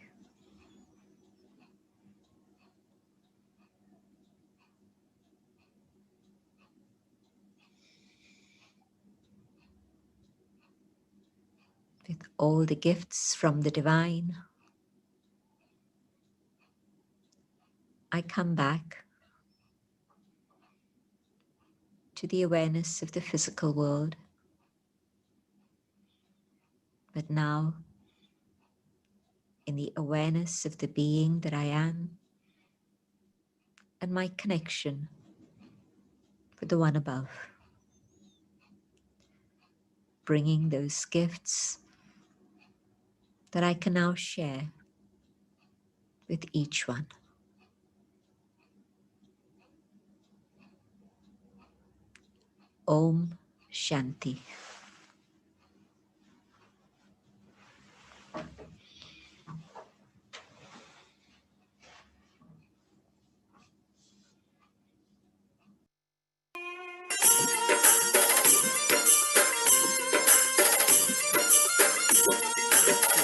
With all the gifts from the divine, I come back to the awareness of the physical world, but now in the awareness of the being that I am and my connection with the one above, bringing those gifts that I can now share with each one. Om Shanti.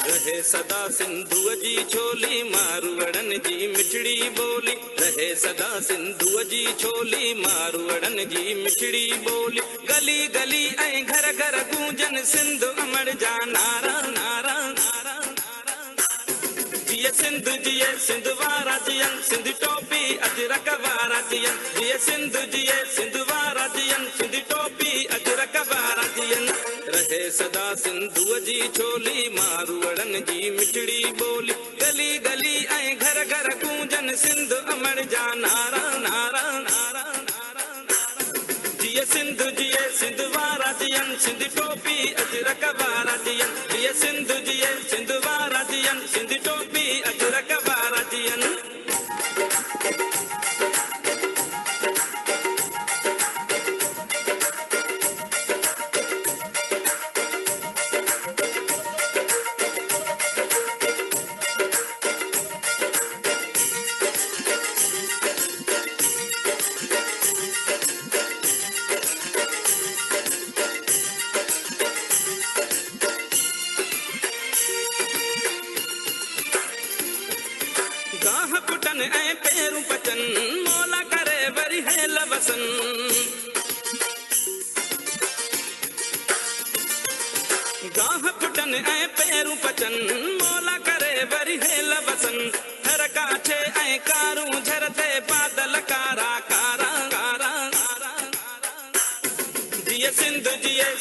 रहे सदा सिंधु जी छोली मारुवड़न जी मिठड़ी बोली रहे सदा सिंधु जी छोली मारुवड़न जी मिठड़ी बोली गली गली ऐं घर घर गूंजन सिंधु अमर जा नारा नारा नारा जिए सिंधु वारा जियन सिंधु टोपी अजरक वारा जियन जिए सिंधु वारा जियन सिंधु टोपी अजरक वारा जियन रहे सदा सिंधु जी छोली मारुवड़न जी मिठड़ी बोली गली गली ऐं घर घर गूंजन सिंधु अमर जा नारा नारा नारा नारा जिए सिंधु वारा जियन सिंधु टोपी अजरक वारा जियन जिए सिंधु वारा जियन सिंधु टोपी फुटन ऐं पेरूं पचन मौला करे वरी है लवसन गाह फुटन ऐं पेरूं पचन मौला करे वरी है लवसन हर काठे ऐं कारूं झरते बादल कारा कारा कारा जिए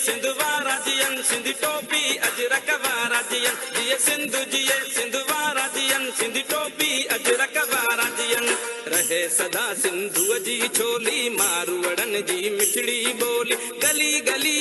सिंध वारा जियन सिंधी टोपी अजरक वारा जियन जिए सिंध वारा जियन सिंधी टोपी अजरक वारा जियन रहे सदा सिंधुअ जी छोली मारवड़न जी मिठड़ी ॿोली गली गली